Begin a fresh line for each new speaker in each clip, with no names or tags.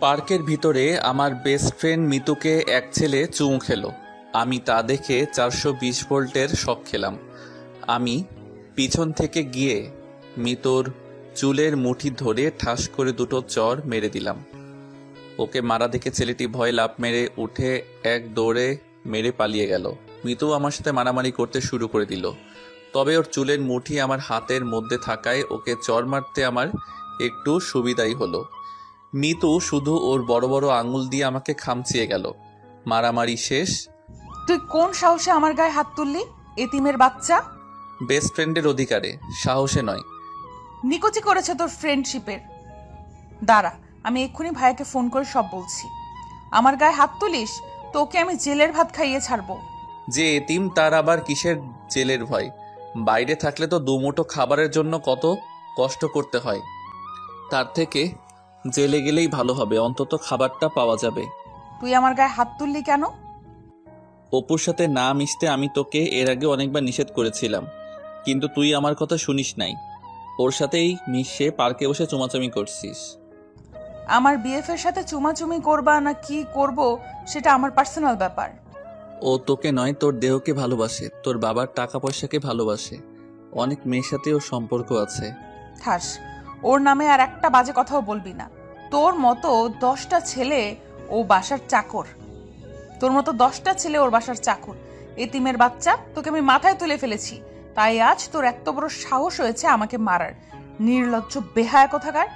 পার্কের ভিতরে আমার বেস্ট ফ্রেন্ড মিতুকে এক ছেলে চুমু খেলো। আমি তা দেখে 420 ভোল্টের শক খেলাম। আমি পিছন থেকে গিয়ে মিতুর চুলের মুঠি ধরে ঠাস করে দুটো চড় মেরে দিলাম। ওকে মারা দেখে ছেলেটি ভয়ে লাফ মেরে উঠে এক দৌড়ে মেরে পালিয়ে গেল। মিতু আমার সাথে মারামারি করতে শুরু করে দিল। তবে ওর চুলের মুঠি আমার হাতের মধ্যে থাকায় ওকে চড় মারতে আমার একটু সুবিধাই হলো। মিতু শুধু ওর বড় বড় আঙুল দিয়ে আমাকে খামচিয়ে গেল। মারামারি শেষ।
তুই কোন সাহসে আমার গায়ে হাত তুললি, এতিমের বাচ্চা?
বেস্ট ফ্রেন্ডের অধিকারে, সাহসে নয়।
নিকুচি করেছে তোর ফ্রেন্ডশিপের। দাঁড়া, আমি এক্ষুনি ভাইয়াকে ফোন করে সব বলছি। আমার গায়ে হাত তুলিস, তোকে আমি জেলের ভাত খাইয়ে ছাড়বো।
যে এতিম তার আবার কিসের জেলের ভয়? বাইরে থাকলে তো দুমুঠো খাবারের জন্য কত কষ্ট করতে হয়। তার থেকে জেলে গেলেই ভালো হবে, অন্তত খাবারটা পাওয়া যাবে।
তুই আমার গায়ে হাত তুললি কেন?
অপুর সাথে না মিশতে আমি তোকে এর আগে অনেকবার নিষেধ করেছিলাম, কিন্তু তুই আমার কথা শুনিস নাই। ওর সাথেই মিশে পার্কে বসে চুমাচামি করছিস।
আমার বিএফের সাথে চুমাচুমি করবা না কি করব সেটা আমার পার্সোনাল ব্যাপার।
ও তোকে নয়, তোর দেহকে ভালোবাসে, তোর বাবার টাকা পয়সাকে ভালোবাসে। অনেক মেয়ের সাথে ওর সম্পর্ক আছে।
থাস, ওর নামে আর একটা বাজে কথাও বলবি না। তোর মতো 10টা ছেলে ও বাসার চাকর। ওর বাসার চাকর। এতিমের বাচ্চা, তোকে আমি মাথায় তুলে ফেলেছি, তাই আজ তোর এত বড় সাহস হয়েছে আমাকে মারার। নির্লজ্জ বেহায়া কোথাকার।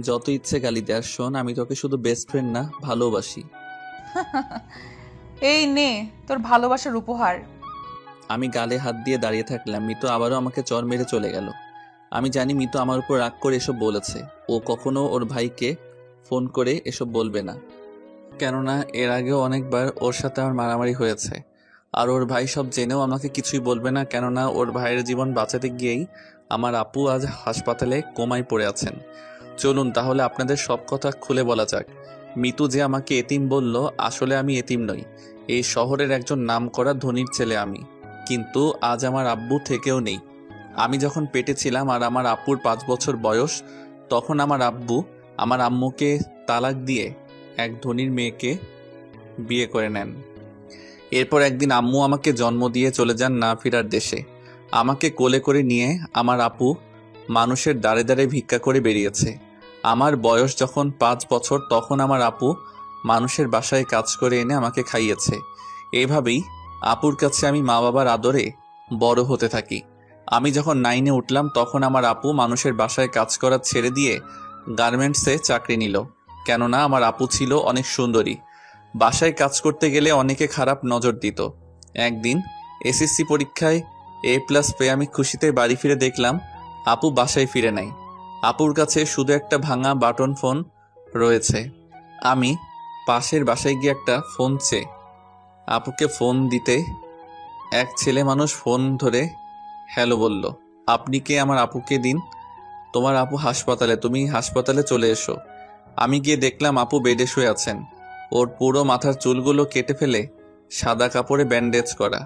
যত ইচ্ছে গালি দে, আর শোন, আমি তোকে শুধু বেস্ট ফ্রেন্ড না, ভালোবাসি।
এই নে তোর ভালোবাসার উপহার।
আমি গালে হাত দিয়ে দাঁড়িয়ে থাকলাম। মিতু আবারও আমাকে চর মেরে চলে গেল। আমি জানি মিতু আমার উপর রাগ করে এসব বলেছে। ও কখনো ওর ভাইকে ফোন করে এসব বলবে না, কেননা এর আগেও অনেকবার ওর সাথে আমার মারামারি হয়েছে। আর ওর ভাই সব জেনেও আমাকে কিছুই বলবে না, কেননা ওর ভাইয়ের জীবন বাঁচাতে গিয়েই আমার আপু আজ হাসপাতালে কোমায় পড়ে আছেন। চলুন তাহলে আপনাদের সব কথা খুলে বলা যাক। মিতু যে আমাকে এতিম বলল, আসলে আমি এতিম নই। এই শহরের একজন নামকরা ধনীর ছেলে আমি, কিন্তু আজ আমার আব্বু থেকেও নেই। আমি যখন পেটে ছিলাম আর আমার আপুর 5 বছর বয়স, তখন আমার আব্বু আমার আম্মুকে তালাক দিয়ে এক ধনীর মেয়েকে বিয়ে করে নেন। এরপর একদিন আম্মু আমাকে জন্ম দিয়ে চলে যান না ফেরার দেশে। আমাকে কোলে করে নিয়ে আমার আপু মানুষের দ্বারে দ্বারে ভিক্ষা করে বেরিয়েছে। আমার বয়স যখন 5 বছর, তখন আমার আপু মানুষের বাসায় কাজ করে এনে আমাকে খাইয়েছে। এইভাবেই আপুর কাছে আমি মা বাবার আদরে বড় হতে থাকি। আমি যখন 9-এ উঠলাম, তখন আমার আপু মানুষের বাসায় কাজ করা ছেড়ে দিয়ে গার্মেন্টসে চাকরি নিল, কেননা আমার আপু ছিল অনেক সুন্দরী। বাসায় কাজ করতে গেলে অনেকে খারাপ নজর দিত। একদিন এসএসসি পরীক্ষায় A+ পেয়ে আমি খুশিতে বাড়ি ফিরে দেখলাম আপু বাসায় ফিরে নাই। আপুর কাছে শুধু একটা ভাঙা বাটন ফোন রয়েছে। আমি পাশের বাসায় গিয়ে একটা ফোন চেয়ে আপুকে ফোন দিতে এক ছেলে মানুষ ফোন ধরে হ্যালো বলল। আপনি কে? আমার আপুকে দিন। তোমার আপু হাসপাতালে, তুমি হাসপাতালে চলে এসো। আমি গিয়ে দেখলাম আপু বেডে শুয়ে আছেন। ওর পুরো মাথার চুলগুলো কেটে ফেলে সাদা কাপড়ে ব্যান্ডেজ করা।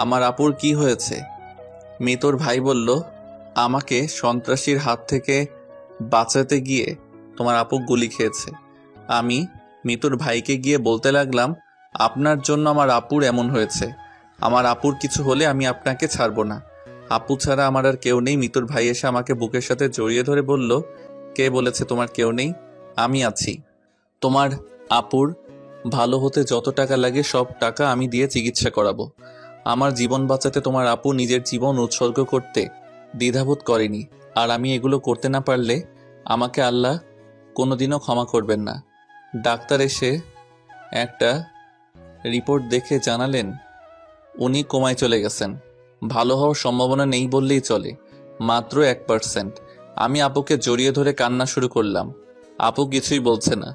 আমার আপুর কি হয়েছে? মিতুর ভাই বলল, আমাকে সন্ত্রাসীর হাত থেকে বাঁচাতে গিয়ে তোমার আপু গুলি খেয়েছে। আমি মিতুর ভাইকে গিয়ে বলতে লাগলাম, আপনার জন্য আমার আপুর এমন হয়েছে। আমার আপুর কিছু হলে আমি আপনাকে ছাড়বো না। আপু ছাড়া আমার আর কেউ নেই। মিতুর ভাই এসে আমাকে বুকের সাথে জড়িয়ে ধরে বলল, কে বলেছে তোমার কেউ নেই? আমি আছি। তোমার আপুর ভালো হতে যত টাকা লাগে সব টাকা আমি দিয়ে চিকিৎসা করাবো। আমার জীবন বাঁচাতে তোমার আপু নিজের জীবন উৎসর্গ করতে দ্বিধাবোধ করেনি। আর আমি এগুলো করতে না পারলে আমাকে আল্লাহ কোনোদিনও ক্ষমা করবেন না। ডাক্তার এসে একটা রিপোর্ট দেখে জানালেন উনি কোমায় চলে গেছেন। ভালো হওয়ার সম্ভাবনা নেই বললেই চলে, মাত্র 1%। আমি আপুকে জড়িয়ে ধরে কান্না শুরু করলাম। আপু কিছুই বলছে না।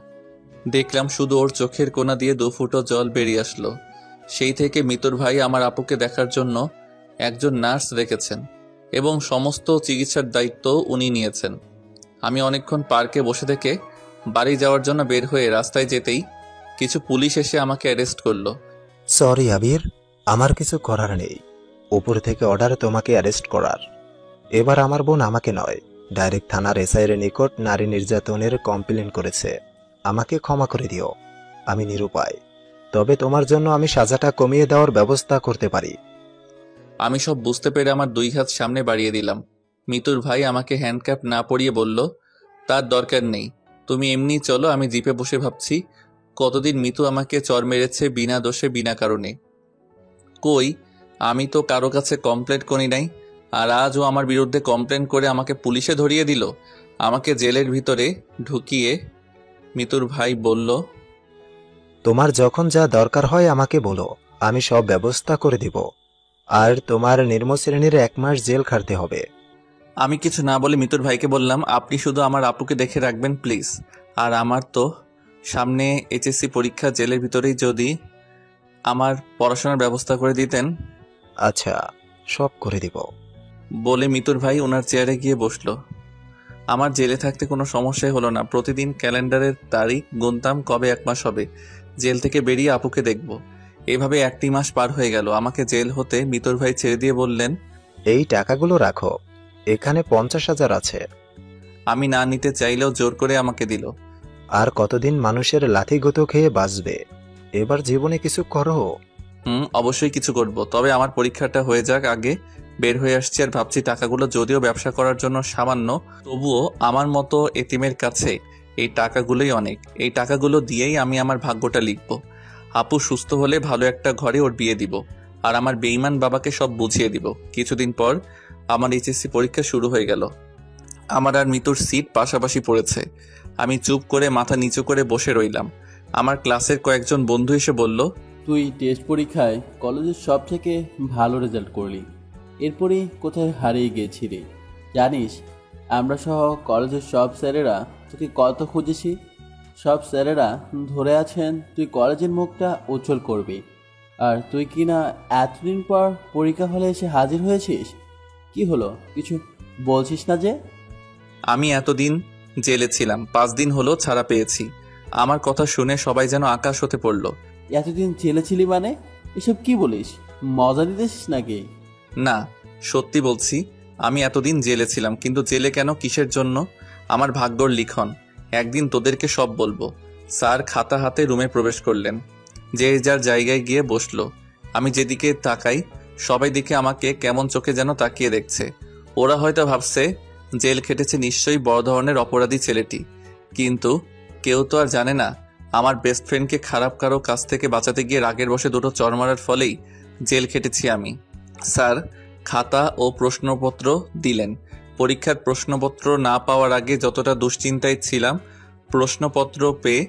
দেখলাম শুধু ওর চোখের কোনা দিয়ে 2 ফুটো জল বেরিয়ে আসলো। সেই থেকে মিতুর ভাই আমার আপুকে দেখার জন্য একজন নার্স রেখেছেন এবং সমস্ত চিকিৎসার দায়িত্ব উনি নিয়েছেন। আমি অনেকক্ষণ পার্কে বসে থেকে বাড়ি যাওয়ার জন্য বের হয়ে রাস্তায় যেতেই কিছু পুলিশ এসে আমাকে অ্যারেস্ট করলো।
সরি আবির, আমার কিছু করার নেই। উপর থেকে অর্ডার তোমাকে অ্যারেস্ট করার। এবার আমার বোন আমাকে নয়, ডাইরেক্ট থানার এসআইয়ের নিকট নারী নির্যাতনের কমপ্লেন করেছে। আমাকে ক্ষমা করে দিও। আমি নিরুপায়, তবে তোমার জন্য আমি সাজাটা কমিয়ে দেওয়ার ব্যবস্থা করতে পারি।
আমি সব বুঝতে পেরে আমার 2 হাত সামনে বাড়িয়ে দিলাম। মিতুর ভাই আমাকে হ্যান্ডক্যাপ না পরিয়ে বলল, তার দরকার নেই, তুমি এমনি চলো। আমি জিপে বসে ভাবছি কতদিন মিতু আমাকে চর মেরেছে বিনা দোষে বিনা কারণে। কই, আমি তো কারো কাছে কমপ্লেন করি নাই, আর আজও আমার বিরুদ্ধে কমপ্লেন করে আমাকে পুলিশে ধরিয়ে দিল। আমাকে জেলের ভিতরে ঢুকিয়ে মিতুর ভাই বলল,
তোমার যখন যা দরকার হয় আমাকে বলো, আমি সব ব্যবস্থা করে দিব। আর তোমার নিম্ন শ্রেণীর 1 মাস জেল খাটতে হবে।
আমি কিছু না বলে মিতুর ভাইকে বললাম, আপনি শুধু আমার আপুকে দেখে রাখবেন প্লিজ। আর আমার তো সামনে এইচএসসি পরীক্ষা, জেলের ভিতরেই যদি আমার পড়াশোনার ব্যবস্থা করে দিতেন।
আচ্ছা, সব করে দিব।
বলে মিতুর ভাই ওনার চেয়ারে গিয়ে বসলো। আমার জেলে থাকতে কোনো সমস্যাই হলো না। প্রতিদিন ক্যালেন্ডারের তারিখ গুনতাম কবে 1 মাস হবে, জেল থেকে বেরিয়ে আপুকে দেখব। এভাবে 1টি মাস পার হয়ে গেল। আমাকে জেল হতে মিতুর ভাই ছেড়ে দিয়ে বললেন,
এই টাকাগুলো রাখো, এখানে 50,000 আছে।
আমি না নিতে চাইলেও জোর করে আমাকে দিল।
আর কতদিন মানুষের লাথি গুঁতো খেয়ে বাঁচবে? এবার জীবনে কিছু করো।
অবশ্যই কিছু করব, তবে আমার পরীক্ষাটা হয়ে যাক আগে। বের হয়ে আসছি আর ভাবছি টাকাগুলো যদিও ব্যবসা করার জন্য সামান্য, তবুও আমার মতো এতিমের কাছে এই টাকাগুলোই অনেক। এই টাকাগুলো দিয়েই আমি আমার ভাগ্যটা লিখব। আপু সুস্থ হলে ভালো একটা ঘরে ওর বিয়ে দিব, আর আমার বেঈমান বাবাকে সব বুঝিয়ে দিব। কিছুদিন পর আমার এইচএসসি পরীক্ষা শুরু হয়ে গেল। আমার আর মিতুর সিট পাশাপাশি পড়েছে। আমি চুপ করে মাথা নিচু করে বসে রইলাম। আমার ক্লাসের কয়েকজন বন্ধু এসে বলল,
তুই টেস্ট পরীক্ষায় কলেজের সব থেকে ভালো রেজাল্ট করলি, এরপরই কোথায় হারিয়ে গিয়েছিলি জানিস? আমরা সহ কলেজের সব স্যারেরা তোকে কত খুঁজেছি। সব স্যারেরা ধরে আছেন তুই কলেজের মুখটা উজ্জ্বল করবি, আর তুই কি না এতদিন পর পরীক্ষা হলে এসে হাজির হয়েছিস। কি হলো, কিছু বলছিস না যে?
আমি এতদিন জেলে ছিলাম, 5 দিন হলো ছাড়া পেয়েছি। আমার কথা শুনে সবাই যেন আকাশ হতে পড়ল।
এতদিন জেলে ছিলি মানে? এসব কি বলিস, মজা দিতেছিস নাকি?
না, সত্যি বলছি, আমি এতদিন জেলে ছিলাম। কিন্তু জেলে কেন, কিসের জন্য? আমার ভাগ্যর লিখন। একদিন তোদেরকে সব বলবো। স্যার খাতা হাতে রুমে প্রবেশ করলেন। যে যার জায়গায় গিয়ে বসলো। আমি যেদিকে তাকাই সবাই দেখে আমাকে কেমন চোখে যেন তাকিয়ে দেখছে। ওরা হয়তো ভাবছে জেল খেটেছে নিশ্চয়ই বড় ধরনের অপরাধী ছেলেটি, কিন্তু কেউ তো আর জানে না আমার বেস্ট ফ্রেন্ডকে খারাপ কারো কাছ থেকে বাঁচাতে গিয়ে রাগের বশে 2টো চড় মারার ফলেই জেল খেটেছি আমি। স্যার খাতা ও প্রশ্নপত্র দিলেন। পরীক্ষার প্রশ্নপত্র না পাওয়ার আগে যতটা দুশ্চিন্তায় ছিলাম, প্রশ্নপত্র পেয়ে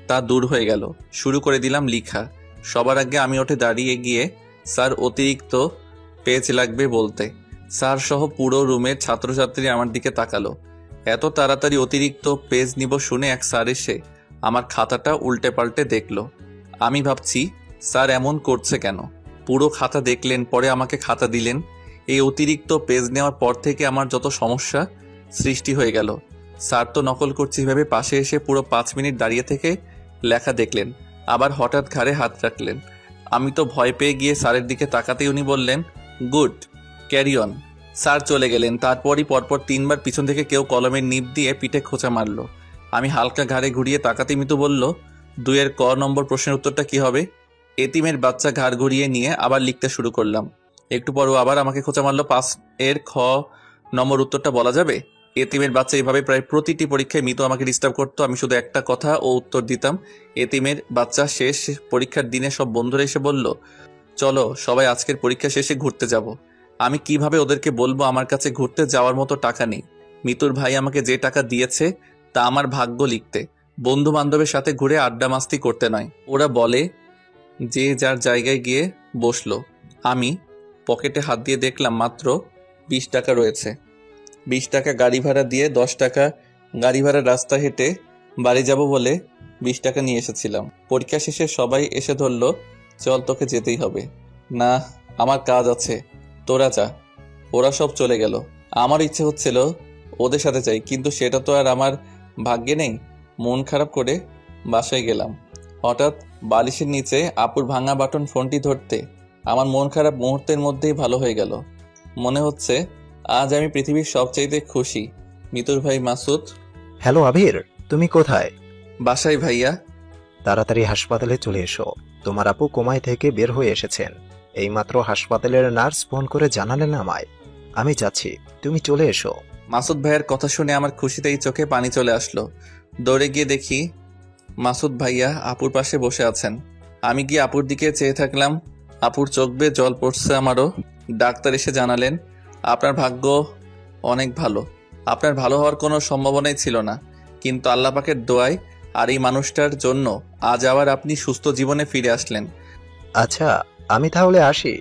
তা দূর হয়ে গেল। শুরু করে দিলাম লিখা। সবার আগে আমি উঠে দাঁড়িয়ে গিয়ে, স্যার অতিরিক্ত পেজ লাগবে বলতে। স্যার সহ পুরো রুমের ছাত্রছাত্রী আমার দিকে তাকালো। এত তাড়াতাড়ি অতিরিক্ত পেজ নিব শুনে এক স্যার এসে আমার খাতাটা উল্টে পাল্টে দেখলো। আমি ভাবছি স্যার এমন করছে কেন। পুরো খাতা দেখলেন, পরে আমাকে খাতা দিলেন। এই অতিরিক্ত পেজ নেওয়ার পর থেকে আমার যত সমস্যা সৃষ্টি হয়ে গেল। স্যার তো নকল করছি ভেবে পাশে এসে পুরো 5 মিনিট দাঁড়িয়ে থেকে লেখা দেখলেন, আবার হঠাৎ ঘাড়ে হাত রাখলেন। আমি তো ভয় পেয়ে গিয়ে স্যারের দিকে তাকাতেই উনি বললেন, গুড, ক্যারি অন। স্যার চলে গেলেন। তারপরই পরপর 3 বার পিছন থেকে কেউ কলমের নিব দিয়ে পিঠে খোঁচা মারল। আমি হালকা ঘাড়ে ঘুরিয়ে তাকাতে মিতু বলল, 2 এর ক নম্বর প্রশ্নের উত্তরটা কি হবে? এতিমের বাচ্চা ঘাড় ঘুরিয়ে নিয়ে আবার লিখতে শুরু করলাম। একটু পরও আবার আমাকে খোঁচা মারল, 5 এর খ নম্বর উত্তরটা বলা যাবে? এতিমের বাচ্চা এইভাবে প্রায় প্রতিটি পরীক্ষায় মিতু আমাকে ডিস্টার্ব করতো। আমি শুধু একটা কথা ও উত্তর দিতাম, এতিমের বাচ্চা। শেষ পরীক্ষার দিনে সব বন্ধুরা এসে বলল, চলো সবাই আজকের পরীক্ষা শেষে ঘুরতে যাব। আমি কিভাবে ওদেরকে বলবো আমার কাছে ঘুরতে যাওয়ার মতো টাকা নেই? মিতুর ভাই আমাকে যে টাকা দিয়েছে তা আমার ভাগ্য লিখতে, বন্ধু বান্ধবের সাথে ঘুরে আড্ডা মাস্তি করতে নয়। ওরা বলে যে যার জায়গায় গিয়ে বসলো। আমি পকেটে হাত দিয়ে দেখলাম মাত্র 20 টাকা রয়েছে। 20 টাকা গাড়ি ভাড়া দিয়ে 10 টাকা গাড়ি ভাড়া রাস্তা হেঁটে বাড়ি যাব বলে 20 টাকা নিয়ে এসেছিলাম। পরীক্ষা শেষে সবাই এসে ধরলো, চল তোকে যেতেই হবে। না, আমার কাজ আছে, তোরা যা। ওরা সব চলে গেল। আমার ইচ্ছে হচ্ছিল ওদের সাথে যাই, কিন্তু সেটা তো আর আমার ভাগ্যে নেই। মন খারাপ করে বাসায় গেলাম। হঠাৎ বালিশের নিচে আপুর ভাঙা বাটন ফোনটি ধরতে আমার মন খারাপ মুহূর্তের মধ্যেই ভালো হয়ে গেল। মনে হচ্ছে আজ আমি পৃথিবীর সবচাইতে খুশি। মিতুর ভাই মাসুদ।
হ্যালো আবির, তুমি কোথায়?
বাসায় ভাইয়া।
তাড়াতাড়ি হাসপাতালে চলে এসো। তোমার আপু কোমায় থেকে বের হয়ে এসেছেন। এইমাত্র হাসপাতালের নার্স ফোন করে জানালেন আমায়। আমি যাচ্ছি, তুমি চলে এসো।
মাসুদ ভাইয়ার কথা শুনে আমার খুশিতেই চোখে পানি চলে আসলো। দৌড়ে গিয়ে দেখি মাসুদ ভাইয়া আপুর পাশে বসে আছেন। আমি গিয়ে আপুর দিকে চেয়ে থাকলাম। আপুর চোখ বেয়ে জল পড়ছে আমারও। ডাক্তার এসে জানালেন, আপনার ভাগ্য অনেক ভালো। আপনার ভালো হওয়ার কোনো সম্ভাবনাই ছিল না, কিন্তু আল্লাহ পাকের দোয়ায় আর এই মানুষটার জন্য আজ আবার আপনি সুস্থ জীবনে ফিরে আসলেন।
আচ্ছা, আমি তাহলে আসি।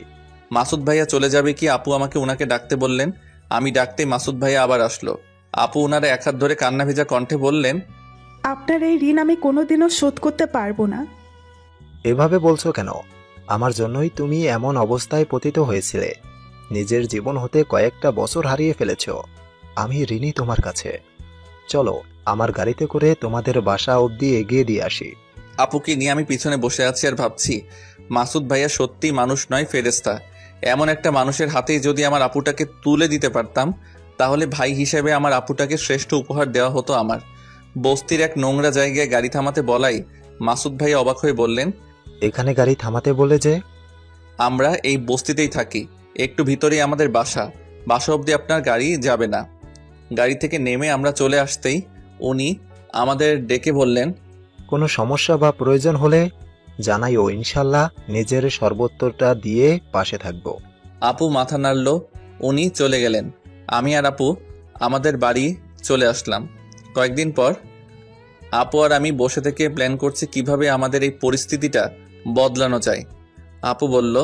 মাসুদ ভাইয়া চলে যাবে কি আপু আমাকে ওনাকে ডাকতে বললেন। আমি ডাকতে মাসুদ ভাইয়া আবার আসলো। আপু ওনারা এক হাত ধরে কান্না ভেজা কণ্ঠে বললেন,
আপনার এই ঋণ আমি কোনোদিনও শোধ করতে পারবো না।
এভাবে বলছো কেন? আমার জন্যই তুমি এমন অবস্থায় পতিত হয়েছিলে। নিজের জীবন হতে কয়েকটা বছর হারিয়ে ফেলেছ। আমি ঋণী তোমার কাছে। চলো, আমার গাড়িতে করে তোমাদের বাসা অবধি এগিয়ে দিয়ে আসি।
আপুকে নিয়ে আমি পিছনে বসে আছি আর ভাবছি, মাসুদ ভাইয়া সত্যি মানুষ নয়, ফেরেশতা। এমন একটা মানুষের হাতেই যদি আমার আপুটাকে তুলে দিতে পারতাম, তাহলে ভাই হিসেবে আমার আপুটাকে শ্রেষ্ঠ উপহার দেওয়া হতো আমার। বস্তির এক নোংরা জায়গায় গাড়ি থামাতে বলাই মাসুদ ভাইয়া অবাক হয়ে বললেন,
এখানে গাড়ি থামাতে বলে যে?
আমরা এই বস্তিতেই থাকি, একটু ভিতরেই আমাদের বাসা। বাসা অবধি আপনার গাড়ি যাবে না। গাড়ি থেকে নেমে আমরা চলে আসতেই উনি আমাদের ডেকে বললেন,
কোনো সমস্যা বা প্রয়োজন হলে জানাইও, ইনশাল্লাহ নিজের সর্বোত্তরটা দিয়ে পাশে থাকবো।
আপু মাথা নাড়ল। উনি চলে গেলেন। আমি আর আপু আমাদের বাড়ি চলে আসলাম। কয়েকদিন পর আপু আর আমি বসে থেকে প্ল্যান করছি কিভাবে আমাদের এই পরিস্থিতিটা বদলানো যায়। আপু বলল,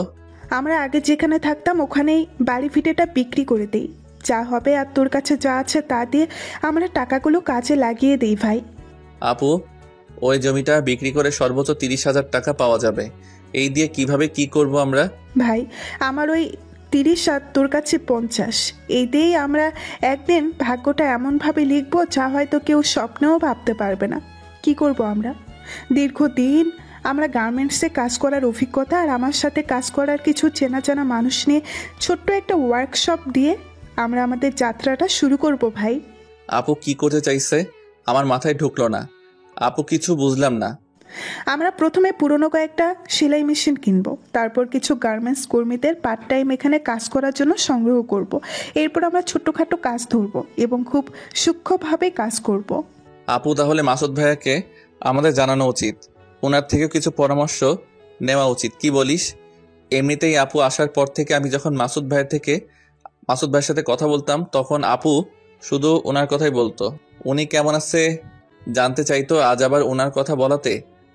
আমরা আগে যেখানে থাকতাম ওখানেই বাড়ি ভিটেটা বিক্রি করে দিই। যা হবে আর তোর কাছে যা আছে তা দিয়ে আমরা টাকাগুলো কাজে লাগিয়ে দিই ভাই।
আপু, ওই জমিটা বিক্রি করে সর্বোচ্চ 30,000 টাকা পাওয়া যাবে। এই দিয়ে কিভাবে কি করব আমরা?
ভাই, আমার ওই 30 আর তোর কাছে 50, এই দিয়েই আমরা একদিন ভাগ্যটা এমনভাবে লিখবো যা হয়তো কেউ স্বপ্নেও ভাবতে পারবে না। কি করব আমরা? দীর্ঘদিন আমরা গার্মেন্টসে কাজ করার অভিজ্ঞতা আর আমার সাথে কাজ করার কিছু চেনা জানা মানুষ নিয়ে ছোট্ট একটা ওয়ার্কশপ দিয়ে আমরা আমাদের যাত্রাটা শুরু করব ভাই।
আপু কি করতে চাইছে আমার মাথায় ঢুকলো না। আপু কিছু বুঝলাম না।
আমরা প্রথমে পুরনো কয়েকটা সেলাই মেশিন কিনবো, তারপর কিছু গার্মেন্টস কর্মীদের পার্ট টাইম এখানে কাজ করার জন্য সংগ্রহ করব। এরপর আমরা ছোট্টখাটো কাজ ধরবো এবং খুব সূক্ষ্মভাবে কাজ করব।
আপু, তাহলে মাসুদ ভাইয়াকে আমাদের জানানো উচিত। ওনার থেকেও কিছু পরামর্শ নেওয়া উচিত, কি বলিস? এমনিতেই আপু আসার পর থেকে আমি যখন মাসুদ ভাইয়ের সাথে কথা বলতাম, তখন আপু শুধু ওনার কথাই বলতো। উনি কেমন আছে জানতে চাইতো। আজ আবার ওনার কথা বলাতে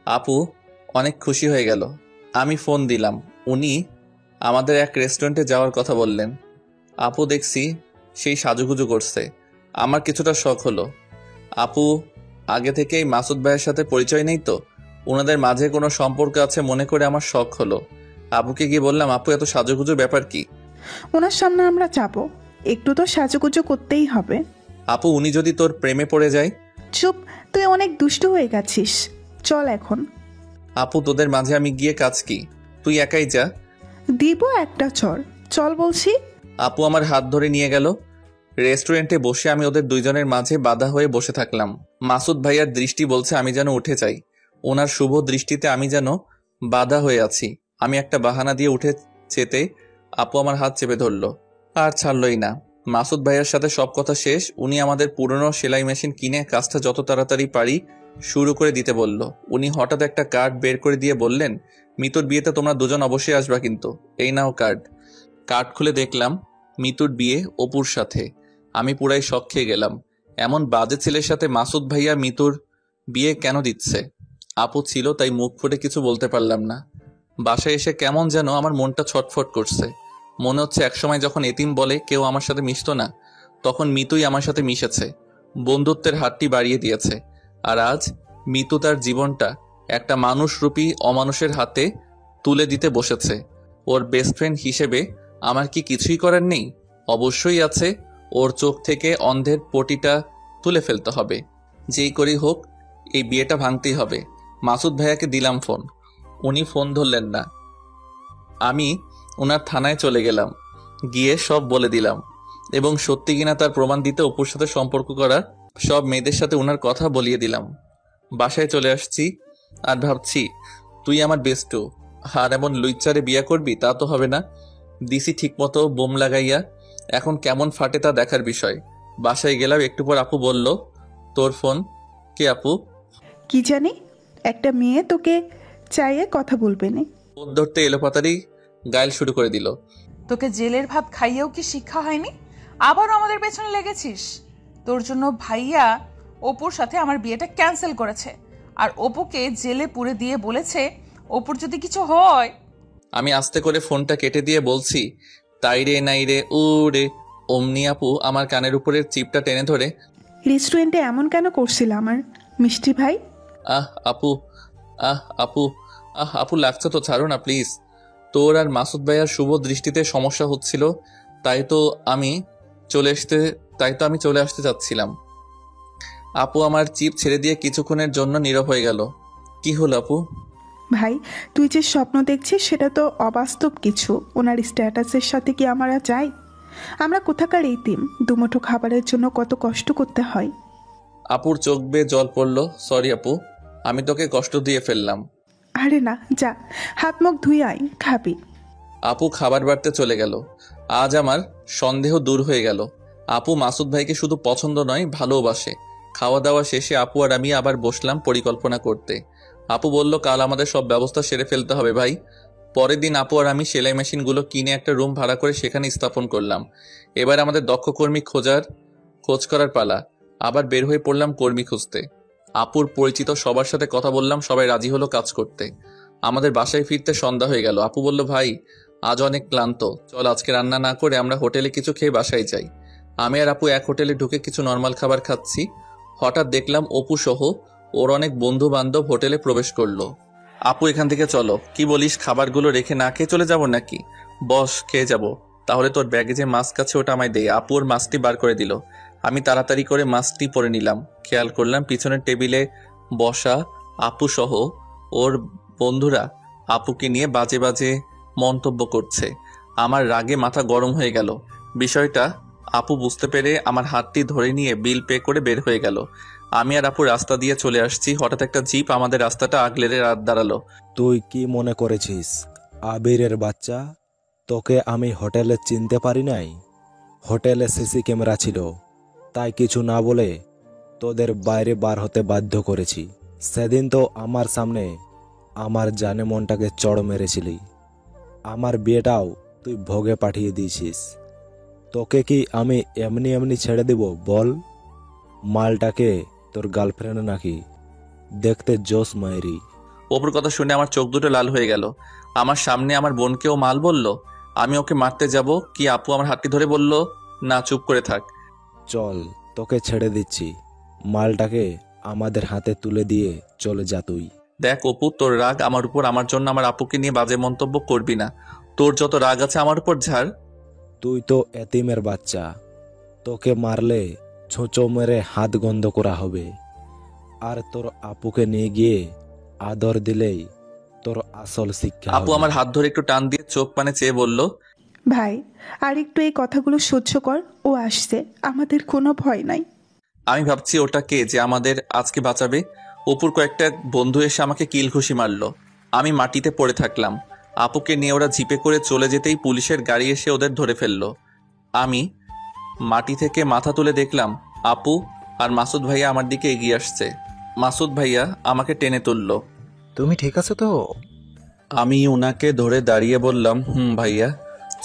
আপু অনেক খুশি হয়ে গেল। আমি ফোন দিলাম। উনি আমাদের এক রেস্টুরেন্টে যাওয়ার কথা বললেন। আপু দেখছি সেই সাজুগুজু করছে। আমার কিছুটা শখ হলো। আপু আগে থেকেই মাসুদ ভাইয়ের সাথে পরিচয় নেই তো, ওনাদের মাঝে কোনো সম্পর্ক আছে মনে করে আমার শখ হলো। আপুকে গিয়ে বললাম, আপু এত সাজুগুজুর ব্যাপার কি?
ওনার সামনে আমরা যাব, একটু তো সাজুগুজু করতেই হবে।
আপু, উনি যদি তোর প্রেমে পড়ে যায়?
চুপ, তুই অনেক দুষ্টু হয়ে গেছিস, চল এখন।
আপু, তোদের মাঝে আমি গিয়ে কাজ কি? তুই একাই যা।
দিব একটা চর, চল বলছি।
আপু আমার হাত ধরে নিয়ে গেল। রেস্টুরেন্টে বসে আমি ওদের দুইজনের মাঝে বাধা হয়ে বসে থাকলাম। মাসুদ ভাইয়ার দৃষ্টি বলছে আমি যেন উঠে যাই। ওনার শুভ দৃষ্টিতে আমি যেন বাধা হয়ে আছি। আমি একটা বাহানা দিয়ে উঠে যেতে আপু আমার হাত চেপে ধরলো, আর ছাড়লই না। মাসুদ ভাইয়ার সাথে সব কথা শেষ। উনি আমাদের পুরনো সেলাই মেশিন কিনে কাজটা যত তাড়াতাড়ি পারি শুরু করে দিতে বলল। উনি হঠাৎ একটা কার্ড বের করে দিয়ে বললেন, মিতুর বিয়েতে তোমরা দুজন অবশ্যই আসবা কিন্তু। এই নাও কার্ড। কার্ড খুলে দেখলাম মিতুর বিয়ে অপুর সাথে। আমি পুরাই শক খেয়ে গেলাম। এমন বাজে ছেলের সাথে মাসুদ ভাইয়া মিতুর বিয়ে কেন দিচ্ছে? আপু ছিল তাই মুখ ফুটে কিছু বলতে পারলাম না। বাসায় এসে কেমন যেন আমার মনটা ছটফট করছে। মনে হচ্ছে একসময় যখন এতিম বলে কেউ আমার সাথে মিশতো না, তখন মিতুই আমার সাথে মিশেছে, বন্ধুত্বের হাতটি বাড়িয়ে দিয়েছে। আর আজ মিতু তার জীবনটা একটা মানুষরূপী অমানুষের হাতে তুলে দিতে বসেছে। ওর বেস্ট ফ্রেন্ড হিসেবে আমার কি কিছুই করার নেই? অবশ্যই আছে। ওর চোখ থেকে অন্ধের পটিটা তুলে ফেলতে হবে। যেই করেই হোক এই বিয়েটা ভাঙতেই হবে। মাসুদ ভাইয়াকে দিলাম ফোন। উনি ফোন ধরলেন না। আমি ওনার থানায় চলে গেলাম। গিয়ে সব বলে দিলাম এবং সত্যি কিনা তার প্রমাণ দিতে অপুর সাথে সম্পর্ক করা সব মেয়েদের সাথে ওনার কথা বলিয়ে দিলাম। বাসায় চলে আসছি আর ভাবছি তুই আমার বেস্টু, আর এমন লুইচারে বিয়ে করবি তা তো হবে না। দিছি ঠিক মতো বোম লাগাইয়া, এখন কেমন ফাটে তা দেখার বিষয়। বাসায় গেলাম, একটু পর আপু বলল, তোর ফোন। কে আপু?
কি জানি, একটা মেয়ে তোকে চাইয়ে কথা বলবে না।
ফোন ধরতে এলোপাতাড়ি গায়েল শুরু করে দিল।
তোকে জেলের ভাত খাইয়েও কি শিক্ষা হয়নি? আবারও আমাদের পেছনে লেগেছিস। তোর জন্য ভাইয়া অপুর সাথে আমার বিয়েটা ক্যান্সেল করেছে, আর অপুকে জেলে পুরে দিয়ে বলেছে অপুর যদি কিছু হয়।
আমি আস্তে করে ফোনটা কেটে দিয়ে বলছি, তাই রে নাই রে ও রে। অমনি আপু আমার কানের উপরের চিপটা টেনে ধরে,
রেস্টুরেন্টে এমন কেন করছিল আমার মিষ্টি ভাই?
আহ আপু, আহ আপু, আহ আপু লাগছে তো, ছাড়ো না প্লিজ। তোর আর মাসুদ ভাইয়ার শুভ দৃষ্টিতে সমস্যা হচ্ছিল, তাই তো আমি চলে আসতে চাচ্ছিলাম। আপু আমার চিপ ছেড়ে দিয়ে কিছুক্ষণের জন্য নীরব হয়ে গেল। কি হলো আপু?
ভাই, তুই যে স্বপ্ন দেখছিস সেটা তো অবাস্তব কিছু। ওনার স্ট্যাটাসের সাথে কি আমরা যাই? আমরা কোথাকার এতিম, দুমুঠো খাবারের জন্য কত কষ্ট করতে হয়।
আপুর চোখ বেয়ে জল পড়লো। সরি আপু, আমি তোকে কষ্ট দিয়ে ফেললাম।
আরে না, যা হাত মুখ ধুই আয়, খাবি।
আপু খাবার বাড়তে চলে গেল। আজ আমার সন্দেহ দূর হয়ে গেল। আপু মাসুদ ভাইকে শুধু পছন্দ নয়, ভালোবাসে। খাওয়া দাওয়া শেষে আপু আর আমি আবার বসলাম পরিকল্পনা করতে। আপু বলল, কাল আমাদের সব ব্যবস্থা সেরে ফেলতে হবে ভাই। পরের দিন আপু আর আমি সেলাই মেশিনগুলো কিনে একটা রুম ভাড়া করে সেখানে স্থাপন করলাম। এবার আমাদের দক্ষ কর্মী খোঁজ করার পালা। আবার বের হয়ে পড়লাম কর্মী খুঁজতে। আপুর পরিচিত সবার সাথে কথা বললাম, সবাই রাজি হলো কাজ করতে। আমাদের বাসায় ফিরতে সন্ধ্যা হয়ে গেল। আপু বলল, ভাই আজ অনেক ক্লান্ত, চল আজকে রান্না না করে আমরা হোটেলে কিছু খেয়ে বাসায় যাই। আমি আর আপু এক হোটেলে ঢুকে কিছু নর্মাল খাবার খাচ্ছি। হঠাৎ দেখলাম অপু সহ ওর অনেক বন্ধু বান্ধব হোটেলে প্রবেশ করলো। আপু এখান থেকে চলো। কি বলিস, খাবারগুলো রেখে না খেয়ে চলে যাব নাকি? বস, খেয়ে যাব। তাহলে তোর ব্যাগে যে মাস্ক আছে ওটা আমায় দে। আপু ওর মাস্কটি বার করে দিল। আমি তাড়াতাড়ি করে মাস্কটি পরে নিলাম। খেয়াল করলাম পিছনের টেবিলে বসা আপু সহ ওর বন্ধুরা আপুকে নিয়ে বাজে বাজে মন্তব্য করছে। আমার রাগে মাথা গরম হয়ে গেল। বিষয়টা আপু বুঝতে পেরে আমার হাতটি ধরে নিয়ে বিল পে করে বের হয়ে গেল। আমি আর আপু রাস্তা দিয়ে চলে আসছি, হঠাৎ একটা জিপ আমাদের রাস্তাটা আগলে দাঁড়ালো।
তুই কি মনে করেছিস আবিরের বাচ্চা? তোকে আমি হোটেলে চিনতে পারি নাই? হোটেলে সিসি ক্যামেরা ছিল, তাই কিছু না বলে তোদের বাইরে বার হতে বাধ্য করেছি। সেদিন তো আমার সামনে আমার জানে মনটাকে চড় মেরেছিলি। আমার বিয়েটাও তুই ভোগে পাঠিয়ে দিয়েছিস। তোকে কি আমি এমনি এমনি ছেড়ে দেব বল? মালটাকে তোর গার্লফ্রেন্ড নাকি? দেখতে জোস মায়েরি।
অপুর কথা শুনে আমার চোখ দুটো লাল হয়ে গেল। আমার সামনে আমার বোনকেও মাল বলল। আমি ওকে মারতে যাব কি আপু আমার হাতটি ধরে বলল, না চুপ করে থাক।
চল, তোকে ছেড়ে দিচ্ছি। মালটাকে আমাদের হাতে তুলে দিয়ে চলে যা তুই।
দেখ অপু, তোর রাগ আমার উপর, আমার জন্য আমার আপুকে নিয়ে বাজে মন্তব্য করবি না। তোর যত রাগ আছে আমার উপর ঝাড়।
তুই তো এতিমের বাচ্চা, তোকে মারলে ছোঁচো মেরে হাত গন্ধ করা হবে। আর তোর আপুকে নিয়ে গিয়ে আদর দিলেই তোর আসল শিক্ষা
আপু
হবে।
আমার হাত ধরে একটু টান দিয়ে চোখ পানে চেয়ে বলল,
ভাই, আর একটু এই কথাগুলো সহ্য কর। ও আসছে, আমাদের কোনো ভয় নাই।
আমি ভাবছি ওটা কে যে আমাদের আজকে বাঁচাবে। অপুর কয়েকটা বন্ধু এসে আমাকে কিল ঘুষি মারলো। আমি মাটিতে পড়ে থাকলাম। আপুকে নিয়ে ওরা জিপে করে চলে যেতেই পুলিশের গাড়ি এসে ওদের ধরে ফেললো। আমি মাটি থেকে মাথা তুলে দেখলাম আপু আর মাসুদ ভাইয়া আমার দিকে এগিয়ে আসছে। মাসুদ ভাইয়া আমাকে টেনে তুললো।
তুমি ঠিক আছো তো?
আমি ওনাকে ধরে দাঁড়িয়ে বললাম, ভাইয়া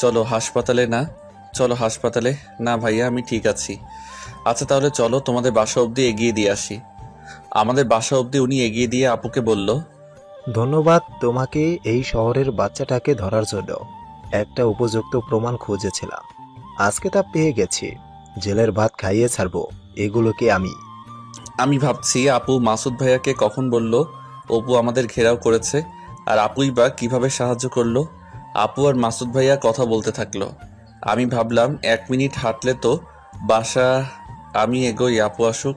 চলো হাসপাতালে। না ভাইয়া, আমি ঠিক আছি। আচ্ছা তাহলে চলো তোমাদের বাসা অবধি এগিয়ে দিয়ে আসি। আমাদের বাসা অবধি উনি এগিয়ে দিয়ে আপুকে বলল,
ধন্যবাদ তোমাকে এই শহরের বাচ্চাটাকে ধরার জন্য। একটা উপযুক্ত প্রমাণ খুঁজেছিলাম, আজকে তা পেয়ে গেছি। জেলের ভাত খাইয়ে ছাড়বো এগুলোকে আমি।
আমি ভাবছি আপু মাসুদ ভাইয়াকে কখন বলল অপু আমাদের ঘেরাও করেছে, আর আপুই বা কিভাবে সাহায্য করলো। আপু আর মাসুদ ভাইয়া কথা বলতে থাকলো। আমি ভাবলাম 1 মিনিট হাঁটলে তো বাসা। আমি এগোই, আপু আসুক।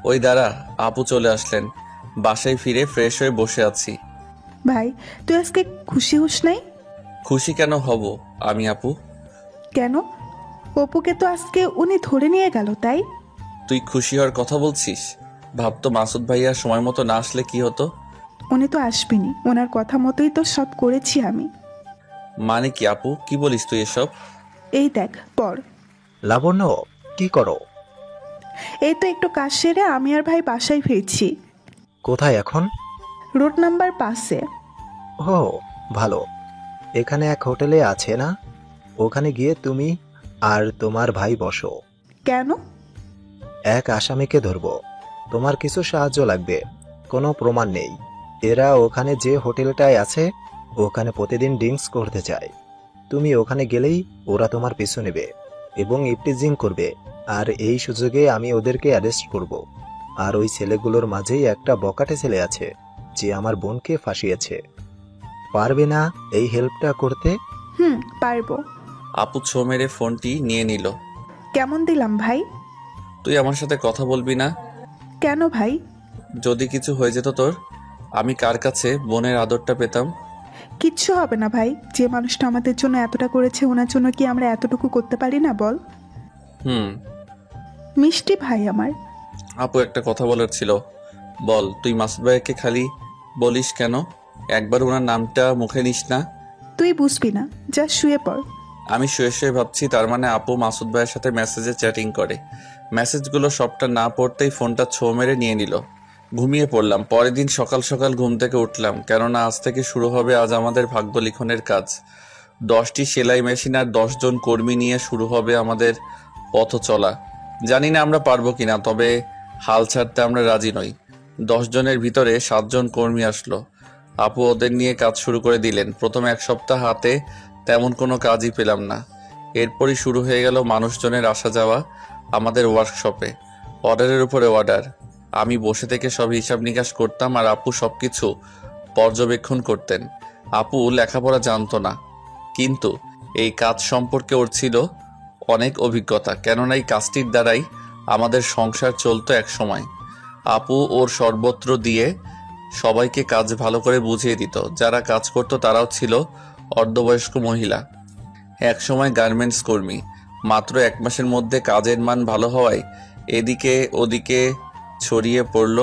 ওই দাঁড়া, আপু চলে আসলেন। বাসায় ফিরে ফ্রেশ হয়ে বসে আছি।
ভাই, তুই আজকে খুশি হোস নাই?
খুশি কেন হব আমি আপু?
কেন? অপুকে তো আজকে উনি ধরে নিয়ে গেল, তাই?
তুই খুশি হওয়ার কথা বলছিস? ভাবতো মাসুদ ভাইয়া সময় মতো না আসলে কি হতো।
উনি তো আসবেনি, ওনার কথা মতোই তো সব করেছি আমি।
মানে কি আপু, কি বলিস তুই এসব?
এই দেখ পর।
লাবণ্য, কি করো?
এই তো একটু কাজ সেরে আমি আর ভাই বাসায় ফিরছি।
কোথায় এখন?
Road number 5-এ।
ও ভালো। এখানে এক হোটেলে আছে না, ওখানে গিয়ে তুমি আর তোমার ভাই বসো।
কেন?
এক আসামিকে ধরবো, তোমার কিছু সাহায্য লাগবে। কোনো প্রমাণ নেই। এরা ওখানে যে হোটেলটায় আছে ওখানে প্রতিদিন ড্রিঙ্কস করতে চায়। তুমি ওখানে গেলেই ওরা তোমার পিছু নেবে এবং ইপটিজিং করবে। আর এই সুযোগে আমি ওদেরকে অ্যারেস্ট করব। আর ওই ছেলেগুলোর মাঝেই একটা বকাটে ছেলে আছে যে আমার বোনকে ফাঁসিয়েছে। পারবে না এই হেল্পটা করতে?
পারবো।
আপু ছো মেরে ফোনটি নিয়ে নিল।
কেমন দিলাম ভাই?
তুই আমার সাথে কথা বলবি না?
কেন ভাই?
যদি কিছু হয়ে যেত তোর, আমি কার কাছে বোনের আদরটা পেতাম?
কিচ্ছু হবে না ভাই, যে মানুষটা আমাদের জন্য এতটা করেছে ওনার জন্য কি আমরা এতটুকু করতে পারি না বল? মিষ্টি ভাই আমার।
আপু একটা কথা বলার ছিল। বল, তুই মাসুদ ভাইকে খালি বলিস কেন? একবার ওনার নামটা মুখে নিস না?
তুই বুঝবি না, যা শুয়ে পড়।
আমি শুয়ে শুয়ে ভাবছি, তার মানে আপু মাসুদ ভাইয়ের সাথে মেসেজে চ্যাটিং করে। মেসেজগুলো সবটা না পড়তেই ফোনটা ছো মেরে নিয়ে নিল। ঘুমিয়ে পড়লাম। পরের দিন সকাল সকাল ঘুম থেকে উঠলাম, কেননা আজ থেকে শুরু হবে আজ আমাদের ভাগ্য লিখনের কাজ। 10টি সেলাই মেশিন আর 10 জন কর্মী নিয়ে শুরু হবে আমাদের পথ চলা। জানি না আমরা পারবো কিনা, তবে হাল ছাড়তে আমরা রাজি নই। 10 জনের ভিতরে 7 জন কর্মী আসলো। আপু ওদের নিয়ে কাজ শুরু করে দিলেন। প্রথম 1 সপ্তাহ হাতে তেমন কোনো কাজই পেলাম না। এরপরই শুরু হয়ে গেল মানুষজনের আসা যাওয়া আমাদের ওয়ার্কশপে। অর্ডারের উপরে অর্ডার। আমি বসে থেকে সব হিসাব নিকাশ করতাম আর আপু সবকিছু পর্যবেক্ষণ করতেন। আপু লেখাপড়া জানতো না, কিন্তু এই কাজ সম্পর্কে ওর ছিল অনেক অভিজ্ঞতা, কেননা এই কাজটির দ্বারাই আমাদের সংসার চলতো এক সময়। আপু ওর সর্বত্র দিয়ে সবাইকে কাজ ভালো করে বুঝিয়ে দিত। যারা কাজ করতো তারাও ছিল অর্ধবয়স্ক মহিলা, এক সময় গার্মেন্টস কর্মী। মাত্র 1 মাসের মধ্যে কাজের মান ভালো হওয়ায় এদিকে ওদিকে ছড়িয়ে পড়ল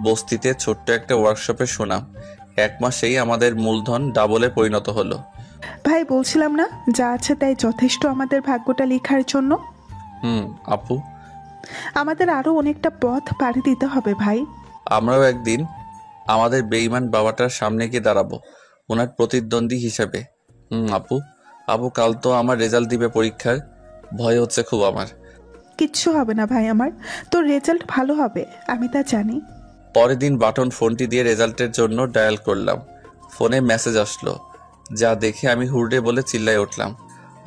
বস্তিতে ছোট্ট একটা ওয়ার্কশপের সুনাম। 1 মাসেই আমাদের মূলধন ডাবলে পরিণত হলো।
ভাই বলছিলাম না, যা আছে তাই যথেষ্ট আমাদের ভাগ্যটা লেখার জন্য।
আপু,
আমাদের আরো অনেকটা পথ পাড়ি দিতে হবে ভাই।
আমরাও একদিন আমাদের বেঈমান বাবাটার সামনে গিয়ে দাঁড়াবো, ওনার প্রতিদ্বন্দ্বী হিসেবে। আপু, কাল তো আমার রেজাল্ট দিবে পরীক্ষার, ভয় হচ্ছে খুব আমার।
কিচ্ছু হবে না ভাই আমার, তোর রেজাল্ট ভালো হবে, আমি তা জানি।
পরের দিন বাটন ফোনটি দিয়ে রেজাল্টের জন্য ডায়াল করলাম। ফোনে মেসেজ আসলো, যা দেখে আমি হুরডে বলে চিল্লায় উঠলাম।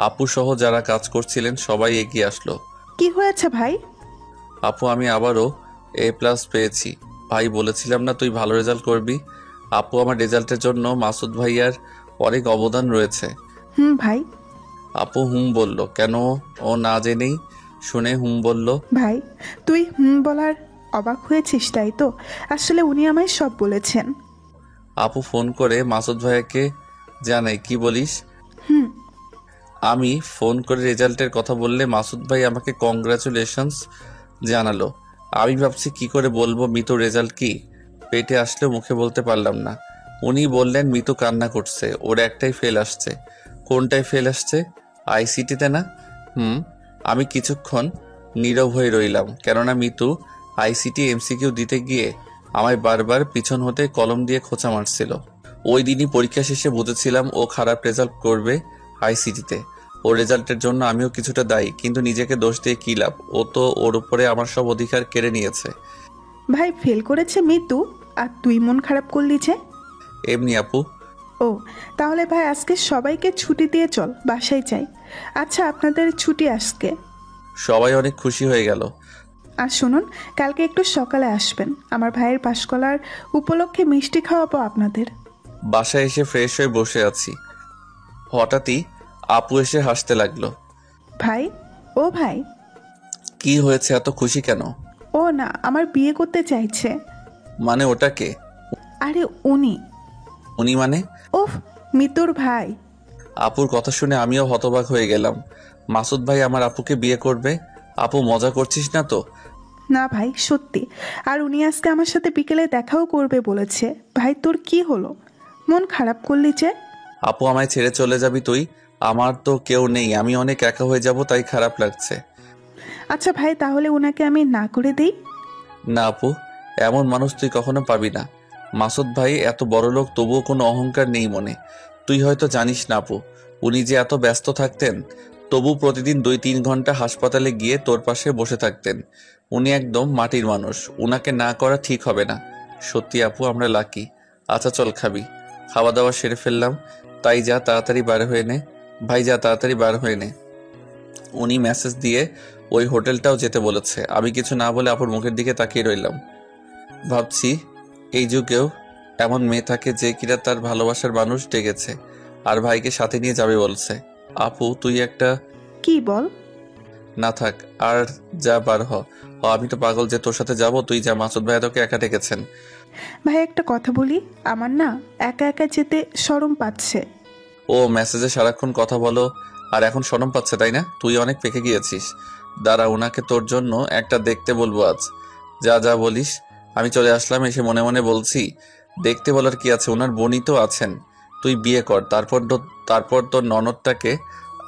আপু সহ যারা কাজ করছিলেন সবাই এগিয়ে আসলো।
কি হয়েছে ভাই?
আপু, আমি আবারও A+ পেয়েছি। ভাই, বলেছিলাম না তুই ভালো রেজাল্ট করবি? আপু, আমার রেজাল্টের জন্য মাসুদ ভাইয়ার অনেক অবদান রয়েছে।
ভাই।
আপু বলল। কেন? ও না জেনেই শুনে বলল।
ভাই, তুই বলার অবাক হয়েছিস তাই তো? আসলে উনি আমায় সব বলেছেন।
আপু ফোন করে মাসুদ ভাইয়াকে জানাই। কি বলিস? আমি ফোন করে রেজাল্টের কথা বললে মাসুদ ভাই আমাকে কংগ্রাচুলেশনস জানালো। আমি ভাবছি কি করে বলবো মিতু রেজাল্ট কি, পেটে আসলেও মুখে বলতে পারলাম না। উনি বললেন মিতু কান্না করছে, ওর একটাই ফেল আসছে। কোনটায় ফেল আসছে? আইসিটিতে না? আমি কিছুক্ষণ নীরব হয়ে রইলাম, কেননা মিতু আইসিটি MCQ দিতে গিয়ে আমায় বারবার পিছন হতে কলম দিয়ে খোঁচা মারছিল। ওই দিনই পরীক্ষা শেষে বুঝেছিলাম ও খারাপ রেজাল্ট করবে আইসিটিতে। ওর রেজাল্টের জন্য আমিও কিছুটা দায়ী, কিন্তু নিজেকে দোষ দিয়ে কী লাভ? ও তো ওর উপরে আমার সব অধিকার কেড়ে নিয়েছে।
ভাই ফেল করেছে মিতু, আর তুই মন খারাপ করলি যে?
এমনি আপু।
ও, তাহলে ভাই আজকে সবাইকে ছুটি দিয়ে চল, বাসায় যাই। আচ্ছা, আপনাদের ছুটি আজকে?
সবাই অনেক খুশি হয়ে গেল।
আর শুনুন, কালকে একটু সকালে আসবেন, আমার ভাইয়ের পাশকলার উপলক্ষে মিষ্টি খাওয়াবো আপনাদের।
বাসায় এসে ফ্রেশ হয়ে বসে আছি, হঠাৎই আপু এসে হাসতে লাগলো।
ভাই, ও ভাই।
কি হয়েছে, এত খুশি কেন?
ও না, আমার বিয়ে করতে চাইছে।
মানে ওটা কে?
আরে উনি।
উনি মানে?
ওহ, মিতুর ভাই।
আপুর কথা শুনে আমিও হতবাক হয়ে গেলাম। মাসুদ ভাই আমার আপুকে বিয়ে করবে? আপু, মজা করছিস না তো?
না ভাই, সত্যি। আর উনি আজকে আমার সাথে বিকেলে দেখাও করবে বলেছে। ভাই তোর কি হলো, মন খারাপ করলি যে?
আপু, আমায় ছেড়ে চলে যাবি তুই? আমার তো কেউ নেই, আমি অনেক একা হয়ে যাব, তাই খারাপ লাগছে।
আচ্ছা ভাই, তাহলে ওনাকে আমি না করে দেই?
না আপু, এমন মানুষ তুই কখনো পাবি না। মাসুদ ভাই এত বড় লোক, তবুও কোনো অহংকার নেই মনে। তুই হয়তো জানিস না আপু, উনি যে এত ব্যস্ত থাকতেন, তবু প্রতিদিন 2-3 ঘন্টা হাসপাতালে গিয়ে তোর পাশে বসে থাকতেন। উনি একদম মাটির মানুষ, উনাকে না করা ঠিক হবে না। সত্যি আপু, আমরা লাকি। আচ্ছা চল, খাবি? খাওয়া দাওয়া সেরে ফেললাম, তাই যা তাড়াতাড়ি বার হয়ে নে। ভাই যা তাড়াতাড়ি বার হয়ে নে। উনি মেসেজ দিয়ে ওই হোটেলটাও যেতে বলেছে। আমি কিছু না বলে আপুর মুখের দিকে তাকিয়ে রইলাম। ভাবছি এই যুগেও এমন মেয়ে থাকে যে কিনা তার ভালোবাসার মানুষ ডেকেছে আর ভাইকে সাথে নিয়ে যাবে বলছে। আপু তুই একটা...
কি বল?
না থাক আর, যা বার হ। আমি তো পাগল যে তোর সাথে যাব, তুই যা। মাসুদ ভাই তোকে একা ডেকেছেন।
ভাই একটা কথা বলি, আমার না একা একা যেতে শরম পাচ্ছে।
ও মেসেজে সারাক্ষণ কথা বলো আর এখন শরম পাচ্ছে, তাই না? তুই অনেক পেকে গিয়েছিস। দাঁড়া, ওনাকে তোর জন্য একটা দেখতে বলবো আজ। যা যা বলিস। আমি চলে আসলাম, এসে মনে মনে বলছি, দেখতে বলার কি আছে, ওনার বোনই তো আছেন। তুই বিয়ে কর, তারপর তোর ননদটাকে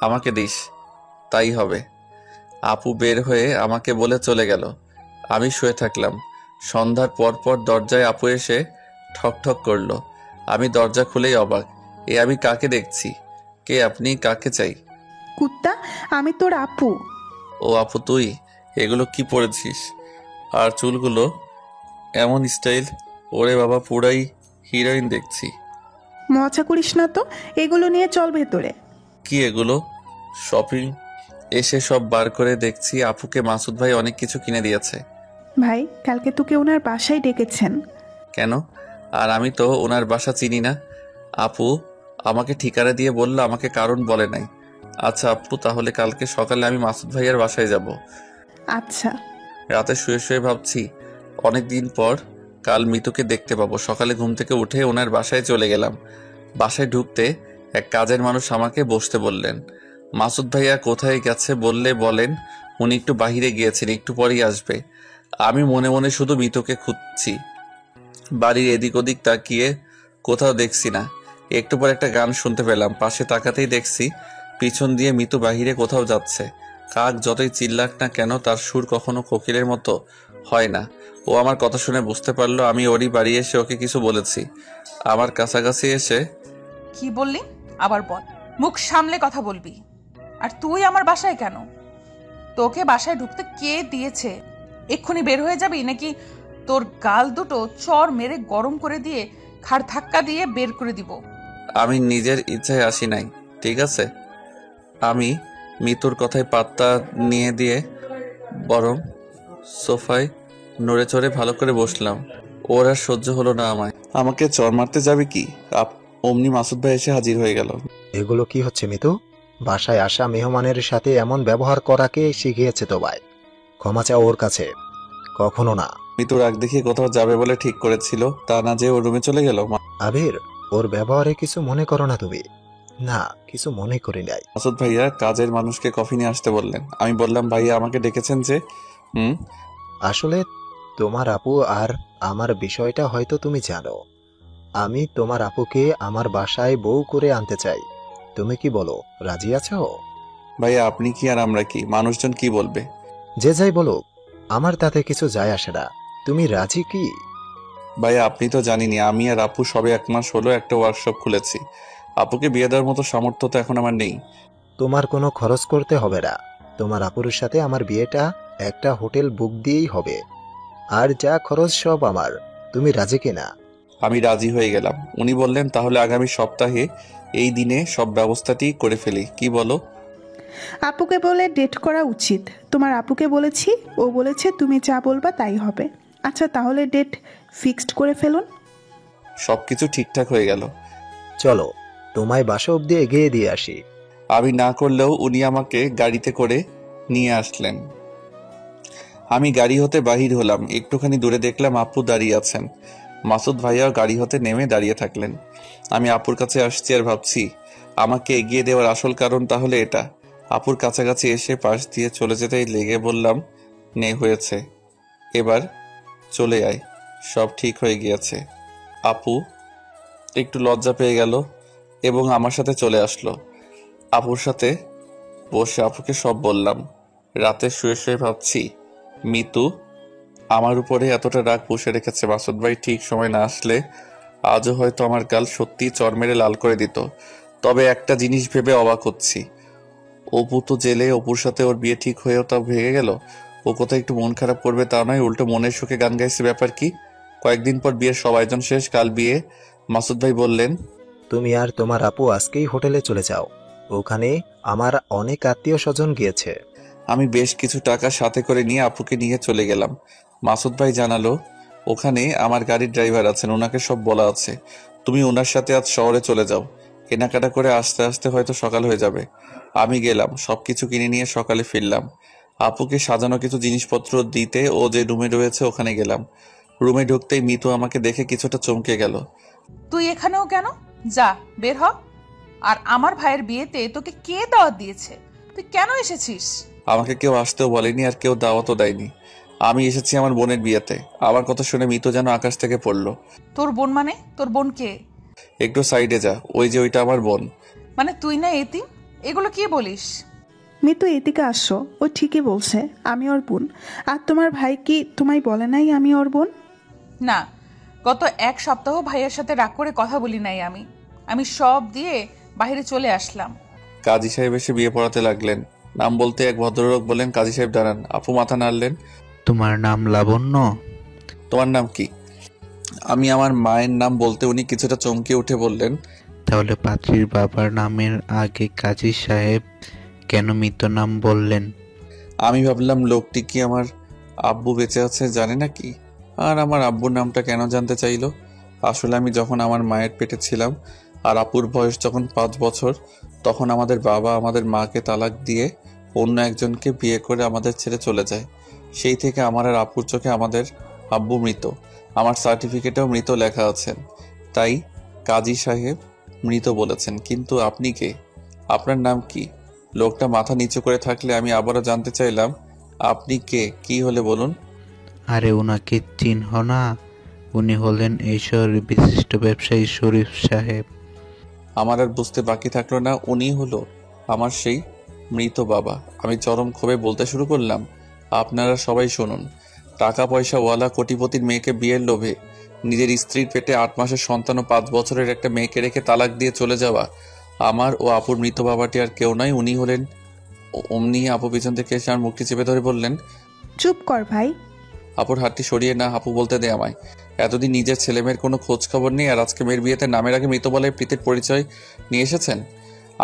আমাকে দিস, তাই হবে। আপু বের হয়ে আমাকে বলে চলে গেল। আমি শুয়ে থাকলাম। সন্ধ্যার পর দরজায় আপু এসে ঠক ঠক করলো। আমি দরজা খুলেই অবাক। আমি কাকে দেখছি? কে আপনি? কাকে চাই?
কুত্তা, আমি তোর আপু।
ও আপু তুই? এগুলো কি পরেছিস? আর চুলগুলো এমন স্টাইল! ওরে বাবা, পুরাই হিরোইন দেখছি।
মজা করিস না তো, এগুলো নিয়ে চল ভেতরে।
কি এগুলো? শপিং? এসে সব বার করে দেখছি আপুকে মাসুদ ভাই অনেক কিছু কিনে দিয়েছে।
ভাই কালকে তোকে ওনার বাসায় ডেকেছেন।
কেন? আর আমি তো ওনার বাসা চিনি না। আপু আমাকে ঠিকানা দিয়ে বললো, আমাকে কারণ বলে নাই। আচ্ছা আপু, তাহলে কালকে সকালে আমি মাসুদ ভাইয়ের বাসায় যাব।
আচ্ছা।
রাতে শুয়ে শুয়ে ভাবছি অনেক দিন পর কাল মিতুকে দেখতে পাবো। সকালে ঘুম থেকে উঠে ওনার বাসায় চলে গেলাম। বাসায় ঢুকতে এক কাজের মানুষ আমাকে বসতে বললেন। মাসুদ ভাইয়া কোথায় গেছে বললে বলেন উনি একটু বাহিরে গিয়েছেন, একটু পরেই আসবে। আমি মনে মনে শুধু মিতুকে খুঁজছি। বাড়ির এদিক ওদিক তাকিয়ে কোথাও দেখছি না। একটু পর একটা গান শুনতে পেলাম। পাশে তাকাতেই দেখছি পিছন দিয়ে মিতু বাহিরে কোথাও যাচ্ছে। কাক যতই চিল্লাক না কেন, তার সুর কখনো কোকিলের মতো হয় না। ও আমার কথা শুনে বুঝতে পারলো আমি ওরই বাড়ি এসে ওকে কিছু বলেছি। আমার কাছাকাছি এসে...
কি বললি? আবার বল, মুখ সামলে কথা বলবি। আর তুই আমার বাসায় কেন? তোকে বাসায় ঢুকতে কে দিয়েছে? এক্ষুনি বের হয়ে যাবি নাকি তোর গাল দুটো চর মেরে গরম করে দিয়ে ঘাড় ধাক্কা দিয়ে বের করে দিব?
আমি নিজের ইচ্ছায় আসি নাই, ঠিক আছে? আমি মিতুর কথায় পাত্তা নিয়ে দিয়ে বরং সোফায় নড়ে চড়ে ভালো করে বসলাম। ওর আর সহ্য হলো না আমাকে চর মারতে যাবে কি? অমনি মাসুদ ভাই এসে হাজির হয়ে গেল।
এগুলো কি হচ্ছে মিতু? বাসায় আসা মেহমানের সাথে এমন ব্যবহার করাকে শিখিয়েছে তো ভাই। ক্ষমা চাও ওর কাছে। কখনো না।
মিতু রাগ দেখিয়ে কোথাও যাবে বলে ঠিক করেছিল, তা না যে ওর রুমে চলে গেল।
আবির, ওর ব্যবহারে কিছু মনে করো না তুমি। না, কিছু মনে করি নাই।
মাসুদ ভাইয়া কাজের মানুষকে কফি নিয়ে আসতে বললেন। আমি বললাম ভাইয়া আমাকে ডেকেছেন যে?
আসলে তোমার আপু আর আমার বিষয়টা হয়তো তুমি জানো। আমি তোমার আপুকে আমার বাসায় বউ করে আনতে চাই। তুমি কি বলো, রাজি আছো?
ভাইয়া আপনি কি আর আমরা কি, মানুষজন কি বলবে?
যে যাই বলো, আমার তাতে কিছু যায় আসে না। তুমি রাজি কি?
ভাইয়া আপনি তো জানিনি, আমি আর আপু সবে 1 মাস হলো একটা ওয়ার্কশপ খুলেছি। আপুকে বিয়ে দেওয়ার মতো সামর্থ্য তো এখন আমার নেই।
তোমার কোনো খরচ করতে হবে না। তোমার আপুর সাথে আমার বিয়েটা একটা হোটেল বুক দিয়েই হবে। আর যা খরচ সব আমার। তুমি রাজি কিনা?
আমি রাজি হয়ে গেলাম। উনি বললেন তাহলে আগামী সপ্তাহে এই দিনে সব ব্যবস্থাটি করে ফেলি, কি বলো?
আপুকে বলে ডেট করা উচিত। তোমার আপুকে বলেছি, ও বলেছে তুমি যা বলবা তাই হবে। আচ্ছা তাহলে ডেট ফিক্সড করে ফেলুন।
সবকিছু ঠিকঠাক হয়ে গেল।
চলো, তোমায় বাসা অব্দি এগিয়ে দিয়ে আসি।
আমি না করলেও উনি আমাকে গাড়িতে করে নিয়ে আসলেন। আমি গাড়ি হতে বাহির হলাম। একটুখানি দূরে দেখলাম আপু দাঁড়িয়ে আছেন। মাসুদ ভাইয়াও গাড়ি হতে নেমে দাঁড়িয়ে থাকলেন। আমি আপুর কাছে আসছি আর ভাবছি আমাকে এগিয়ে দেওয়ার আসল কারণ তাহলে এটা। আপুর কাছাকাছি এসে পাশ দিয়ে চলে যেতেই লেগে বললাম, নে হয়েছে। এবার চলে আয়, সব ঠিক হয়ে গিয়েছে। আপু একটু লজ্জা পেয়ে গেল এবং আমার সাথে চলে আসলো। আপুর সাথে বসে আপুকে সব বললাম। রাতে শুয়ে শুয়ে ভাবছি, মিতু আমার উপরে এতটা রাগ পুষে রেখেছে। মাসুদ ভাই ঠিক সময় না আসলে আজও হয়তো আমার গাল সত্যি চর মেরে লাল করে দিত। তবে একটা জিনিস ভেবে অবাক হচ্ছি, অপু তো জেলে, অপুর সাথে ওর বিয়ে ঠিক হয়েও তা ভেঙে গেল। ও কোথায় একটু মন খারাপ করবে তা নয়, উল্টো মনের সুখে গান গাইছে। ব্যাপার কি? কয়েকদিন পর বিয়ের সব আয়োজন শেষ, কাল বিয়ে। মাসুদ ভাই বললেন,
তুমি আর তোমার আপু আজকেই হোটেলে চলে যাও, ওখানে আমার অনেক আত্মীয় স্বজন গিয়েছে।
আমি বেশ কিছু টাকা সাথে করে নিয়ে আপুকে নিয়ে চলে গেলাম। মাসুদ ভাই জানালো, ওখানে আমার গাড়ির ড্রাইভার আছেন, ওনাকে সব বলা আছে। তুমি ওনার সাথে আজ শহরে চলে যাও, কেনাকাটা করে আস্তে আস্তে হয়তো সকাল হয়ে যাবে। আমি গেলাম, সবকিছু কিনে নিয়ে সকালে ফিরলাম। আপুকে সাজানো কিছু জিনিসপত্র দিতে ও যে রুমে রয়েছে ওখানে গেলাম। রুমে ঢুকতেই মিতু আমাকে দেখে কিছুটা চমকে গেল।
তুই এখানেও কেন? যা, বের হ। আর আমার ভাইয়ের বিয়েতে তোকে কে দাওয়াত দিয়েছে? তুই কেন এসেছিস?
আমাকে কেউ আসতেও বলেনি আর কেউ দাওয়াতও দেয়নি। আমি এসেছি আমার বোনের বিয়েতে। আমার কথা শুনে মিতু যেন আকাশ থেকে পড়লো।
তোর বোন মানে? তোর বোন কে?
একটু সাইডে যা, ওই যে ওইটা আমার বোন।
মানে তুই না এতিম? এগুলো কি বলিস?
মিতু এদিকে আসো, ও ঠিকই বলছে, আমি ওর বোন। আর তোমার ভাই কি তোমায় বলে নাই আমি ওর বোন?
না, গত এক সপ্তাহ ভাইয়ের সাথে রাগ করে কথা বলি নাই আমি সব দিয়ে বাইরে চলে আসলাম।
কাজী সাহেব এসে বিয়ে পড়াতে লাগলেন। নাম বলতে এক ভদ্রলোক বললেন, কাজী সাহেব দাঁড়ান। আপু মাথা নাড়লেন।
তোমার নাম লাবণ্য?
তোমার নাম কি? আমি আমার মায়ের নাম বলতে উনি কিছুটা চমকে উঠে বললেন,
তাহলে পাত্রীর বাবার নামের আগে কাজী সাহেব কেন মৃত নাম বললেন?
আমি ভাবলাম লোকটি কি আমার আব্বু বেঁচে আছে জানে নাকি, আর আমার আব্বুর নামটা কেন জানতে চাইলো। আসলে আমি যখন আমার মায়ের পেটে ছিলাম আর আপুর বয়স যখন 5 বছর, তখন আমাদের বাবা আমাদের মাকে তালাক দিয়ে অন্য একজনকে বিয়ে করে আমাদের ছেড়ে চলে যায়। সেই থেকে আমার আর আপুর চোখে আমাদের আব্বু মৃত। আমার সার্টিফিকেটেও মৃত লেখা আছেন, তাই কাজী সাহেব মৃত বলেছেন। কিন্তু আপনি কে? আপনার নাম কি? লোকটা মাথা নিচু করে থাকলে আমি আবারও জানতে চাইলাম, আপনি কে? কি হলে বলুন।
আরে ওনাকে চিনহ না? উনি হলেন এই শহরের বিশিষ্ট ব্যবসায়ী শরীফ সাহেব।
আমার আর বুঝতে বাকি থাকলো না, উনি হলো আমার সেই মৃত বাবা। আমি চরম ক্ষোভে বলতে শুরু করলাম, আপনারা সবাই শুনুন। টাকা পয়সাওয়ালা কোটিপতির মেয়েকে বিয়ের লোভে নিজের স্ত্রীর পেটে 8 মাসের সন্তান ও 5 বছরের একটা মেয়েকে রেখে তালাক দিয়ে চলে যাওয়া আমার ও আপুর মৃত বাবাটি আর কেউ নয়, উনি হলেন। অমনি আপু পিছন থেকে এসে আমার মুখটি চেপে ধরে বললেন,
চুপ কর ভাই।
আপুর হাতটি সরিয়ে না আপু বলতে দে আমায়। এতদিন নিজের ছেলেমেয়ের কোনো খোঁজ খবর নেই, আর আজকে মেয়ের বিয়েতে নামের আগে মৃত বলে প্রীতির পরিচয় নিয়ে এসেছেন।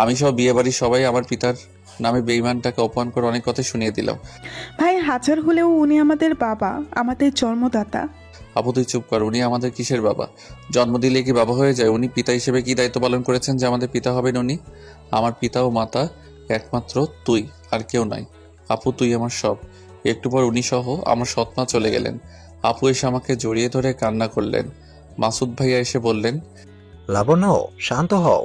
আমি সব বিয়ে বাড়ির সবাই আমার পিতার নামে বেঈমানটাকে অপমান করে অনেক কথা শুনিয়ে দিলাম।
ভাই, হাজার হলেও উনি আমাদের বাবা, আমাদের জন্মদাতা।
আপু তুই চুপ কর, উনি আমাদের কিসের বাবা? জন্ম দিলে কি বাবা হয়ে যায়? উনি পিতা হিসেবে কি দায়িত্ব পালন করেছেন যে আমাদের পিতা হবেন উনি? আমার পিতা ও মাতা একমাত্র তুই, আর কেউ নাই। আপু তুই আমার সব। একটু পর উনি সহ আমার সৎমা চলে গেলেন। আপু এসে আমাকে জড়িয়ে ধরে কান্না করলেন। মাসুদ ভাইয়া এসে বললেন,
লাবণ্য, শান্ত হও।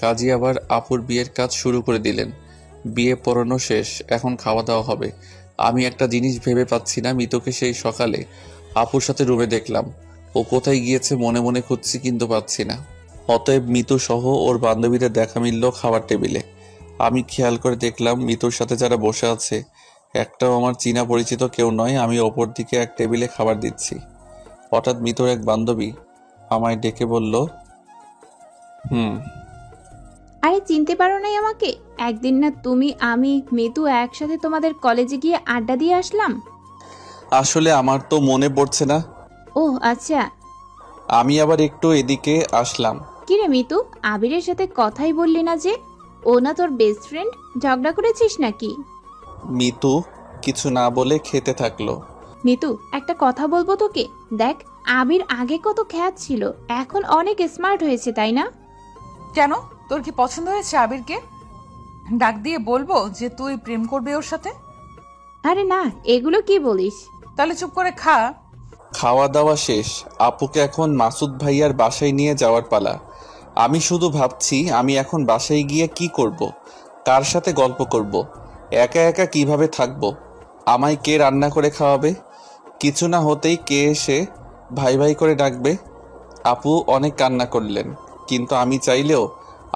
কাজী আবার আপুর বিয়ের কাজ শুরু করে দিলেন। বিয়ে পড়ানো শেষ, এখন খাওয়া দাওয়া হবে। আমি একটা জিনিস ভেবে পাচ্ছি না, মিতুকে সেই সকালে আপুর সাথে রুমে দেখলাম। ও কোথায় গিয়েছে মনে মনে খুঁজছি কিন্তু পাচ্ছি না। অতএব মিতু সহ ওর বান্ধবীদের দেখা মিলল খাবার টেবিলে। আমি খেয়াল করে দেখলাম মিতুর সাথে যারা বসে আছে একটাও আমার চীনা পরিচিত কেউ নয়। আমি অপর দিকে এক টেবিলে খাবার দিচ্ছি। হঠাৎ মিতুর এক বান্ধবী আমায় ডেকে বলল,
আরে চিনতে পারো নাই আমাকে? একদিন না তুমি আমি মিতু একসাথে তোমাদের কলেজে গিয়ে আড্ডা দিয়ে আসলাম।
আসলে আমার তো মনে পড়ছে না।
ও আচ্ছা।
আমি আবার একটু এদিকে আসলাম।
কিরে মিতু, আবিরের সাথে কথাই বললি না যে? ও না তোর বেস্ট ফ্রেন্ড? ঝগড়া করেছিস নাকি?
মিতু কিছু না বলে খেতে থাকলো।
মিতু একটা কথা বলবো তোকে। দেখ, আবির আগে কত খ্যাত ছিল, এখন অনেক স্মার্ট হয়েছে, তাই না?
কেন, তোর কি পছন্দ হয়েছে আবিরকে? ডাক দিয়ে বলবো যে তুই প্রেম করবে ওর সাথে?
আরে না, এগুলো কি বলিস?
তাহলে চুপ করে খা।
খাওয়া দাওয়া শেষ, আপুকে এখন মাসুদ ভাইয়ার বাসায় নিয়ে যাওয়ার পালা। আমি শুধু ভাবছি আমি এখন বাসায় গিয়ে কি করব, কার সাথে গল্প করব, একা একা কিভাবে থাকবো, আমায় কে রান্না করে খাওয়াবে? কিছু না হতেই কে এসে ভাই ভাই করে ডাকবে। আপু অনেক কান্না করলেন, কিন্তু আমি চাইলেও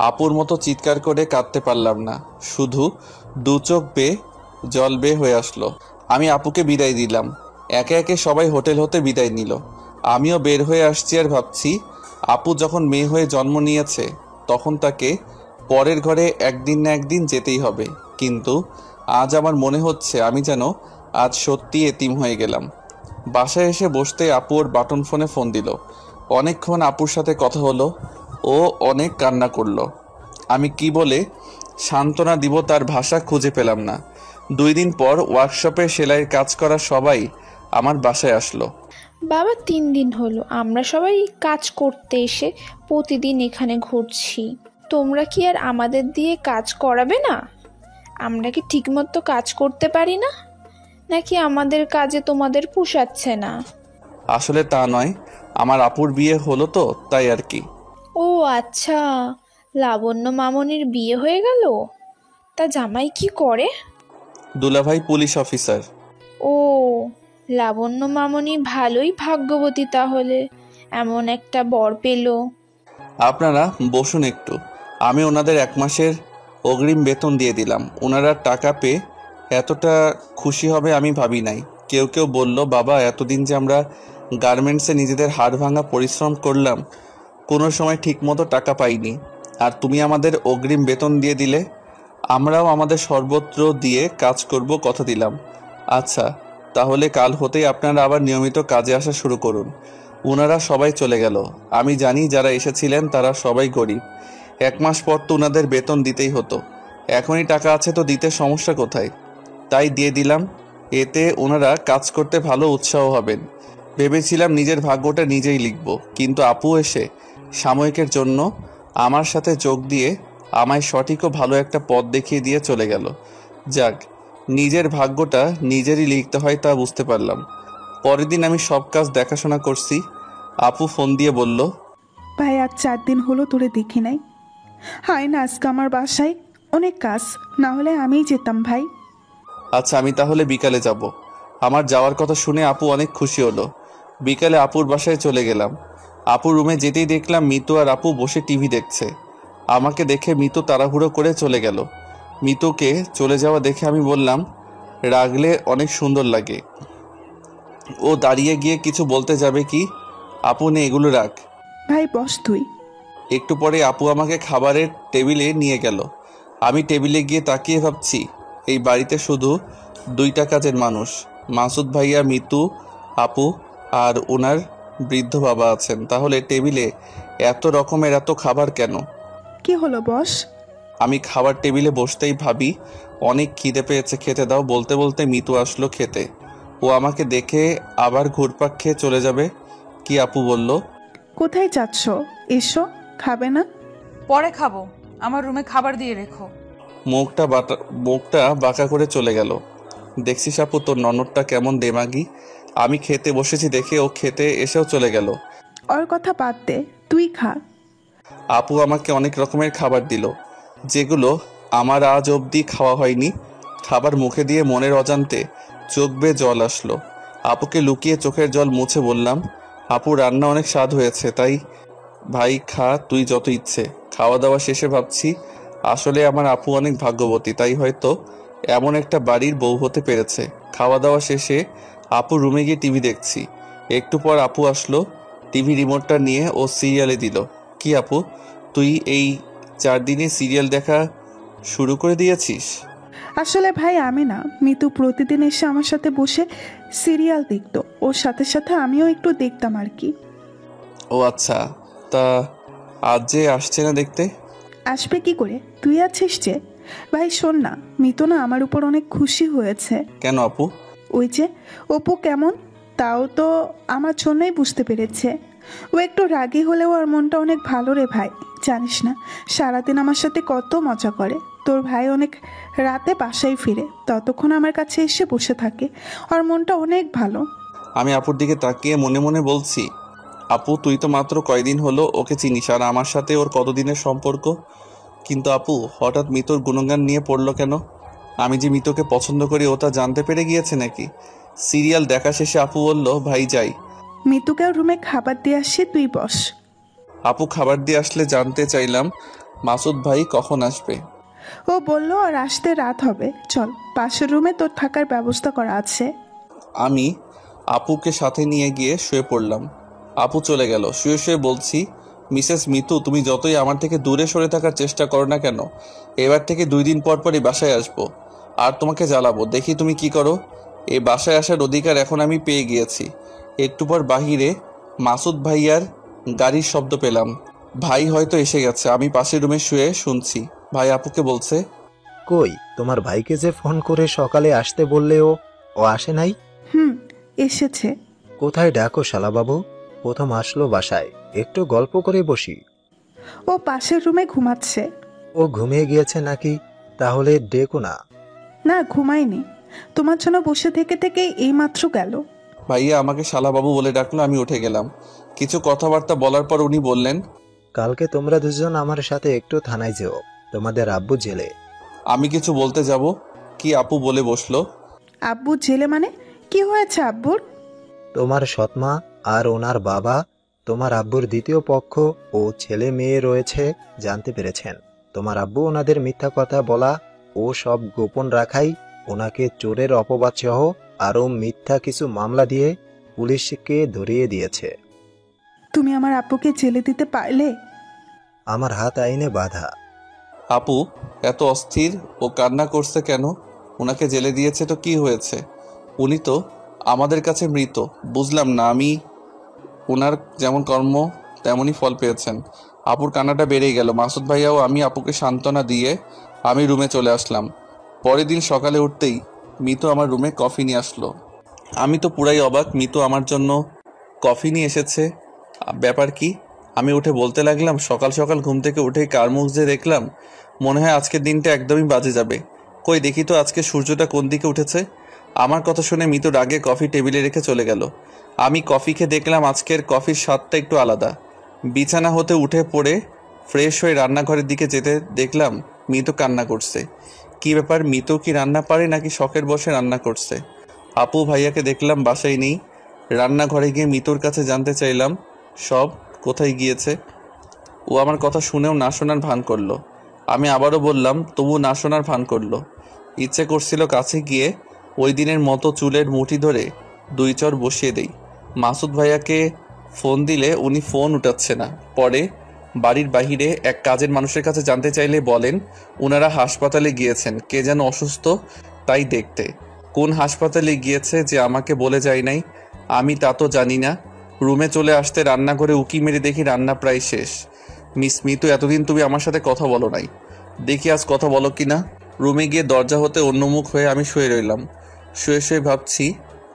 আপুর মতো চিৎকার করে কাঁদতে পারলাম না। শুধু দু চোখ বেয়ে জল বেয়ে হয়ে আসলো। আমি আপুকে বিদায় দিলাম। একে একে সবাই হোটেল হতে বিদায় নিল। আমিও বের হয়ে আসছি আর ভাবছি, আপু যখন মেয়ে হয়ে জন্ম নিয়েছে তখন তাকে পরের ঘরে একদিন না একদিন যেতেই হবে। কিন্তু আজ আমার মনে হচ্ছে আমি যেন আজ সত্যি এতিম হয়ে গেলাম। বাসায় এসে বসতে আপু ওর বাটন ফোনে ফোন দিল। অনেকক্ষণ আপুর সাথে কথা হলো। ও অনেক কান্না করলো। আমি কি বলে সান্ত্বনা দিব তার ভাষা খুঁজে পেলাম না। 2 দিন পর ওয়ার্কশপে সেলাইয়ের কাজ করা সবাই আমার বাসায় আসলো।
বাবা 3 দিন হলো আমরা সবাই কাজ করতে এসে প্রতিদিন এখানে ঘুরছি। তোমরা কি আর আমাদের দিয়ে কাজ করাবে না? আমরা কি ঠিকমতো কাজ করতে পারি না, নাকি আমাদের কাজে তোমাদের পোষাচ্ছে না?
আসলে তা নয়, আমার আপুর বিয়ে হলো তো তাই আর কি।
ও আচ্ছা, লাবণ্য মামনির বিয়ে হয়ে গেল? তা জামাই কি করে?
দুলাভাই পুলিশ অফিসার।
ও, লাবণ্য মামনি ভালোই ভাগ্যবতী তাহলে, এমন একটা বর পেল।
আপনারা বসুন একটু। আমি ওনাদের 1 মাসের অগ্রিম বেতন দিয়ে দিলাম। ওনারা টাকা পেয়ে এতটা খুশি হবে আমি ভাবি নাই। কেউ কেউ বলল, বাবা এতদিন যে আমরা গার্মেন্টসে নিজেদের হাড় ভাঙা পরিশ্রম করলাম, কোনো সময় ঠিকমতো টাকা পাইনি, আর তুমি আমাদের অগ্রিম বেতন দিয়ে দিলে। আমরাও আমাদের সর্বত্র দিয়ে কাজ করব, কথা দিলাম। আচ্ছা, তাহলে কাল হতেই আপনারা আবার নিয়মিত কাজে আসা শুরু করুন। ওনারা সবাই চলে গেল। আমি জানি যারা এসেছিলেন তারা সবাই গরিব। 1 মাস পর তো ওনাদের বেতন দিতেই হতো। এখনই টাকা আছে তো দিতে সমস্যা কোথায়? তাই দিয়ে দিলাম। এতে ওনারা কাজ করতে ভালো উৎসাহ হবেন। ভেবেছিলাম নিজের ভাগ্যটা নিজেই লিখব, কিন্তু আপু এসে সাময়িকের জন্য আমার সাথে যোগ দিয়ে আমায় সঠিক ও ভালো একটা পথ দেখিয়ে দিয়ে চলে গেল। যাক, নিজের ভাগ্যটা নিজেরই লিখতে হয় তা বুঝতে পারলাম। পরের দিন আমি সব কাজ দেখাশোনা করছি। আপু ফোন দিয়ে বলল,
ভাই আজ 4 দিন হলো তোরে দেখি নাই। হায় না, আজকে আমার বাসায় অনেক কাজ, না হলে আমিই যেতাম ভাই।
আচ্ছা আমি তাহলে বিকালে যাব। আমার যাওয়ার কথা শুনে আপু অনেক খুশি হলো। বিকালে আপুর বাসায় চলে গেলাম। আপুর রুমে যেতেই দেখলাম মিতু আর আপু বসে টিভি দেখছে। আমাকে দেখে মিতু তাড়াহুড়ো করে চলে গেল। মিতুকে চলে যাওয়া দেখে আমি বললাম, রাগলে অনেক সুন্দর লাগে। ও দাঁড়িয়ে গিয়ে কিছু বলতে যাবে কি, আপু নে এগুলো রাখ।
ভাই বস তুই।
একটু পরে আপু আমাকে খাবারের টেবিলে নিয়ে গেল। আমি টেবিলে গিয়ে তাকিয়ে ভাবছি, এই বাড়িতে শুধু 2টা কাজের মানুষ, মাসুদ ভাইয়া, মিতু, আপু আর ওনার বৃদ্ধ বাবা আছেন। তাহলে টেবিলে এত রকমের এত খাবার কেন?
কি হলো বস?
আমি খাবার টেবিলে বসতেই ভাবি, অনেক খিদে পেয়েছে, খেতে দাও। বলতে বলতে মিতু আসলো খেতে। ও আমাকে দেখে আবার ঘুরপাক খেয়ে চলে যাবে। কি আপু বলল,
কোথায় যাচ্ছ? এসো, খাবে না?
পরে খাবো, আমার রুমে খাবার দিয়ে রেখো।
মুখটা বাঁকা করে চলে গেল। দেখছিস আপু তোর ননদটা কেমন দেমাগি। আমি খেতে বসেছি দেখে ও খেতে এসেও চলে গেল।
ওর কথা বাদ দে, তুই খা।
আপু আমাকে অনেক রকমের খাবার দিল, যেগুলো আমার আজ অবধি খাওয়া হয়নি। খাবার মুখে দিয়ে মনের অজান্তে চোখ বেয়ে জল আসলো। আপুকে লুকিয়ে চোখের জল মুছে বললাম, আপু রান্না অনেক স্বাদ হয়েছে, তাই ভাই খা তুই যত ইচ্ছে। খাওয়া দাওয়া শেষে ভাবছি, আসলে আমার আপু অনেক ভাগ্যবতী, তাই হয়তো এমন একটা বাড়ির বউ হতে পেরেছে। খাওয়া দাওয়া শেষে আপু রুমে গিয়ে টিভি দেখছি। একটু পর আপু আসলো, টিভি রিমোটটা নিয়ে ও সিরিয়ালে দিল। কি আপু, তুই এই 4 দিনে সিরিয়াল দেখা শুরু করে দিয়েছিস?
আসলে ভাই আমি না, মিতু প্রতিদিন এসে আমার সাথে বসে সিরিয়াল দেখতো, ওর সাথে সাথে আমিও একটু দেখতাম আর কি।
ও আচ্ছা, তা আজ যে আসছে না দেখতে?
আসবে কি করে, তুই আছিস যে। ভাই শোন না, মিতু না আমার উপর অনেক খুশি হয়েছে।
কেন আপু?
ওই যে অপু কেমন, তাও তো আমার জন্যই বুঝতে পেরেছে। ও একটু রাগী হলেও ওর মনটা অনেক ভালো রে ভাই, জানিস না সারাদিন আমার সাথে কত মজা করে। তোর ভাই অনেক রাতে বাসায় ফিরে, ততক্ষণ আমার কাছে এসে বসে থাকে। ওর মনটা অনেক ভালো।
আমি আপুর দিকে তাকিয়ে মনে মনে বলছি, আপু তুই তো মাত্র কয়দিন হলো ওকে চিনিস, আর আমার সাথে ওর কতদিনের সম্পর্ক। কিন্তু আপু হঠাৎ মিতুর গুণগান নিয়ে পড়লো কেন? আমি যে মিতুকে পছন্দ করি ও তা জানতে পেরে গিয়েছে নাকি? সিরিয়াল দেখা শেষে আপু বলল, ভাই যাই।
মিতুকেও রুমে খাবার দিয়ে আসি, তুই বস।
আপু খাবার দিয়ে আসলে জানতে চাইলাম মাসুদ ভাই কখন আসবে।
ও বলল আর আসতে রাত হবে, চল পাশের রুমে তোর থাকার ব্যবস্থা করা আছে।
আমি আপুকে সাথে নিয়ে গিয়ে শুয়ে পড়লাম। আপু চলে গেল। শুয়ে শুয়ে বলছি, মিসেস মিতু, তুমি যতই আমার থেকে দূরে সরে থাকার চেষ্টা করো না কেন, এবার থেকে 2 দিন পর পরই বাসায় আসবো আর তোমাকে জ্বালাবো, দেখি তুমি কি করো। এই বাসায় আসার অধিকার এখন আমি পেয়ে গিয়েছি। একটু পর বাহিরে মাসুদ ভাইয়ার গাড়ির শব্দ পেলাম। ভাই হয়তো এসে গেছে। আমি পাশের রুমে শুয়ে শুনছি ভাই আপুকে বলছে,
কই তোমার ভাইকে যে ফোন করে সকালে আসতে বললেও ও আসে নাই?
এসেছে।
কোথায় ডাকো শালাবাবু? প্রথম আসলো বাসায়, একটু গল্প করে বসি।
ও পাশের রুমে ঘুমাচ্ছে।
ও ঘুমিয়ে গিয়েছে নাকি? তাহলে ডেকো না।
না, ঘুমায়নি, তোমার জন্য বসে থেকে থেকে এইমাত্র গেল।
ভাইয়া আমাকে শালাবাবু বলে ডাকলো। আমি উঠে গেলাম। কিছু কথাবার্তা বলার পর উনি বললেন,
কালকে তোমরা দুজন আমার সাথে একটু থানায় যেও, তোমাদের আব্বু জেলে।
আমি কিছু বলতে যাব কি আপু বলে বসলো,
আব্বু জেলে মানে? কি হয়েছে আব্বুর?
তোমার সৎমা আর ওনার বাবা তোমার আব্বুর দ্বিতীয় পক্ষ ও ছেলে মেয়ে রয়েছে জানতে পেরেছেন। তোমার আব্বু ওনাদের মিথ্যা কথা বলা ও সব গোপন রাখাই ওনাকে চোরের অপবাদ সহ আরও মিথ্যা কিছু মামলা দিয়ে পুলিশকে ধরিয়ে দিয়েছে।
তুমি আমার আব্বুকে জেলে দিতে পারলে?
আমার হাত আইনে বাধা।
আপু এত অস্থির ও কান্না করছে কেন? ওনাকে জেলে দিয়েছে তো কি হয়েছে? উনি তো আমাদের কাছে মৃত। বুঝলাম না। আমি ওনার যেমন কর্ম তেমনই ফল পেয়েছেন। আপুর কান্নাটা বেড়েই গেল। মাসুদ ভাইয়াও আমি আপুকে সান্ত্বনা দিয়ে আমি রুমে চলে আসলাম। পরের দিন সকালে উঠতেই মিতু আমার রুমে কফি নিয়ে আসলো। আমি তো পুরাই অবাক। মিতু আমার জন্য কফি নিয়ে এসেছে, ব্যাপার কি? আমি উঠে বলতে লাগলাম, সকাল সকাল ঘুম থেকে উঠেই কার মুখ যে দেখলাম, মনে হয় আজকের দিনটা একদমই বাজে যাবে। কই দেখি তো আজকে সূর্যটা কোন দিকে উঠেছে। আমার কথা শুনে মিতু রাগে কফি টেবিলে রেখে চলে গেল। আমি কফি খেয়ে দেখলাম আজকের কফির স্বাদটা একটু আলাদা। বিছানা হতে উঠে পড়ে ফ্রেশ হয়ে রান্নাঘরের দিকে যেতে দেখলাম মিতু কান্না করছে। কি ব্যাপার? মিতু কি রান্না পারে নাকি শখের বসে রান্না করছে? আপু ভাইয়াকে দেখলাম বাসায় নেই। রান্নাঘরে গিয়ে মিতুর কাছে জানতে চাইলাম সব কোথায় গিয়েছে। ও আমার কথা শুনেও না শোনার ভান করলো। আমি আবারও বললাম, তবু না শোনার ভান করলো। ইচ্ছে করছিল কাছে গিয়ে ওই দিনের মতো চুলের মুঠি ধরে 2 চর বসিয়ে দেই। মাসুদ ভাইয়াকে ফোন দিলে উনি ফোন উঠাচ্ছে না। পরে বাড়ির বাহিরে এক কাজের মানুষের কাছে জানতে চাইলে বলেন ওনারা হাসপাতালে গিয়েছেন, কে যেন অসুস্থ তাই দেখতে। কোন হাসপাতালে গিয়েছে যে আমাকে বলে যায় নাই আমি তা তো জানি না। রুমে চলে আসতে রান্না করে উকি মেরে দেখি রান্না প্রায় শেষ। মিস মিতু, এতদিন তুমি আমার সাথে কথা বলো নাই, দেখি আজ কথা বলো কিনা। রুমে গিয়ে দরজা হতে অন্যমুখ হয়ে আমি শুয়ে রইলাম। শুয়ে শুয়ে ভাবছি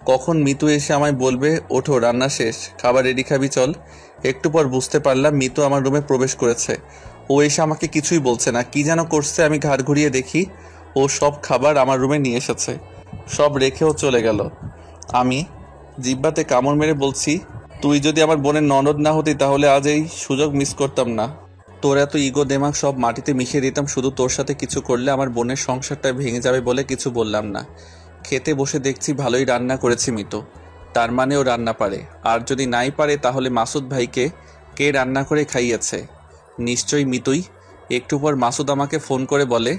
কখন মিতু এসে আমায় বলবে, ওঠো রান্না শেষ, খাবার রেডি, খাবি চল। একটু পর বুঝতে পারলাম মিতু আমার রুমে প্রবেশ করেছে। ও এসে আমাকে কিছুই বলছে না, কি যেন করছে। আমি ঘাড় ঘুরিয়ে দেখি ও সব খাবার আমার রুমে নিয়ে এসেছে, সব রেখেও চলে গেল। আমি জিব্বাতে কামড় মেরে বলছি, তুই যদি আমার বোনের ননদ না হতি তাহলে আজ এই সুযোগ মিস করতাম না। তোর এত ইগো দেমাগ সব মাটিতে মিশিয়ে দিতাম, শুধু তোর সাথে কিছু করলে আমার বোনের সংসারটা ভেঙে যাবে বলে কিছু বললাম না। খেতে বসে দেখছি ভালোই রান্না করেছি মিতু, তার মানে ও রান্না পারে। আর যদি নাই পারে তাহলে মাসুদ ভাইকে কে রান্না করে খাইয়েছে? নিশ্চয়ই মিতুই। একটু পর মাসুদ আমাকে ফোন করে বলে,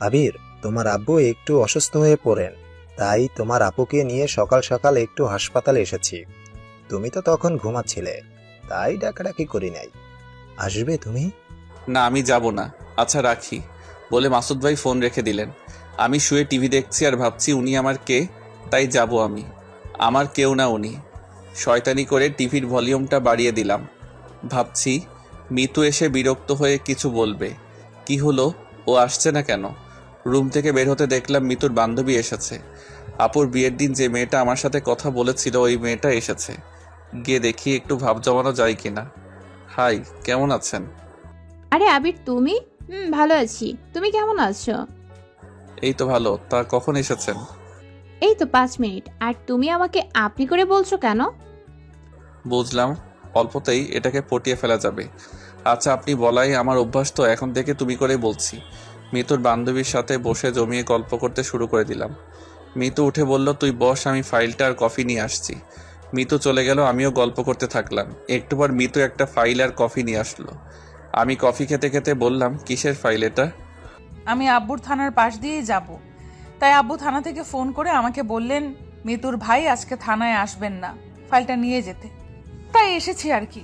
আবির, তোমার আব্বু একটু অসুস্থ হয়ে পড়েন, তাই তোমার আপুকে নিয়ে সকাল সকাল একটু হাসপাতালে এসেছি। তুমি তো তখন ঘুমাচ্ছিলে, তাই ডাকাডাকি করি নাই। আসবে তুমি?
না আমি যাব না। আচ্ছা রাখি বলে মাসুদ ভাই ফোন রেখে দিলেন। আমি শুয়ে টিভি দেখছি আর ভাবছি উনি আমার কে, তাই যাব আমি। আমার কেউ না উনি। শয়তানি করে টিভির ভলিউমটা বাড়িয়ে দিলাম। ভাবছি মিতু এসে বিরক্ত হয়ে কিছু বলবে। কি হলো, ও আসছে না কেন? রুম থেকে বের হতে দেখলাম মিতুর বান্ধবী এসেছে। আপুর বিয়ের দিন যে মেয়েটা আমার সাথে কথা বলেছিল ওই মেয়েটা এসেছে। গিয়ে দেখি একটু ভাব জমানো যায় কিনা। হাই, কেমন আছেন?
আরে আবির, তুমি? ভালো আছি, তুমি কেমন আছো?
এই তো ভালো। তা কখন এসেছেন?
এই তো 5 মিনিট। আর তুমি আমাকে আপনি করে বলছো কেন?
বুঝলাম, অল্পতেই এটাকে পটিয়ে ফেলা যাবে। আচ্ছা আপনি বলাই আমার অভ্যাস, তো এখন থেকে তুমি করে বলছি। মিতুর বান্ধবীর সাথে বসে জমিয়ে গল্প করতে শুরু করে দিলাম। মিতু উঠে বলল, তুই বস, আমি ফাইলটা আর কফি নিয়ে আসছি। মিতু চলে গেল, আমিও গল্প করতে থাকলাম। একটু পর মিতু একটা ফাইল আর কফি নিয়ে আসলো। আমি কফি খেতে খেতে বললাম, কিসের ফাইল এটা?
আমি আব্বুর থানার পাশ দিয়েই যাব, তাই আব্বু থানা থেকে ফোন করে আমাকে বললেন মিতুর ভাই আজকে থানায় আসবেন না, ফাইলটা নিয়ে যেতে, তাই এসেছি আর কি।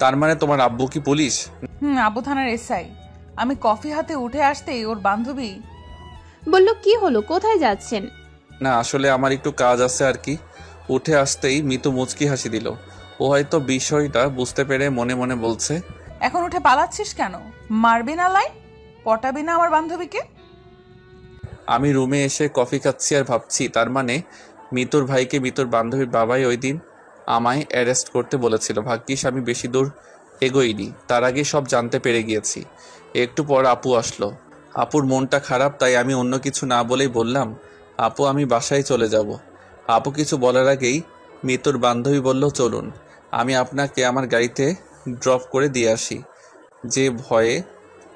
তার মানে তোমার আব্বু কি পুলিশ?
আব্বু থানার এসআই। আমি কফি হাতে উঠে আসতেই ওর বান্ধবী
বলল, কি হলো, কোথায় যাচ্ছেন?
না, আসলে আমার একটু কাজ আছে আর কি। উঠে আসতেই মিতু মুচকি হাসি দিল। ও হয়তো বিষয়টা বুঝতে পেরে মনে মনে বলছে,
এখন উঠে পালাচ্ছিস কেন? মারবি না লাই? পটাবি না আমার বান্ধবীকে?
আমি রুমে এসে কফি খাচ্ছি আর ভাবছি, তার মানে মিতুর ভাইকে মিতুর বান্ধবীর বাবাই ওই দিন আমায় অ্যারেস্ট করতে বলেছিল। ভাগ্যিস আমি বেশি দূর এগোইনি, তার আগে সব জানতে পেরে গিয়েছি। একটু পর আপু আসলো। আপুর মনটা খারাপ, তাই আমি অন্য কিছু না বলেই বললাম, আপু আমি বাসায় চলে যাব। আপু কিছু বলার আগেই মিতুর বান্ধবী বলল, চলুন, আমি আপনাকে আমার গাড়িতে ড্রপ করে দিয়ে আসি। যে ভয়ে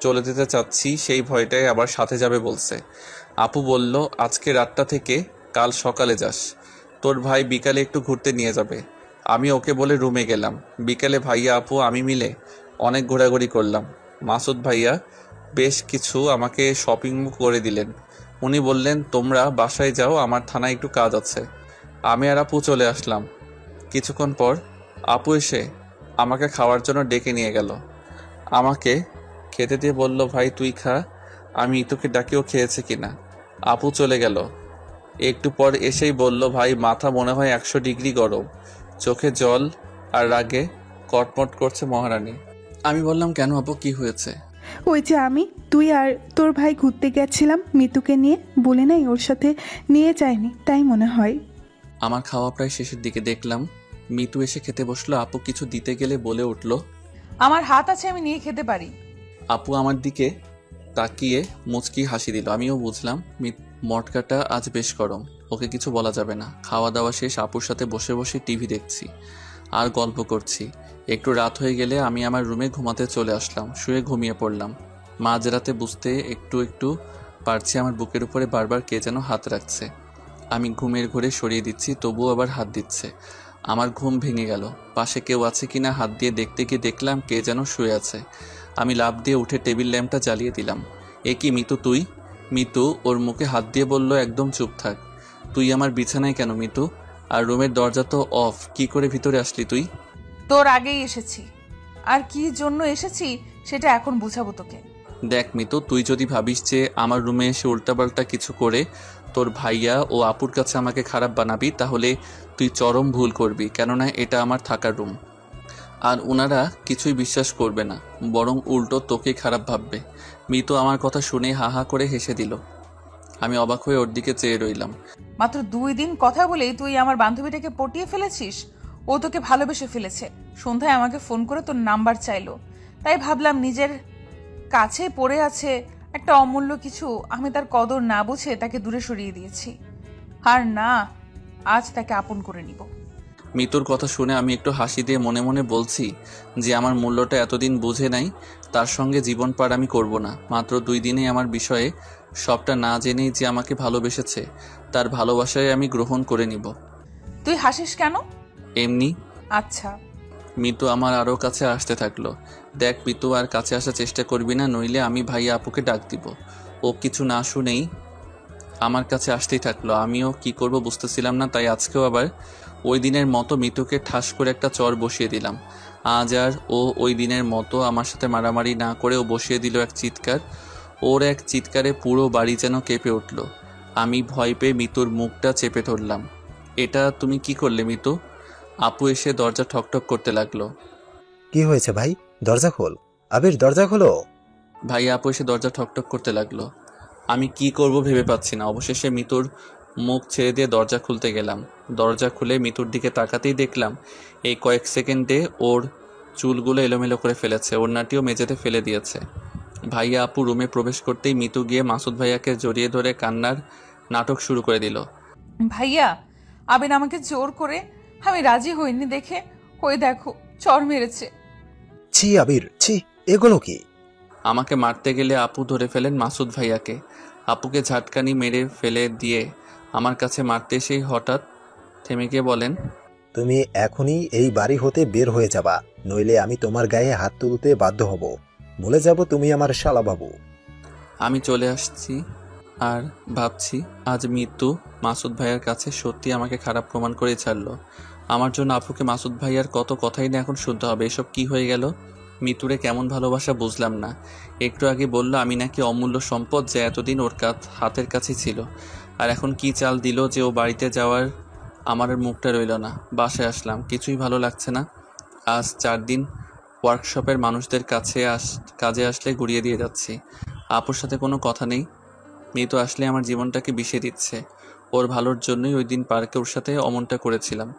চলে যেতে চাচ্ছি সেই ভয়টাই আবার সাথে যাবে বলছে। আপু বলল, আজকে রাতটা থেকে কাল সকালে যাস, তোর ভাই বিকালে একটু ঘুরতে নিয়ে যাবে। আমি ওকে বলে রুমে গেলাম। বিকালে ভাইয়া আপু আমি মিলে অনেক ঘোরাঘুরি করলাম। মাসুদ ভাইয়া বেশ কিছু আমাকে শপিং করে দিলেন। উনি বললেন, তোমরা বাসায় যাও, আমার থানায় একটু কাজ আছে। আমি আর আপু চলে আসলাম। কিছুক্ষণ পর আপু এসে আমাকে খাওয়ার জন্য ডেকে নিয়ে গেল। আমাকে খেতে দিয়ে বলল, ভাই তুই খা। আমি ইতুকে ডাকিও খেয়েছে কিনা। আপু চলে গেল। একটু পর এসেই বলল, ভাই মাথা মনে হয় 100 ডিগ্রি গরম, চোখে জল আর রাগে কটমট করছে মহারানী। আমি বললাম, কেন আপু, কি হয়েছে?
ওই যে তুই আর তোর ভাই ঘুরতে গেছিলাম মিতুকে নিয়ে, বলে নাই ওর সাথে নিয়ে যায়নি, তাই মনে হয়।
আমার খাওয়া প্রায় শেষের দিকে, দেখলাম মিতু এসে খেতে বসলো। আপু কিছু দিতে গেলে বলে উঠল,
আমার হাত আছে, আমি নিয়ে খেতে পারি।
আপু আমার দিকে তাকিয়ে মুচকি হাসি দিল। আমিও বুঝলাম মটকাটা আজ বেশ গরম, ওকে কিছু বলা যাবে না। খাওয়া দাওয়া শেষ, আপুর সাথে বসে বসে টিভি দেখছি আর গল্প করছি। একটু রাত হয়ে গেলে আমি আমার রুমে ঘুমাতে চলে আসলাম। শুয়ে ঘুমিয়ে পড়লাম। মাঝরাতে বুঝতে একটু একটু পারছি আমার বুকের উপরে বারবার কে যেন হাত রাখছে। আমি ঘুমের ঘোরে সরিয়ে দিচ্ছি, তবুও আবার হাত দিচ্ছে। আমার ঘুম ভেঙে গেল। পাশে কেউ আছে কিনা হাত দিয়ে দেখতে গিয়ে দেখলাম কে যেন শুয়ে আছে। আমি লাফ দিয়ে উঠে টেবিল ল্যাম্পটা জ্বালিয়ে দিলাম। এ কি মিতু তুই? মিতু ওর মুখে হাত দিয়ে বলল, একদম চুপ থাক। তুই আমার বিছানায় কেন মিতু? আর রুমের দরজা তো অফ, কি করে ভিতরে আসলি তুই?
তোর আগেই এসেছি, আর কি জন্য এসেছি সেটা এখন বুঝাবো তোকে।
দেখ মিতু, তুই যদি ভাবিস যে আমার রুমে এসে উল্টাপাল্টা কিছু করে তোর ভাইয়া ও আপুর কাছে আমাকে খারাপ বানাবি, তাহলে তুই চরম ভুল করবি। কেননা এটা আমার থাকার রুম, আর ওনারা কিছুই বিশ্বাস করবে না, বরং উল্টো তোকে খারাপ ভাববে। মিতু আমার কথা শুনে হা হা করে হেসে দিল। আমি অবাক হয়ে ওর দিকে চেয়ে রইলাম।
মাত্র 2 দিন কথা বলেই তুই আমার বান্ধবীটাকে পটিয়ে ফেলেছিস। ও তোকে ভালোবেসে ফেলেছে। সন্ধ্যায় আমাকে ফোন করে তোর নাম্বার চাইলো, তাই ভাবলাম নিজের কাছে পড়ে আছে একটা অমূল্য কিছু, আমি তার কদর না বুঝে তাকে দূরে সরিয়ে দিয়েছি। আর না, আজ তাকে আপন করে নিব।
মিতুর কথা শুনে আমি একটু হাসি দিয়ে মনে মনে বলছি যে আমার মূল্যটা এতদিন বুঝে নাই, তার সঙ্গে জীবন পার আমি করব না। মাত্র 2 দিনেই আমার বিষয়ে সবটা না জেনেই যে আমাকে ভালোবেসেছে, তার ভালোবাসায় আমি গ্রহণ করে নিব।
তুই হাসিস কেন?
এমনি।
আচ্ছা।
মিতু আমার আরও কাছে আসতে থাকলো। দেখ মিতু, আর কাছে আসার চেষ্টা করবি না, নইলে আমি ভাইয়া আপুকে ডাক দিব। ও কিছু না শুনেই আমার কাছে আসতেই থাকলো। আমিও কি করব বুঝতেছিলাম না, তাই আজকেও আবার ওই দিনের মতো মিতুকে ঠাস করে একটা চর বসিয়ে দিলাম। আজ আর ও ওই দিনের মতো আমার সাথে মারামারি না করে ও বসিয়ে দিল এক চিৎকার। ওর এক চিৎকারে পুরো বাড়ি যেন কেঁপে উঠল। আমি ভয় পেয়ে মিতুর মুখটা চেপে ধরলাম। এটা তুমি কি করলে মিতু? আপু এসে দরজা ঠকঠক করতে লাগলো।
কি হয়েছে ভাই? দরজা খোল। আবির, দরজা খোলো।
ভাইয়া আপু এসে দরজা ঠকঠক করতে লাগলো। আমি কি করব ভেবে পাচ্ছি না। অবশেষে মিতুর মুখ ছেড়ে দিয়ে দরজা খুলতে গেলাম। দরজা খুলে মিতুর দিকে তাকাতেই দেখলাম এই কয়েক সেকেন্ডে ওর চুলগুলো এলোমেলো করে ফেলেছে, ওড়নাটিও মেঝেতে ফেলে দিয়েছে। ভাইয়া আপু রুমে প্রবেশ করতেই মিতু গিয়ে মাসুদ ভাইয়াকে জড়িয়ে ধরে কান্নার নাটক শুরু করে দিল।
ভাইয়া, আবির আমাকে জোর করে, আমি রাজি হইনি দেখে ওই দেখো চর মেরেছে।
ছি আবির, ছি, এগুলো কি?
আমাকে মারতে গেলে আপু ধরে ফেলেন মাসুদ ভাইয়াকে। আপুকে ঝাটকানি মেরে ফেলে দিয়ে আমার কাছে মারতে এসেই হঠাৎ থেমে গিয়ে বলেন,
তুমি এখনই এই বাড়ি হতে বের হয়ে যাবা, নইলে আমি তোমার গায়ে হাত তুলতে বাধ্য হব। বলে যাব তুমি আমার শালাবাবু।
আমি চলে আসছি আর ভাবছি আজ মৃত্যু মাসুদ ভাইয়ার কাছে সত্যি আমাকে খারাপ প্রমাণ করে ছাড়লো। আমার জন্য আপুকে মাসুদ ভাইয়ার কত কথাই না এখন শুনতে হবে। এসব কি হয়ে গেল? মৃত্যুরে কেমন ভালোবাসা বুঝলাম না। একটু আগে বলল আমি নাকি অমূল্য সম্পদ, যে এতদিন ওর হাতের কাছে ছিল, আর এখন কি চাল দিল যে ও বাড়িতে যাওয়ার আমার আর মুখটা রইল না। বাসায় আসলাম, কিছুই ভালো লাগছে না। আজ 4 দিন ওয়ার্কশপের মানুষদের কাছে কাজে আসলে গুড়িয়ে দিয়ে যাচ্ছি। আপুর সাথে কোনো কথা নেই। মৃত্যু আসলে আমার জীবনটাকে বিষিয়ে দিচ্ছে। ওর ভালোর জন্যই ওই দিন পার্কে ওর সাথে অমনটা করেছিলাম।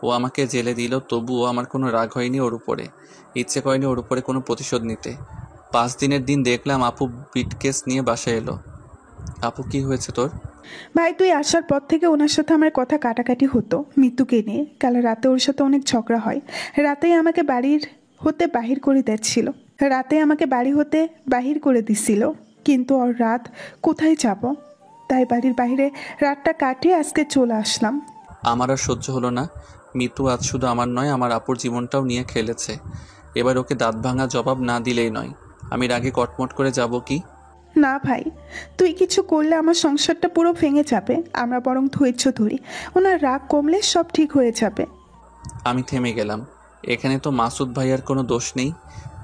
ও আমাকে জেলে দিল, তবুও আমার কোনো রাগ হয়নি ওর উপরে। ইচ্ছে করেনি ওর উপরে কোনো প্রতিশোধ নিতে। 5 দিনের দিন দেখলাম আপু বিটকেস নিয়ে বাসায় এলো। আপু, কি হয়েছে তোর?
ভাই তুই আসার পর থেকে ওনার সাথে আমার কথা কাটাকাটি হতো মৃত্যুকে নিয়ে। কাল রাতে ওর সাথে অনেক ঝগড়া হয়। রাতেই আমাকে বাড়ি হতে বাহির করে দিচ্ছিল। কিন্তু ওর রাত কোথায় যাব, তাই বাড়ির বাইরে রাতটা কাটিয়ে আজকে চলে আসলাম।
আমার আর সহ্য হলো না। মৃত্যু আজ শুধু আমার নয়, আমার আপুর জীবনটাও নিয়ে খেলেছে। এবার ওকে দাঁত ভাঙা জবাব না দিলেই নয়। আমি রাগে কটমট করে যাব কি?
না ভাই, তুই কিছু করলে আমার সংসারটা পুরো ভেঙে যাবে। আমরা বরং ধৈর্য ধরি, ওনার রাগ কমলে সব ঠিক হয়ে যাবে।
আমি থেমে গেলাম। এখানে তো মাসুদ ভাইয়ার কোনো দোষ নেই।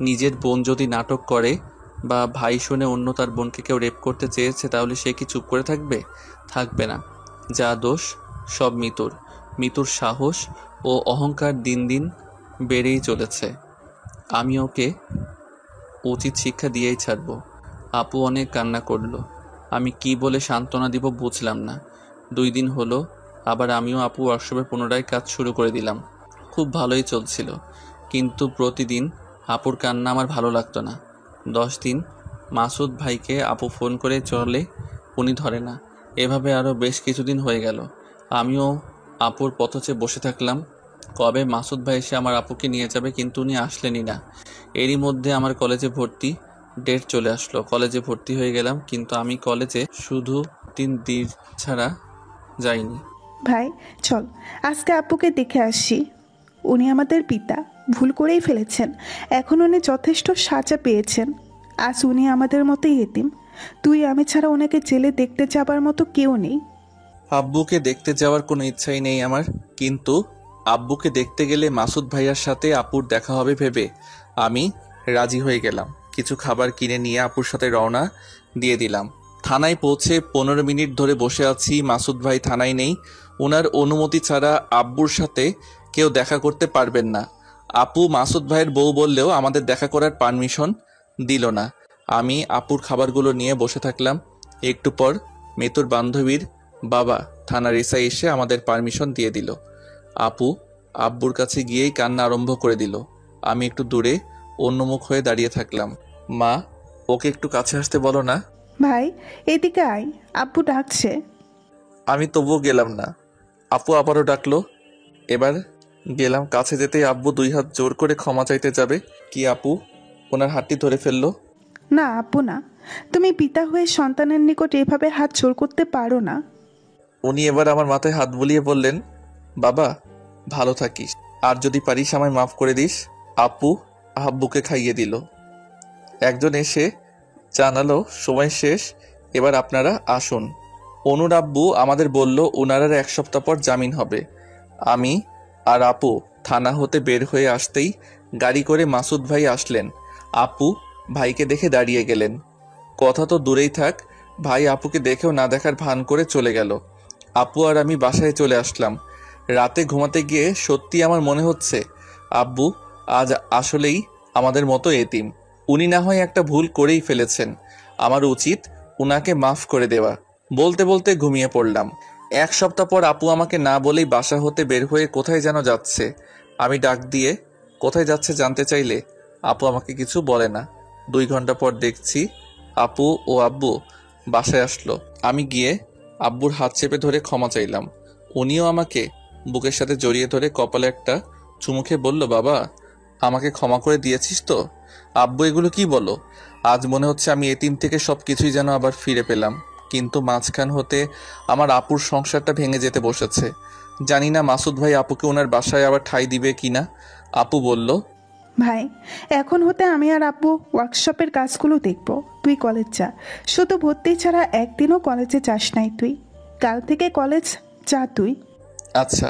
নিজের বোন যদি নাটক করে বা ভাই শুনে অন্য তার বোনকে কেউ রেপ করতে চেয়েছে, তাহলে সে কি চুপ করে থাকবে? থাকবে না। যা দোষ সব মৃত্যুর সাহস ও অহংকার দিন দিন বেড়েই চলেছে। আমি ওকে উচিত শিক্ষা দিয়েই ছাড়ব। আপু অনেক কান্না করলো। আমি কি বলে সান্ত্বনা দিব বুঝলাম না। 2 দিন হলো আবার আমিও আপু ওয়ার্কশপে পুনরায় কাজ শুরু করে দিলাম। খুব ভালোই চলছিল, কিন্তু প্রতিদিন আপুর কান্না আমার ভালো লাগতো না। 10 দিন মাসুদ ভাইকে আপু ফোন করে চলে, উনি ধরে না। এভাবে আরও বেশ কিছুদিন হয়ে গেল। আমিও আপুর পথে বসে থাকলাম, কবে মাসুদ ভাই এসে আমার আপুকে নিয়ে যাবে, কিন্তু উনি আসলেনই না। এরই মধ্যে আমার কলেজে ভর্তি ডেট চলে আসলো। কলেজে ভর্তি হয়ে গেলাম, কিন্তু আমি কলেজে শুধু 3 দিন ছাড়া যাইনি।
ভাই চল আজকে আপুকে দেখে আসি। উনি আমাদের পিতা, ভুল করেই ফেলেছেন। এখন উনি যথেষ্ট সাজা পেয়েছেন। আজ উনি আমাদের মতোই এতিম। তুই আমি ছাড়া ওনাকে জেলে দেখতে যাবার মতো কেউ নেই।
আব্বুকে দেখতে যাওয়ার কোনো ইচ্ছাই নেই আমার, কিন্তু আব্বুকে দেখতে গেলে মাসুদ ভাইয়ার সাথে আপুর দেখা হবে ভেবে আমি রাজি হয়ে গেলাম। কিছু খাবার কিনে নিয়ে আপুর সাথে রওনা দিয়ে দিলাম। থানায় পৌঁছে 15 মিনিট ধরে বসে আছি। মাসুদ ভাই থানায় নেই। ওনার অনুমতি ছাড়া আব্বুর সাথে কেউ দেখা করতে পারবেন না। আপু মাসুদ ভাইয়ের বউ বললেও আমাদের দেখা করার পারমিশন দিল না। আমি আপুর খাবারগুলো নিয়ে বসে থাকলাম। একটু পর মৃত্যুর বান্ধবীর বাবা থানার এসআই এসে আমাদের পারমিশন দিয়ে দিল। আপু আব্বুর কাছে গিয়েই কান্না আরম্ভ করে দিল। আমি একটু দূরে অন্যমুখ হয়ে দাঁড়িয়ে থাকলাম। মা, ওকে একটু কাছে আসতে বলো না।
ভাই এদিকে আয়, আব্বু ডাকছে।
আমি তবুও গেলাম না। আপু আবারও ডাকলো। এবার গেলাম। কাছে যেতেই আব্বু 2 হাত জোর করে ক্ষমা চাইতে যাবে কি আপু ওনার হাতটি ধরে ফেললো।
না আব্বু না, তুমি পিতা হয়ে সন্তানের নিকট এভাবে হাত জোর করতে পারো না।
উনি এবার আমার মাথায় হাত বুলিয়ে বললেন, বাবা ভালো থাকিস, আর যদি পারিস আমায় মাফ করে দিস। আপু আব্বুকে খাইয়ে দিল। একজন এসে জানালো সময় শেষ, এবার আপনারা আসুন। অনুর আব্বু আমাদের বলল ওনার আর 1 সপ্তাহ পর জামিন হবে। আমি আর আপু থানা হতে বের হয়ে আসতেই গাড়ি করে মাসুদ ভাই আসলেন। আপু ভাইকে দেখে দাঁড়িয়ে গেলেন। কথা তো দূরেই থাক, ভাই আপুকে দেখেও না দেখার ভান করে চলে গেল। আপু আর আমি বাসায় চলে আসলাম। রাতে ঘুমাতে গিয়ে সত্যি আমার মনে হচ্ছে আব্বু আজ আসলেই আমাদের মতো এতিম। উনি না হয় একটা ভুল করেই ফেলেছেন, আমার উচিত উনাকে মাফ করে দেওয়া। বলতে বলতে ঘুমিয়ে পড়লাম। 1 সপ্তাহ পর আপু আমাকে না বলেই বাসা হতে বের হয়ে কোথায় যেন যাচ্ছে। আমি ডাক দিয়ে কোথায় যাচ্ছে জানতে চাইলে আপু আমাকে কিছু বলে না। 2 ঘন্টা পর দেখছি আপু ও আব্বু বাসায় আসলো। আমি গিয়ে আব্বুর হাত চেপে ধরে ক্ষমা চাইলাম। উনিও আমাকে বুকের সাথে জড়িয়ে ধরে কপালে একটা চুমু খেয়ে বলল, বাবা আমাকে ক্ষমা করে দিয়েছিস তো? আব্বু এগুলো কি বলো? আজ মনে হচ্ছে আমি এতিম থেকে সবকিছুই যেন আবার ফিরে পেলাম। কিন্তু মাঝখান হতে আমার আপুর সংসারটা ভেঙে যেতে বসেছে। জানি না মাসুদ ভাই আপুকে ওনার বাসায় আবার ঠাঁই দিবে কিনা। আপু বলল,
ভাই এখন হতে আমি আর আব্বু ওয়ার্কশপের কাজগুলো দেখব। তুই কলেজ যা, শুধু ভর্তি ছাড়া একদিনও কলেজে যাস নাই তুই। কাল থেকে কলেজ যা তুই।
আচ্ছা।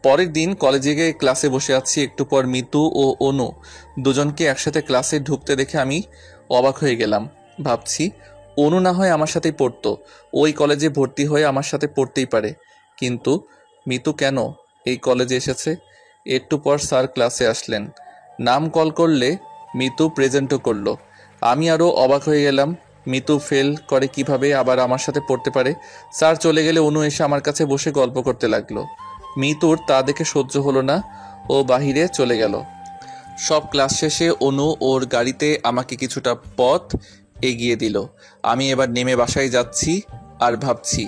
পরের দিন কলেজে গিয়ে ক্লাসে বসে আছি। একটু পর মিতু ও অনু দুজনকে একসাথে ক্লাসে ঢুকতে দেখে আমি অবাক হয়ে গেলাম। ভাবছি অনু না হয় আমার সাথেই পড়তো, ওই কলেজে ভর্তি হয়ে আমার সাথে পড়তেই পারে, কিন্তু মিতু কেন এই কলেজে এসেছে? একটু পর স্যার ক্লাসে আসলেন। নাম কল করলে মিতু প্রেজেন্টও করলো। আমি আরও অবাক হয়ে গেলাম। মিতু ফেল করে কিভাবে আবার আমার সাথে পড়তে পারে? স্যার চলে গেলে অনু এসে আমার কাছে বসে গল্প করতে লাগলো। মিতুর তা দেখে সহ্য হলো না, ও বাহিরে চলে গেল। সব ক্লাস শেষে অনু ওর গাড়িতে আমাকে কিছুটা পথ এগিয়ে দিল। আমি এবার নেমে বাসায় যাচ্ছি আর ভাবছি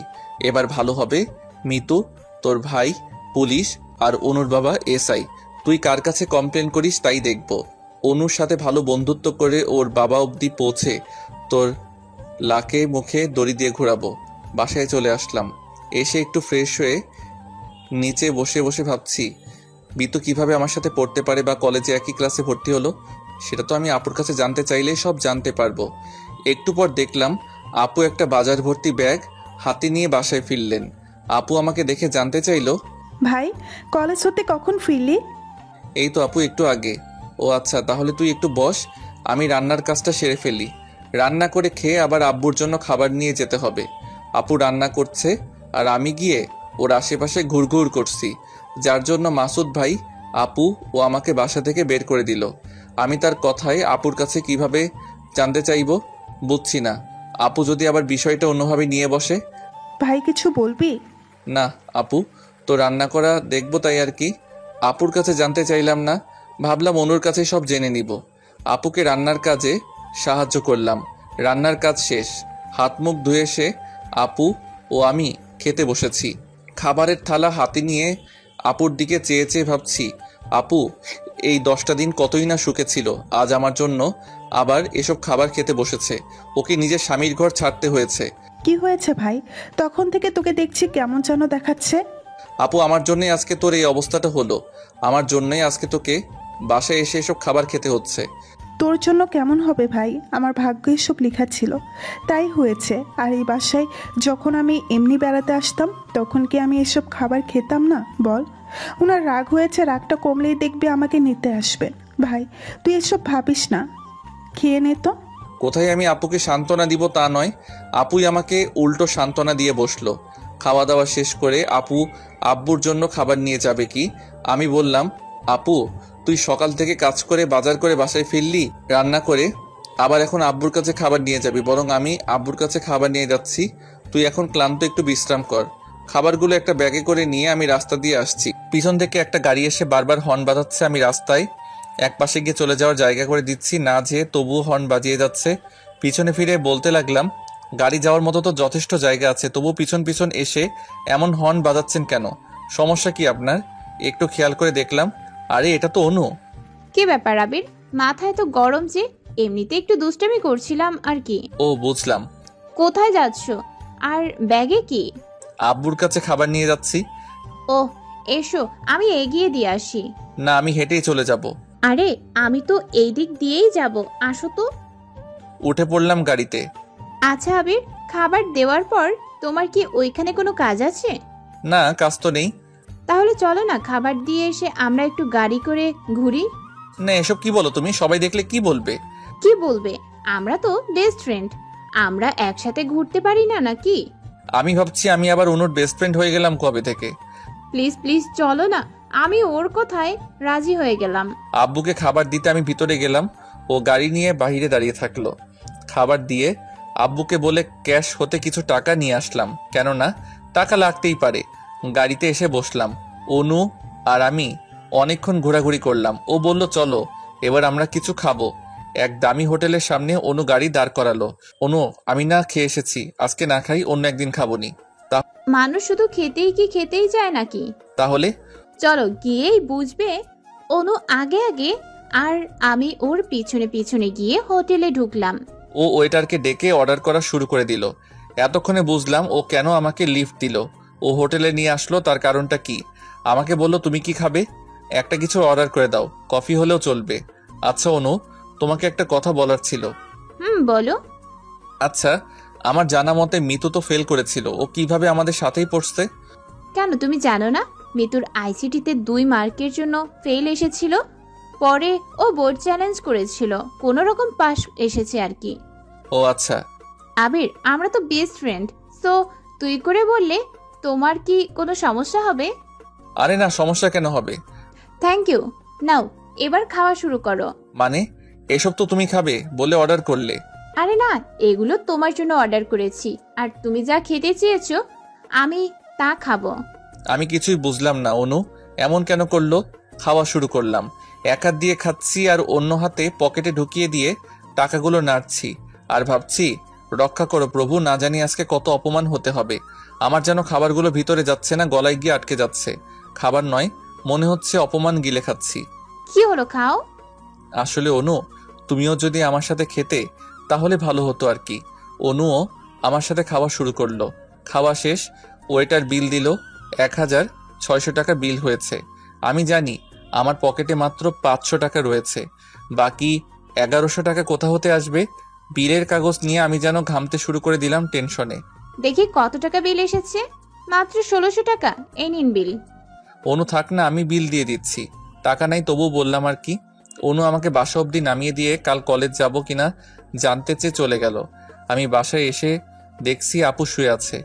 এবার ভালো হবে। মিতু, তোর ভাই পুলিশ আর অনুর বাবা এসআই, তুই কার কাছে কমপ্লেন করিস তাই দেখব। অনুর সাথে ভালো বন্ধুত্ব করে ওর বাবা অবধি পৌঁছে তোর লাকে মুখে দড়ি দিয়ে ঘোরাবো। বাসায় চলে আসলাম। এসে একটু ফ্রেশ হয়ে নিচে বসে বসে ভাবছি মিতু কিভাবে আমার সাথে পড়তে পারে বা কলেজে একই ক্লাসে ভর্তি হলো। সেটা তো আমি আপুর কাছে জানতে চাইলেই সব জানতে পারবো। একটু পর দেখলাম আপু একটা বাজার ভর্তি ব্যাগ হাতে নিয়ে বাসায় ফিরলেন। আপু আমাকে দেখে জানতে চাইলো,
ভাই কলেজ হতে কখন ফিরলি?
এই তো আপু একটু আগে। ও আচ্ছা, তাহলে তুই একটু বস, আমি রান্নার কাজটা সেরে ফেলি। রান্না করে খেয়ে আবার আব্বুর জন্য খাবার নিয়ে যেতে হবে। আপু রান্না করছে আর আমি গিয়ে ওর আশেপাশে ঘুরঘুর করছি, যার জন্য মাসুদ ভাই আপু ও আমাকে বাসা থেকে বের করে দিল। আমি তার কথায় আপুর কাছে কিভাবে জানতে চাইব বুঝছি না। আপু যদি আবার বিষয়টা অন্যভাবে নিয়ে বসে।
ভাই কিছু বলবি?
না আপু, তো রান্না করা দেখবো তাই আর কি। আপুর কাছে জানতে চাইলাম না, ভাবলাম অনুর কাছে সব জেনে নিব। আপুকে রান্নার কাজে সাহায্য করলাম। রান্নার কাজ শেষ, হাত মুখ ধুয়ে এসে আপু ও আমি খেতে বসেছি। খাবারের থালা হাতে নিয়ে আপুর দিকে চেয়ে চেয়ে ভাবছি আপু এই 10টা দিন কতই না সুখে ছিল, আজ আমার জন্য আবার এসব খাবার খেতে বসেছে। ওকে নিজের স্বামীর ঘর ছাড়তে হয়েছে।
কি হয়েছে ভাই? তখন থেকে তোকে দেখছি কেমন যেন দেখাচ্ছে।
আপু আমার জন্যই আজকে তোর এই অবস্থাটা হলো, আমার জন্যই আজকে তোকে বাসায় এসে এসব খাবার খেতে হচ্ছে।
তোর জন্য কেমন হবে ভাই? আমার ভাগ্যে সব লেখা ছিল, তাই হয়েছে। আর এই বাসায় যখন আমি এমনি বেড়াতে আসতাম তখন কি আমি এসব খাবার খেতাম না বল? ওনার রাগ হয়েছে, রাগটা কমলেই দেখবি আমাকে নিতে আসবেন। ভাই তুই এসব ভাবিস না, খেয়ে নে তো।
কোথায় আমি আপুকে সান্ত্বনা দিব তা নয়, আপুই আমাকে উল্টো সান্ত্বনা দিয়ে বসলো। খাওয়া দাওয়া শেষ করে আপু আব্বুর জন্য খাবার নিয়ে যাবে কি? আমি বললাম আপু তুই সকাল থেকে কাজ করে বাজার করে বাসায় ফিরলি রান্না করে, আবার এখন আব্বুর কাছে খাবার নিয়ে যাবি। বরং আমি আব্বুর কাছে খাবার নিয়ে যাচ্ছি, তুই এখন ক্লান্ত, একটু বিশ্রাম কর। খাবারগুলো একটা ব্যাগে করে নিয়ে আমি রাস্তা দিয়ে আসছি। পিছন থেকে একটা গাড়ি এসে বারবার হর্ন বাজাচ্ছে। আমি রাস্তায় এক পাশে গিয়ে চলে যাওয়ার জায়গা করে দিচ্ছি, না যেয়ে তবুও হর্ন বাজিয়ে যাচ্ছে। পিছনে ফিরে বলতে লাগলাম গাড়ি যাওয়ার মতো তো যথেষ্ট জায়গা আছে, তবু পিছন পিছন এসে এমন হর্ন বাজাচ্ছেন কেন? সমস্যা কি আপনার? একটু খেয়াল করে দেখলাম, আরে এটা তো অনু।
কি ব্যাপার আবির, মাথায় তো গরম যে? এমনিতে একটু দুষ্টামি করছিলাম আর কি।
ও বুঝলাম।
কোথায় যাচ্ছ? আর ব্যাগে কি?
আব্বুর কাছে খাবার নিয়ে যাচ্ছি।
ওহ এসো, আমি এগিয়ে দিয়ে আসি।
না, আমি হেঁটেই চলে যাব।
আরে আমি তো এই দিক দিয়েই যাব, আসো তো।
উঠে পড়লাম গাড়িতে।
আচ্ছা আবির, খাবার দেওয়ার পর তোমার কি ওইখানে কোনো কাজ আছে?
না, কাজ তো নেই।
তাহলে চলো না, খাবার দিয়ে এসে আমরা একটু গাড়ি করে ঘুরি।
না, এসব কি বলো তুমি? সবাই দেখলে কি বলবে?
কি বলবে? আমরা তো বেস্ট ফ্রেন্ড, আমরা একসাথে ঘুরতে পারি না নাকি?
আমি ভাবছি আমি আবার অনুর বেস্ট ফ্রেন্ড হয়ে গেলাম কবে থেকে।
প্লিজ প্লিজ চলো না, আমি ওর কথায় রাজি হয়ে গেলাম।
আব্বুকে খাবার দিতে আমি ভিতরে গেলাম, ও গাড়ি নিয়ে বাইরে দাঁড়িয়ে থাকলো। খাবার দিয়ে আব্বুকে বলে ক্যাশ হতে কিছু টাকা নিয়ে আসলাম, কেননা টাকা লাগতেই পারে। গাড়িতে এসে বসলাম। অনু আর আমি অনেকক্ষণ ঘোরাঘুরি করলাম। ও বলল চলো এবার আমরা কিছু খাবো। এক দামি হোটেলের সামনে অনু গাড়ি দাঁড় করালো। অনু, আমি না খেয়ে এসেছি, আজকে না খাই, অন্য একদিন খাবোনি।
মানুষ শুধু খেতেই কি খেতেই যায় নাকি?
তাহলে
চলো, গিয়েই বুঝবে। অনু আগে আগে আর আমি ওর পিছনে পিছনে গিয়ে হোটেলে ঢুকলাম।
ও ওয়েটারকে ডেকে অর্ডার করা শুরু করে দিল। এতক্ষণে বুঝলাম ও কেন আমাকে লিফট দিল। ও হোটেলে নিয়ে আসলো, তার কারণটা কি? আমাকে বলল তুমি কি খাবে, একটা কিছু অর্ডার করে দাও, কফি হলেও চলবে। আচ্ছা অনু, তোমাকে একটা কথা বলার ছিল।
বলো।
আচ্ছা, আমার জানা মতে মিতু তো ফেল করেছিল, ও কিভাবে আমাদের সাথেই পড়ছে?
কেন তুমি জানো না? মিতুর আইসিটিতে 2 মার্কের জন্য ফেল এসেছিল, পরে ও বোর্ড চ্যালেঞ্জ করেছিল, কোনো রকম পাস এসেছে আর কি।
ও আচ্ছা।
আবির, আমরা তো বেস্ট ফ্রেন্ড, সো তুই করে বললে তোমার কি কোনো সমস্যা হবে?
আরে না, সমস্যা কেন হবে?
Thank you. নাও এবার খাওয়া শুরু করো।
মানে এসব তো তুমি খাবে বলে অর্ডার করলে?
আরে না, এগুলো তোমার জন্য অর্ডার করেছি, আর তুমি যা খেতে চেয়েছো আমি তা খাবো।
আমি কিছুই বুঝলাম না অনু, এমন কেন করলো? খাওয়া শুরু করলাম, এক হাত দিয়ে খাচ্ছি আর অন্য হাতে পকেটে ঢুকিয়ে দিয়ে টাকাগুলো নাড়ছি আর ভাবছি রক্ষা করো প্রভু, না জানি আজকে কত অপমান হতে হবে। আমার যেন খাবারগুলো ভিতরে যাচ্ছে না, গলায় গিয়ে আটকে যাচ্ছে। খাবার নয়, মনে হচ্ছে অপমান গিলে খাচ্ছি।
কি হলো, খাও।
আসলে অনু, তুমিও যদি আমার সাথে খেতে তাহলে ভালো হতো আর কি। অনুও আমার সাথে খাওয়া শুরু করলো। খাওয়া শেষ, ওয়েটার বিল দিল। 1600 টাকা বিল হয়েছে। আমি জানি আমার পকেটে মাত্র 500 টাকা রয়েছে, বাকি 1100 টাকা কোথা হতে আসবে? বিলের কাগজ নিয়ে আমি যেন ঘামতে শুরু করে দিলাম টেনশনে।
দেখি কত টাকা বিল এসেছে। মাত্র 1600 টাকা, এই নিন বিল।
অনু থাক না, আমি বিল দিয়ে দিচ্ছি। টাকা নাই তবু বললাম আর কি। অনু আমাকে বাসা অবধি নামিয়ে দিয়ে কাল কলেজ যাব কিনা জানতে চেয়ে চলে গেল। আমি বাসায় এসে দেখছি আপু শুয়ে আছে।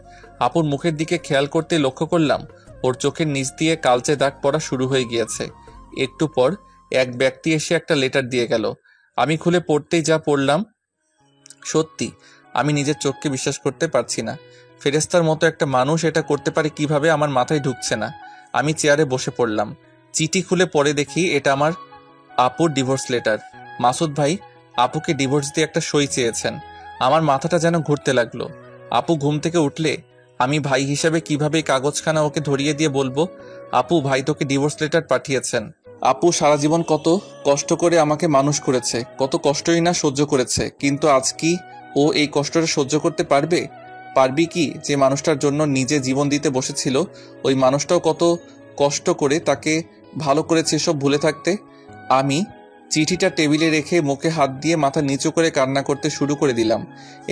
আপুর মুখের দিকে খেয়াল করতে লক্ষ্য করলাম ওর চোখের নিচ দিয়ে কালচে দাগ পড়া শুরু হয়ে গিয়েছে। একটু পর এক ব্যক্তি এসে একটা লেটার দিয়ে গেল। আমি খুলে পড়তেই যা পড়লাম, সত্যি আমি নিজের চোখকে বিশ্বাস করতে পারছি না। ফেরেস্তার মতো একটা মানুষ এটা করতে পারে কিভাবে আমার মাথায় ঢুকছে না। আমি চেয়ারে বসে পড়লাম। চিঠি খুলে পড়ে দেখি এটা আমার আপুর ডিভোর্স লেটার। মাসুদ ভাই আপুকে ডিভোর্স দিয়ে একটা সই চেয়েছেন। আমার মাথাটা যেন ঘুরতে লাগলো। আপু ঘুম থেকে উঠলে আমি ভাই হিসাবে কিভাবে কাগজখানা ওকে ধরিয়ে দিয়ে বলবো, আপু ভাই তোকে ডিভোর্স লেটার পাঠিয়েছেন। আপু সারা জীবন কত কষ্ট করে আমাকে মানুষ করেছে, কত কষ্টই না সহ্য করেছে, কিন্তু আজ কি ও এই কষ্টটা সহ্য করতে পারবে? পারবি কি? যে মানুষটার জন্য নিজে জীবন দিতে বসেছিল ওই মানুষটাও কত কষ্ট করে তাকে ভালো করেছে এসব ভুলে থাকতে। আমি চিঠিটা টেবিলে রেখে মুখে হাত দিয়ে মাথা নিচু করে কান্না করতে শুরু করে দিলাম।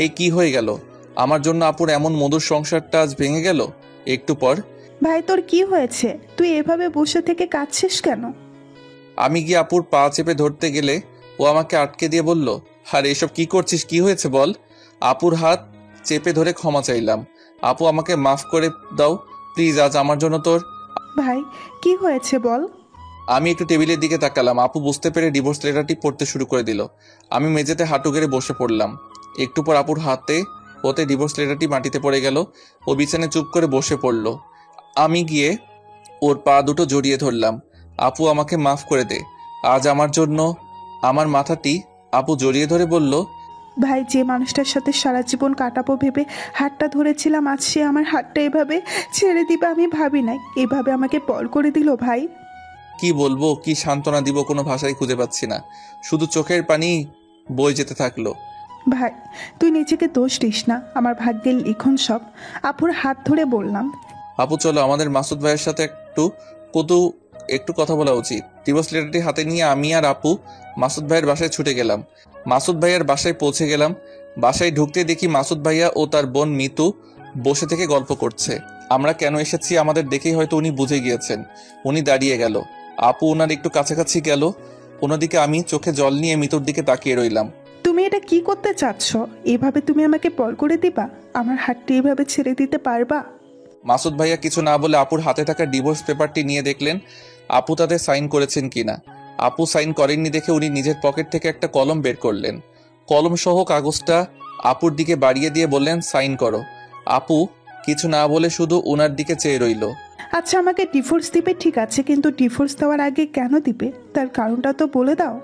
এই কি হয়ে গেল? আমার জন্য আপুর এমন মধুর সংসারটা আজ ভেঙে গেল। একটু পর,
ভাই তোর কি হয়েছে? তুই এভাবে বসে থেকে কাঁদছিস কেন?
আমি গিয়ে আপুর পা চেপে ধরতে গেলে ও আমাকে আটকে দিয়ে বলল, আরে এসব কি করছিস, কি হয়েছে বল। আপুর হাত চেপে ধরে ক্ষমা চাইলাম। আপু আমাকে মাফ করে দাও প্লিজ, আজ আমার জন্য তোর।
ভাই কি হয়েছে বল।
আমি একটু টেবিলের দিকে তাকালাম। আপু বুঝতে পেরে ডিভোর্স লেটারটি পড়তে শুরু করে দিল। আমি মেঝেতে হাঁটু গেড়ে বসে পড়লাম। একটু পর আপুর হাতে ওতে ডিভোর্স লেটারটি মাটিতে পড়ে গেল। ও বিছানায় চুপ করে বসে পড়ল। আমি গিয়ে ওর পা দুটো জড়িয়ে ধরলাম। আপু আমাকে মাফ করে দে, আজ আমার জন্য। আমার মাথাটি আপু জড়িয়ে ধরে বলল,
ভাই যে মানুষটার সাথে সারা জীবন কাটাবো ভেবে হাতটা ধরেছিলাম, আজ সে আমার হাতটা এভাবে ছেড়ে দিবে আমি ভাবি নাই। এভাবে আমাকে পর করে দিল ভাই।
কি বলবো, কি সান্ত্বনা দিব, কোনো ভাষাই খুঁজে পাচ্ছি না। শুধু চোখের পানি বয়ে যেতে থাকলো।
ভাই তুই নিজেকে দোষ দিস না, আমার ভাগ্যের লিখন সব। আপুর হাত ধরে বললাম,
আপু চলো আমাদের মাসুদ ভাইয়ের সাথে একটু কথা বলা উচিত। ডিভোর্স লেটারটি হাতে নিয়ে আমি আর আপু মাসুদ ভাইয়ের বাসায় ছুটে গেলাম। মাসুদ ভাইয়ার বাসায় পৌঁছে গেলাম। বাসায় ঢুকতে দেখি মাসুদ ভাইয়া ও তার বোন মিতু বসে থেকে গল্প করছে। আমরা কেন এসেছি আমাদের দেখেই হয়তো উনি বুঝে গিয়েছেন। উনি দাঁড়িয়ে গেল। আপু ওনার একটু কাছাকাছি গেল। অন্যদিকে আমি চোখে জল নিয়ে মিতুর দিকে তাকিয়ে রইলাম।
তুমি এটা কি করতে চাচ্ছ? এভাবে তুমি আমাকে পর করে দিবা? আমার হাতটি এভাবে ছেড়ে দিতে পারবা?
মাসুদ ভাইয়া কিছু না বলে আপুর হাতে থাকা ডিভোর্স পেপারটি নিয়ে দেখলেন আপু তাতে সাইন করেছেন কিনা। আপু সাইন করেননি দেখে উনি নিজের পকেট থেকে একটা কলম বের করলেন। কলম সহ কাগজটা আপুর দিকে বাড়িয়ে দিয়ে বললেন, সাইন করো। আপু কিছু না বলে শুধু ওনার দিকে চেয়ে রইল।
আচ্ছা আমাকে ডিভোর্স দিবে ঠিক আছে, কিন্তু ডিভোর্স দেওয়ার আগে কেন দিবে তার কারণটা তো বলে দাও।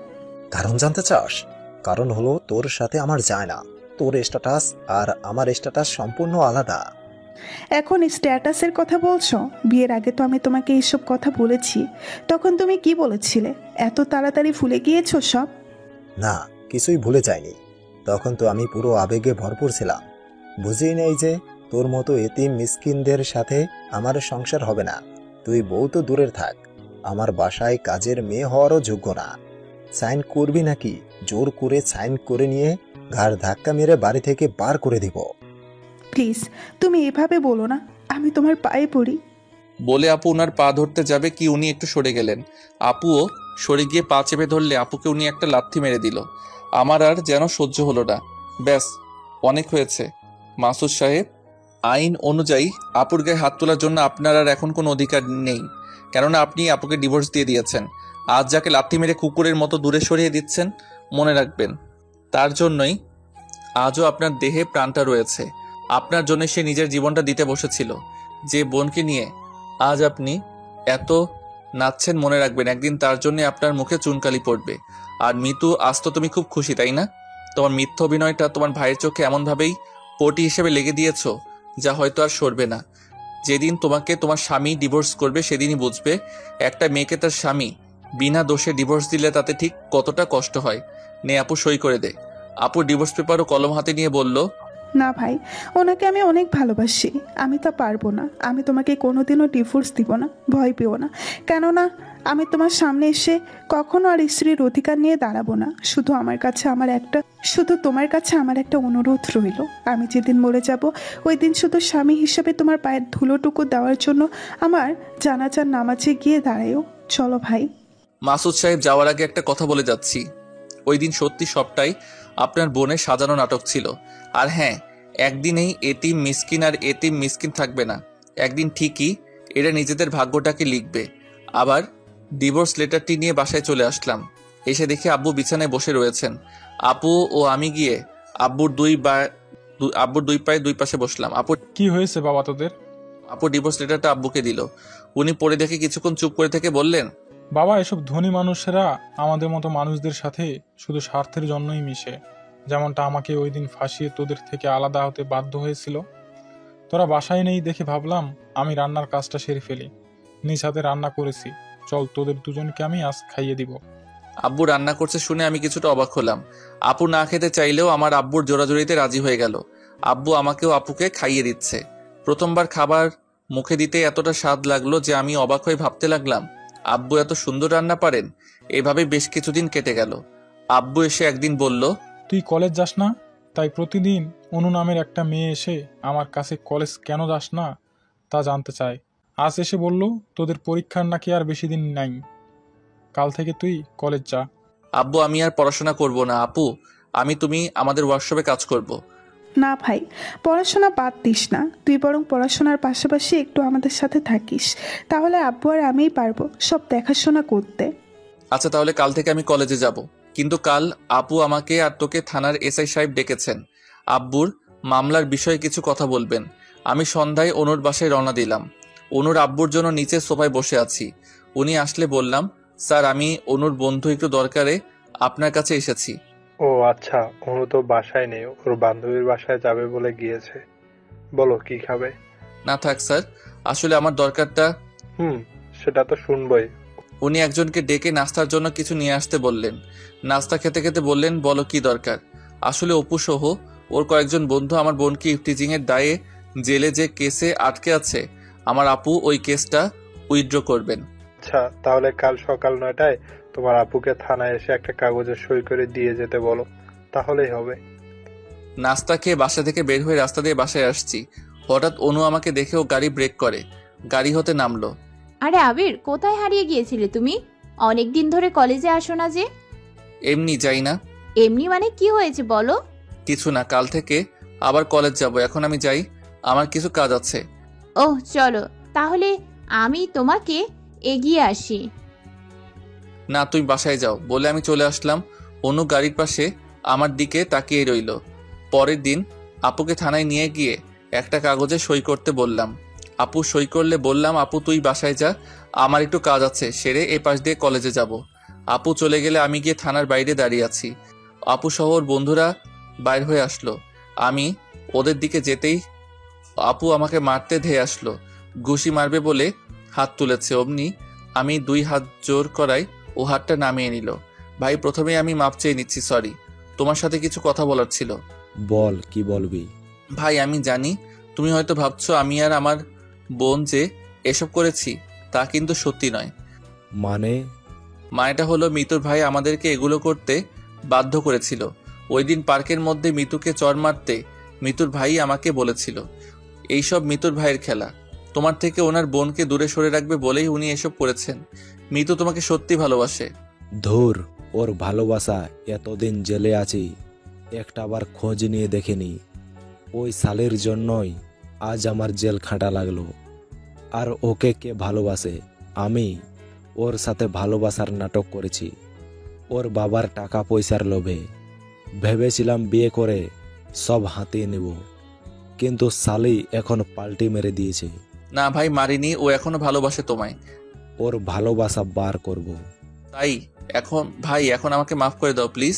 কারণ জানতে চাস? কারণ হলো তোর সাথে আমার যায় না। তোর স্ট্যাটাস আর আমার স্ট্যাটাস সম্পূর্ণ আলাদা।
এখন স্ট্যাটাসের কথা বলছো? বিয়ের আগে তো আমি তোমাকে এইসব কথা বলেছি, তখন তুমি কি বলেছিলে? এত তাড়াতাড়ি ভুলে গিয়েছো সব?
না, কিছুই ভুলে যায়নি। তখন তো আমি পুরো আবেগে ভরপুর ছিলাম। বুঝি নেই যে তোর মতো এতিম মিসকিনদের সাথে আমার সংসার হবে না। তুই বউ তো দূরের থাক, আমার বাসায় কাজের মেয়ে হওয়ারও যোগ্য না। সাইন করবি নাকি জোর করে সাইন করে নিয়ে ঘাড় ধাক্কা মেরে বাড়ি থেকে বার করে দিব?
প্লিজ তুমি এভাবে বলো না, আমি তোমার পায়ে পড়ি।
বলে আপু ওনার পা ধরতে যাবে কি উনি একটু সরে গেলেন। আপুও সরে গিয়ে পা চেপে ধরলে আপুকে উনি একটা লাথি মেরে দিল। আমার আর যেন সহ্য হলো না। ব্যাস, অনেক হয়েছে। মাসুদ সাহেব, আইন অনুযায়ী আপুর গায়ে হাত তোলার জন্য আপনার আর এখন কোনো অধিকার নেই, কেননা আপনি আপুকে ডিভোর্স দিয়ে দিয়েছেন। আজ যাকে লাথি মেরে কুকুরের মতো দূরে সরিয়ে দিচ্ছেন, মনে রাখবেন তার জন্যই আজও আপনার দেহে প্রাণটা রয়েছে। আপনার জন্য সে নিজের জীবনটা দিতে বসেছিল। যে বোনকে নিয়ে আজ আপনি এত নাচছেন, মনে রাখবেন একদিন তার জন্য আপনার মুখে চুনকালি পড়বে। আর মিতু, আজ তো তুমি খুব খুশি তাই না? তোমার মিথ্যা অভিনয়টা তোমার ভাইয়ের চোখে এমনভাবেই পটি হিসেবে লেগে দিয়েছ যা হয়তো আর সরবে না। যেদিন তোমাকে তোমার স্বামী ডিভোর্স করবে সেদিনই বুঝবে একটা মেয়েকে তার স্বামী বিনা দোষে ডিভোর্স দিলে তাতে ঠিক কতটা কষ্ট হয়। নে আপু, সই করে দে। আপু ডিভোর্স পেপার ও কলম হাতে নিয়ে বলল,
না ভাই, ওনাকে আমি অনেক ভালোবাসি, আমি তা পারবো না। আমি তোমাকে কোনোদিনও ডিভোর্স দিব না, ভয় পেও না। কেননা আমি তোমার সামনে এসে কখনো আর স্ত্রীর অধিকার নিয়ে দাঁড়াবো না। শুধু তোমার কাছে আমার একটা অনুরোধ রইল। আমি যেদিন মরে যাব ওই দিন শুধু স্বামী হিসাবে তোমার পায়ের ধুলোটুকু দেওয়ার জন্য আমার জানাজার নামাজে গিয়ে দাঁড়ায়ও। চলো ভাই।
মাসুদ সাহেব, যাওয়ার আগে একটা কথা বলে যাচ্ছি। ওই দিন সত্যি সবটাই আপনার বোনের সাজানো নাটক ছিল। আর হ্যাঁ, একদিনেই এতিম মিসকিন আর এতিম মিসকিন থাকবে না। একদিন ঠিকই এরা নিজেদের ভাগ্যটাকে লিখবে। আবার ডিভোর্স লেটারটি নিয়ে বাসায় চলে আসলাম। এসে দেখি আব্বু বিছানায় বসে রয়েছেন। আপু ও আমি গিয়ে আব্বুর দুই পায়ে দুই পাশে বসলাম।
কি হয়েছে বাবা তোদের?
আপু ডিভোর্স লেটারটা আব্বুকে দিল। উনি পড়ে দেখে কিছুক্ষণ চুপ করে থেকে বললেন,
বাবা, এসব ধনী মানুষেরা আমাদের মতো মানুষদের সাথে শুধু স্বার্থের জন্যই মিশে। যেমনটা আমাকে ওই দিন ফাঁসিয়ে তোদের থেকে আলাদা হতে বাধ্য হয়েছিল। তোরা বাসায় নেই দেখে ভাবলাম আমি রান্নার কাজটা সেরে ফেলি। নিজ হাতে রান্না করেছি, চল তোদের দুজনকে আমি আজ খাইয়ে দিব।
আব্বু রান্না করছে শুনে আমি কিছুটা অবাক হলাম। আপু না খেতে চাইলেও আমার আব্বুর জোরাজোরিতে রাজি হয়ে গেল। আব্বু আমাকেও আপুকে খাইয়ে দিচ্ছে। প্রথমবার খাবার মুখে দিতে এতটা স্বাদ লাগলো যে আমি অবাক হয়ে ভাবতে লাগলাম, আব্বু এত সুন্দর রান্না পারেন। এভাবে বেশ কিছুদিন কেটে গেল। আব্বু এসে একদিন বলল,
তুই কলেজ যাস না, তাই প্রতিদিন অনু নামের একটা মেয়ে এসে আমার কাছে কলেজ কেন যাস না তা জানতে চায়। আজ এসে বলল তোদের পরীক্ষার নাকি আর বেশি দিন নাই, কাল থেকে তুই কলেজ যা।
আব্বু, আমি আর পড়াশোনা করব না। আপু, তুমি আমাদের ওয়ার্কশপে কাজ করব।
না ভাই, পড়াশোনা বাদ দিস না, তুই বরং পড়াশোনার পাশাপাশি একটু আমাদের সাথে থাকিস। তাহলে আব্বু আর আমিই পারবো সব দেখাশোনা করতে।
আচ্ছা, তাহলে কাল থেকে আমি কলেজে যাব। কিন্তু কাল আপু আমাকে আর তোকে থানার এসআই সাহেব ডেকেছেন। আব্বুর মামলার বিষয়ে কিছু কথা বলবেন। আমি সন্ধ্যায় অনুর বাসায় রওনা দিলাম। অনুর আব্বুর জন্য নিচে সোফায় বসে আছি। উনি আসলে বললাম, স্যার, আমি অনুর বন্ধু, একটু দরকারে আপনার কাছে এসেছি।
ও আচ্ছা, অনু তো বাসায় নেই, ওর বান্ধবীর বাসায় যাবে বলে গিয়েছে। বলো কি খাবে?
না থাক স্যার, আসলে আমার দরকারটা।
সেটা তো শুনবই।
উনি একজনকে ডেকে নাস্তার জন্য কিছু নিয়ে আসতে বললেন। নাস্তা খেতে খেতে বললেন, বলো কি দরকার? আসলে অপু সহ ওর কয়েকজন বন্ধু আমার বোনকে ইফটিজিং এর দায়ে জেলে যে কেসে আটকে আছে, আমার আপু ওই কেসটা উইথড্র করবেন।
আচ্ছা, তাহলে কাল সকাল 9টায় তোমার আপুকে থানায় এসে একটা কাগজে সই করে দিয়ে যেতে বলো, তাহলেই হবে।
নাস্তা খেয়ে বাসা থেকে বের হয়ে রাস্তা দিয়ে বাসায় আসছি। হঠাৎ অনু আমাকে দেখেও গাড়ি ব্রেক করে গাড়ি হতে নামলো।
আরে আবির, কোথায় হারিয়ে গিয়েছিলে তুমি? অনেকদিন ধরে কলেজে আসো না যে?
এমনি যাই না।
এমনি মানে কি হয়েছে বলো?
কিছু না, কাল থেকে আবার কলেজ যাব। এখন আমি যাই, আমার কিছু কাজ আছে।
ওহ চলো, তাহলে আমি তোমাকে এগিয়ে আসি।
না, তুমি বাসায় যাও বলে আমি চলে আসলাম। অনু গাড়ির পাশে আমার দিকে তাকিয়ে রইল। পরের দিন আপুকে থানায় নিয়ে গিয়ে একটা কাগজে সই করতে বললাম। আপু সই করলে বললাম, আপু তুই বাসায় যা, আমার একটু কাজ আছে, সেরে এ পাশ দিয়ে কলেজে যাব। আপু চলে গেলে আমি গিয়ে থানার বাইরে দাঁড়িয়ে আছি। আপু সহ ওর বন্ধুরা বাইর হয়ে আসলো। আমি ওদের দিকে যেতেই আপু আমাকে মারতে ধেয়ে আসলো। ঘুষি মারবে বলে হাত তুলেছে, অমনি আমি 2 হাত জোর করাই ও হাতটা নামিয়ে নিল। ভাই, প্রথমে আমি মাপ চেয়ে নিচ্ছি, সরি। তোমার সাথে কিছু কথা বলার ছিল।
বল, কি বলবি?
ভাই আমি জানি তুমি হয়তো ভাবছো আমি আর আমার বোন যে এসব করেছি, তা কিন্তু সত্যি নয়। মানেটা হলো মিতুর ভাই আমাদেরকে এগুলো করতে বাধ্য করেছিল। ওই দিন পার্কের মধ্যে মিতুকে চড় মারতে মিতুর ভাই আমাকে বলেছিল এইসব মিতুর ভাইয়ের খেলা, তোমার থেকে ওনার বোনকে দূরে সরে রাখবে বলেই উনি এসব করেছেন। মিতু তোমাকে সত্যি ভালোবাসে।
ধুর, ওর ভালোবাসা, এতদিন জেলে আছি একটাবার খোঁজ নিয়ে দেখিনি। ওই সালের জন্যই আজ আমার জেল খাটা লাগলো। আর ওকে কে ভালোবাসে? আমি ওর সাথে ভালোবাসার নাটক করেছি ওর বাবার টাকা পয়সার লোভে। ভেবেছিলাম বিয়ে করে সব হাতিয়ে নেব, কিন্তু সালি এখন পাল্টি মেরে দিয়েছে।
না ভাই মারিনি, ও এখনো ভালোবাসে তোমায়।
ওর ভালোবাসা বার করব।
তাই এখন ভাই, এখন আমাকে মাফ করে দাও প্লিজ।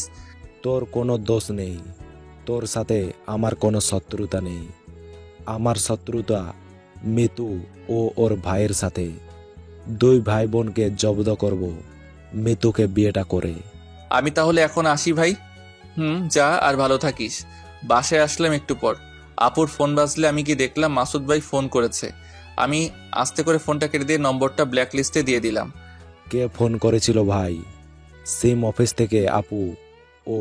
তোর কোনো দোষ নেই, তোর সাথে আমার কোনো শত্রুতা নেই। আমার শত্রুতা মিতু ও ওর ভাইয়ের সাথে। দুই ভাই বোনকে জব্দ করব মিতুকে বিয়েটা করে।
আমি তাহলে এখন আসি ভাই। যা, আর ভালো থাকিস। বাসায় আসলাম একটু পর, আপুর ফোন বাজলে আমি কি দেখলাম মাসুদ ভাই ফোন করেছে। আমি আস্তে করে ফোনটা কেটে দিয়ে নম্বরটা ব্ল্যাক লিস্টে দিয়ে দিলাম।
কে ফোন করেছিল ভাই? সিম অফিস থেকে আপু। ও,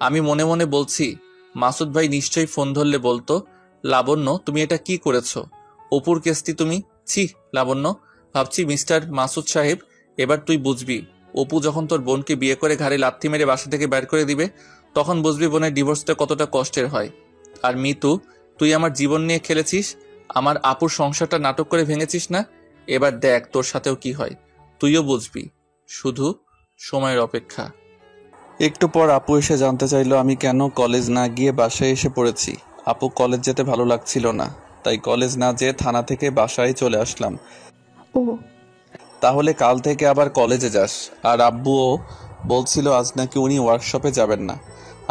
আমি মনে মনে বলছি মাসুদ ভাই নিশ্চয়ই ফোন ধরলে বলতো লাবণ্য তুমি এটা কি করেছো, অপুর কেসটি তুমি। ছি লাবণ্য, ভাবছি মিস্টার মাসুদ সাহেব, এবার তুই বুঝবি অপু যখন তোর বোনকে বিয়ে করে ঘাড়ে লাথি মেরে বাসা থেকে বের করে দিবে, তখন বুঝবি বোনের ডিভোর্সটা কতটা কষ্টের হয়। আর মিতু, তুই আমার জীবন নিয়ে খেলেছিস, আমার আপুর সংসারটা নাটক করে ভেঙেছিস না। এবার দেখ তোর সাথেও কি হয়, তুইও বুঝবি। শুধু সময়ের অপেক্ষা। একটু পর আপু এসে জানতে চাইলো আমি কেন কলেজ না গিয়ে বাসায় এসে পড়েছি। আপু কলেজ যেতে ভালো লাগছিল না, তাই কলেজ না যেয়ে থানা থেকে বাসায় চলে আসলাম।
ও,
তাহলে কাল থেকে আবার কলেজে যাস। আর আব্বুও বলছিল আজ নাকি উনি ওয়ার্কশপে যাবেন না,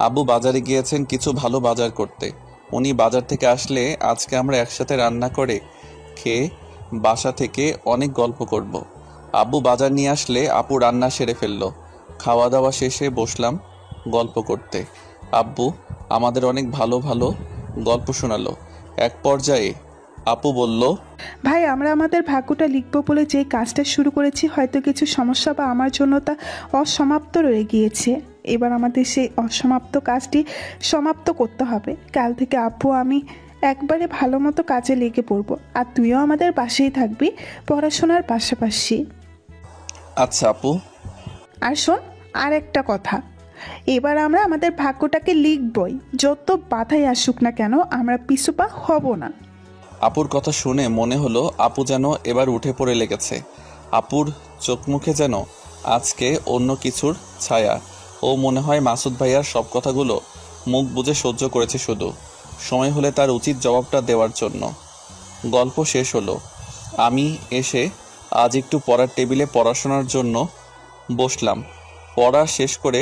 আব্বু বাজারে গিয়েছেন কিছু ভালো বাজার করতে। উনি বাজার থেকে আসলে আজকে আমরা একসাথে রান্না করে খেয়ে বাসা থেকে অনেক গল্প করব। আব্বু বাজার নিয়ে আসলে আপু রান্না সেরে ফেললো। খাওয়া দাওয়া শেষে বসলাম গল্প করতে। আব্বু আমাদের অনেক ভালো ভালো গল্প শোনালো। এক পর্যায়ে আপু বলল,
ভাই আমরা আমাদের ভাগ্যটা লিখবো বলে যে কাজটা শুরু করেছি, হয়তো কিছু সমস্যা বা আমার জন্য তা অসমাপ্ত রয়ে গিয়েছে। এবার আমাদের সেই অসমাপ্ত কাজটি সমাপ্ত করতে হবে। কাল থেকে আপু আমি একবারে ভালো মতো কাজে লেগে পড়বো, আর তুইও আমাদের পাশেই থাকবি পড়াশোনার পাশাপাশি।
আচ্ছা আপু।
আর শোন, আর একটা কথা, এবার আমরা আমাদের ভাগ্যটাকে লিখবই, যত বাধাই আসুক না কেন আমরা পিছুপা হব না।
আপুর কথা শুনে মনে হলো আপু যেন এবার উঠে পড়ে লেগেছে। আপুর চোখ মুখে যেন আজকে অন্য কিছুর ছায়া। ও মনে হয় মাসুদ ভাইয়ার সব কথাগুলো মুখ বুজে সহ্য করেছে, শুধু সময় হলে তার উচিত জবাবটা দেওয়ার জন্য। গল্প শেষ হলো। আমি এসে আজ একটু পড়ার টেবিলে পড়াশোনার জন্য বসলাম। পড়া শেষ করে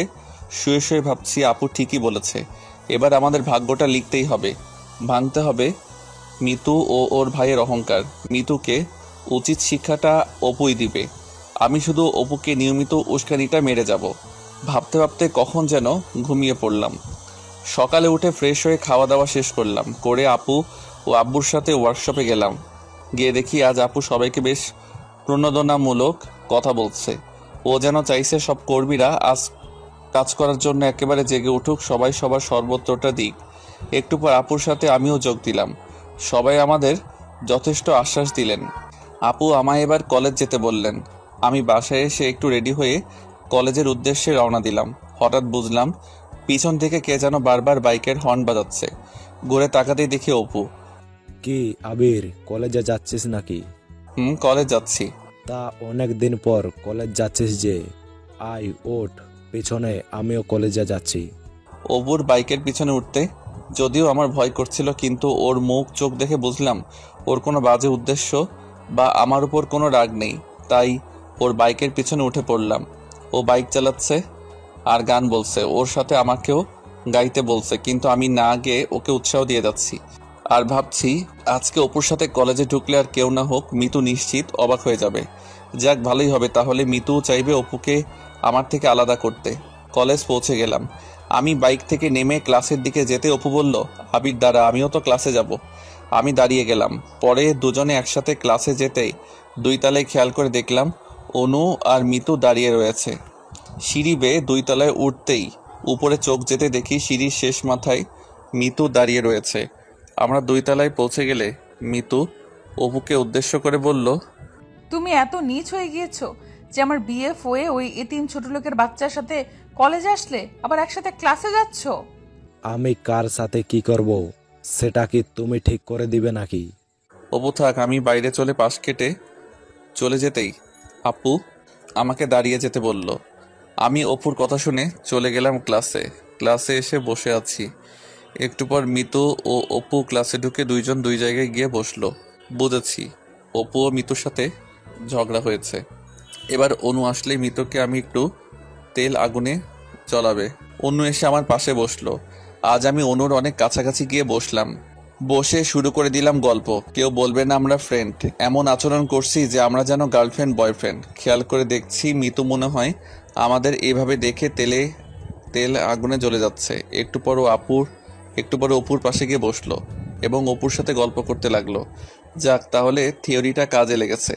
শুয়ে শুয়ে ভাবছি আপু ঠিকই বলেছে, এবার আমাদের ভাগ্যটা লিখতেই হবে, ভাঙতে হবে মিতু ও ওর ভাইয়ের অহংকার। মিতুকে উচিত শিক্ষাটা অপুই দিবে, আমি শুধু অপুকে নিয়মিত উস্কানিটা মেরে যাব। ভাবতে ভাবতে কখন যেন ঘুমিয়ে পড়লাম। সকালে উঠে ফ্রেশ হয়ে খাওয়া দাওয়া শেষ করলাম, করে আপু ও আব্বুর সাথে ওয়ার্কশপে গেলাম। গিয়ে দেখি আজ আপু সবাইকে বেশ প্রণোদনামূলক কথা বলছে। ও যেন চাইছে সব কর্মীরা আজ কাজ করার জন্য একেবারে জেগে উঠুক, সবাই সবার সর্বত্রটা দিক। একটু পর আপুর সাথে আমিও যোগ দিলাম। সবাই আমাদের যথেষ্ট আশ্বাস দিলেন। আপু আমায় এবার কলেজ যেতে বললেন। আমি বাসায় এসে একটু রেডি হয়ে কলেজের উদ্দেশ্যে রওনা দিলাম। হঠাৎ বুঝলাম পিছন থেকে কে যেন বারবার বাইকের হর্ন বাজাচ্ছে। ঘুরে তাকাতেই দেখি অপু।
কি আবির, কলেজে যাচ্ছিস নাকি?
কলেজ যাচ্ছি।
তা অনেক দিন পর কলেজ যাচ্ছিস যে, আয় ওঠ পিছনে, আমিও কলেজে যাচ্ছি।
অপুর বাইকের পিছনে উঠতে যদিও আমার ভয় করছিল, কিন্তু ওর মুখ চোখ দেখে বুঝলাম ওর কোনো বাজে উদ্দেশ্য বা আমার উপর কোনো রাগ নেই। তাই ওর বাইকের পিছনে উঠে পড়লাম। ও বাইক চালাচ্ছে আর গান বলছে, ওর সাথে আমাকেও গাইতে বলছে, কিন্তু আমি না গিয়ে ওকে উৎসাহ দিয়ে যাচ্ছি। আর ভাবছি আজকে অপুর সাথে কলেজে ঢুকলে আর কেউ না হোক মিতু নিশ্চিত অবাক হয়ে যাবে। যাক ভালোই হবে, তাহলে মিতু চাইবে অপুকে আমার থেকে আলাদা করতে। কলেজ পৌঁছে গেলাম। আমি বাইক থেকে নেমে ক্লাসের দিকে যেতে অপু বলল, আবির দাঁড়া, আমিও তো ক্লাসে যাব। আমি দাঁড়িয়ে গেলাম। পরে দুজনে একসাথে ক্লাসে যেতেই 2 তলায় খেয়াল করে দেখলাম অনু আর মিতু দাঁড়িয়ে রয়েছে। সিঁড়ি বেয়ে 2 তলায় উঠতেই উপরে চোখ যেতে দেখি সিঁড়ির শেষ মাথায় মিতু দাঁড়িয়ে রয়েছে। আমরা 2 তলায় পৌঁছে গেলে মিতু অপুকে উদ্দেশ্য করে বলল,
তুমি এত নীচ হয়ে গিয়েছো যে আমার বিএফ হয়ে ওই এতিম ছোট লোকের বাচ্চার সাথে কলেজে আসলে, আবার একসাথে ক্লাসে যাচ্ছ।
আমি কার সাথে কি করব সেটা কি তুমি ঠিক করে দিবে নাকি?
অপু থাক। আমি বাইরে চলে পাশ কেটে চলে যেতেই আপু আমাকে দাঁড়িয়ে যেতে বলল। আমি অপুর কথা শুনে চলে গেলাম ক্লাসে। ক্লাসে এসে বসে আছি। একটু পর মিতু ও অপু ক্লাসে ঢুকে 2 জন 2 জায়গায় গিয়ে বসলো। বুঝেছি অপু ও মিতুর সাথে ঝগড়া হয়েছে। এবার অনু আসলে মিতুকে আমি একটু তেল আগুনে জ্বলাবে। অনু এসে আমার পাশে বসলো। আজ আমি অনুর অনেক কাছাকাছি গিয়ে বসলাম। বসে শুরু করে দিলাম গল্প। কেউ বলবে না আমরা ফ্রেন্ড, এমন আচরণ করছি যে আমরা যেন গার্লফ্রেন্ড বয়ফ্রেন্ড। খেয়াল করে দেখছি মিতু মনে হয় আমাদের এভাবে দেখে তেল আগুনে জ্বলে যাচ্ছে। একটু পর অপুর পাশে গিয়ে বসলো এবং অপুর সাথে গল্প করতে লাগলো। যাক, তাহলে থিওরিটা কাজে লেগেছে।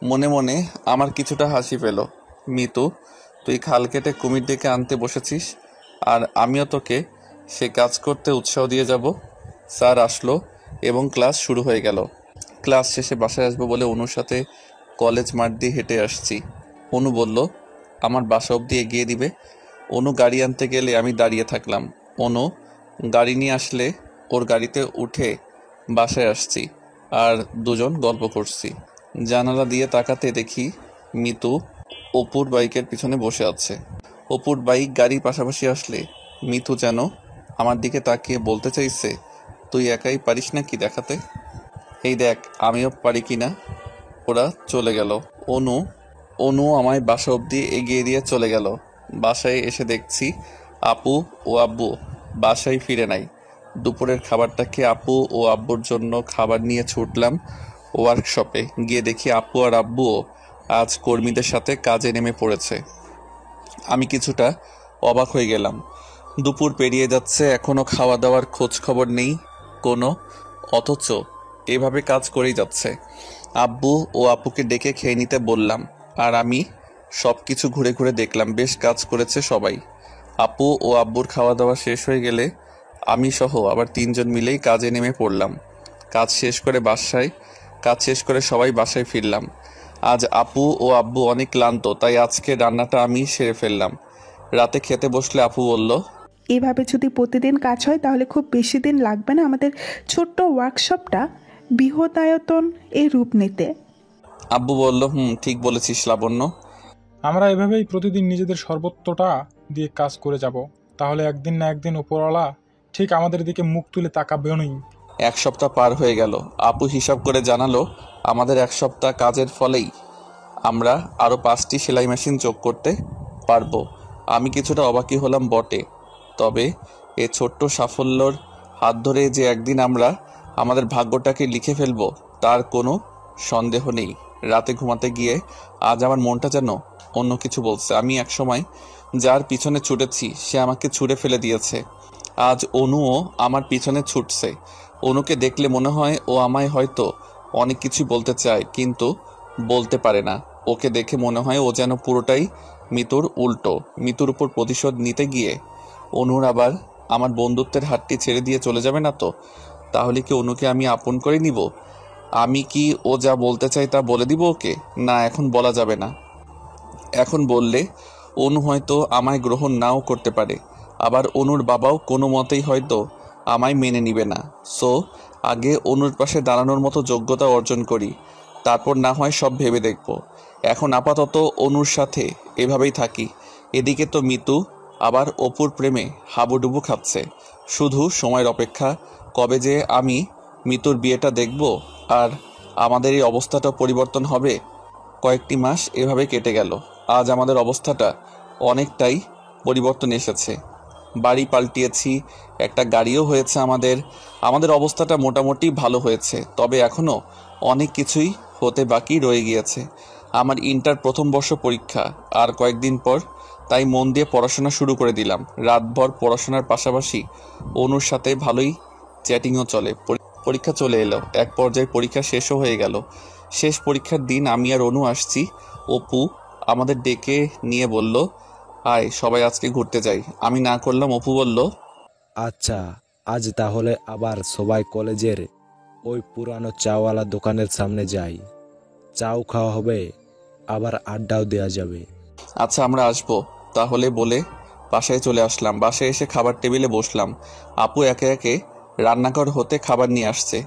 মনে মনে আমার কিছুটা হাসি পেল। মিতু, তুই খাল কেটে কুমির ডেকে আনতে বসেছিস, আর আমিও তোকে সে কাজ করতে উৎসাহ দিয়ে যাব। স্যার আসলো এবং ক্লাস শুরু হয়ে গেল। ক্লাস শেষে বাসায় আসবো বলে অনুর সাথে কলেজ মাঠ দিয়ে হেঁটে আসছি। অনু বলল আমার বাসা অবধি এগিয়ে দিবে। অনু গাড়ি আনতে গেলে আমি দাঁড়িয়ে থাকলাম। অনু গাড়ি নিয়ে আসলে ওর গাড়িতে উঠে বাসায় আসছি আর দুজন গল্প করছি। জানালা দিয়ে তাকাতে দেখি মিতু অপুর বাইকের পিছনে বসে আছে। অপুর বাইক গাড়ির পাশাপাশি আসলে মিতু যেন আমার দিকে তাকিয়ে বলতে চাইছে, তুই একাই পারিস না কি দেখাতে? এই দেখ আমিও পারি কিনা। ওরা চলে গেল। অনু আমায় বাসা অবধি এগিয়ে দিয়ে চলে গেল। বাসায় এসে দেখছি আপু ও আব্বু বাসায় ফিরে নাই। দুপুরের খাবারটা খেয়ে আপু ও আব্বুর জন্য খাবার নিয়ে ছুটলাম ওয়ার্কশপে। গিয়ে দেখি আপু আর আব্বুও আজ কর্মীদের সাথে কাজে নেমে পড়েছে। আমি কিছুটা অবাক হয়ে গেলাম। দুপুর পেরিয়ে যাচ্ছে, এখনো খাওয়া দাওয়ার খোঁজ খবর নেই কোনো, অথচ এভাবে কাজ করেই যাচ্ছে। আব্বু ও আপুকে ডেকে খেয়ে নিতে বললাম, আর আমি সব কিছু ঘুরে ঘুরে দেখলাম। বেশ কাজ করেছে সবাই। আপু ও আব্বুর খাওয়া দাওয়া শেষ হয়ে গেলে আমি সহ আবার 3 জন মিলেই কাজে নেমে পড়লাম। কাজ শেষ করে সবাই বাসায় ফিরলাম। আজ আপু ও আব্বু অনেক ক্লান্ত, তাই আজকে রান্নাটা আমি সেরে ফেললাম। রাতে খেতে বসলে আপু বলল,
এভাবে যদি প্রতিদিন কাজ হয় তাহলে খুব বেশি দিন লাগবে না আমাদের ছোট্ট ওয়ার্কশপটা বৃহদায়তন এই রূপ নিতে।
আব্বু বলল, ঠিক বলেছিস লাবণ্য।
আমরা এভাবেই প্রতিদিন নিজেদের সর্বোচ্চটা দিয়ে কাজ করে যাব। তাহলে একদিন না একদিন উপরওয়ালা ঠিক আমাদের দিকে মুখ তুলে তাকাবেনই।
1 সপ্তাহ পার হয়ে গেল। আপু হিসাব করে জানালো আমাদের 1 সপ্তাহ কাজের ফলেই আমরা আরও 5টি সেলাই মেশিন যোগ করতে পারবো। আমি কিছুটা অবাকই হলাম বটে, তবে এ ছোট্ট সাফল্যর হাত ধরে যে একদিন আমরা আমাদের ভাগ্যটাকে লিখে ফেলবো তার কোনো সন্দেহ নেই। রাতে ঘুমাতে গিয়ে আজ আমার মনটা যেন অন্য কিছু বলছে। আমি একসময় যার পিছনে ছুটেছি সে আমাকে ছুঁড়ে ফেলে দিয়েছে। আজ অনুও আমার পিছনে ছুটছে। অনুকে দেখলে মনে হয় ও আমায় হয়তো অনেক কিছু বলতে চায়, কিন্তু বলতে পারে না। ওকে দেখে মনে হয় ও যেন পুরোটাই মিতুর উল্টো। মিতুর উপর প্রতিশোধ নিতে গিয়ে অনুর আবার আমার বন্ধুত্বের হাতটি ছেড়ে দিয়ে চলে যাবে না তো? তাহলে কি অনুকে আমি আপন করে নিব? আমি কি ও যা বলতে চাই তা বলে দিব ওকে? না, এখন বলা যাবে না। এখন বললে অনু হয়তো আমায় গ্রহণ নাও করতে পারে, আবার অনুর বাবাও কোনো মতেই হয়তো আমায় মেনে নিবে না। সো আগে অনুর পাশে দাঁড়ানোর মতো যোগ্যতা অর্জন করি, তারপর না হয় সব ভেবে দেখব। এখন আপাতত অনুর সাথে এভাবেই থাকি। এদিকে তো মিতু আবার অপুর প্রেমে হাবুডুবু খাচ্ছে। শুধু সময়ের অপেক্ষা, কবে যে আমি মিতুর বিয়েটা দেখব আর আমাদের এই অবস্থাটা পরিবর্তন হবে। কয়েকটি মাস এভাবে কেটে গেল। আজ আমাদের অবস্থাটা অনেকটাই পরিবর্তন এসেছে। বাড়ি পাল্টিয়েছি, একটা গাড়িও হয়েছে। আমাদের অবস্থাটা মোটামুটি ভালো হয়েছে, তবে এখনও অনেক কিছুই হতে বাকি রয়ে গিয়েছে। আমার ইন্টার প্রথম বর্ষ পরীক্ষা, আর কয়েকদিন পর তাই মন দিয়ে পড়াশোনা শুরু করে দিলাম। রাতভর পড়াশোনার পাশাপাশি অনুর সাথে ভালোই চ্যাটিংও চলে। পরীক্ষা চলে এলো, এক পর্যায়ে পরীক্ষা শেষও হয়ে গেল। শেষ পরীক্ষার দিন আমি আর অনু আসছি। অপু আমাদের ডেকে নিয়ে বলল, আয় সবাই আজকে ঘুরতে যাই। আমি না করলাম। অপু বলল,
আচ্ছা, আজ তাহলে আবার সবাই কলেজের ওই পুরানো চাওয়ালা দোকানের সামনে যাই। চাও খাওয়া হবে, আবার আড্ডাও দেওয়া যাবে।
আচ্ছা আমরা আসবো তাহলে বলে বাসায় চলে আসলাম। বাসায় এসে খাবার টেবিলে বসলাম। আপু একে একে রান্নাঘর হতে খাবার নিয়ে আসছে।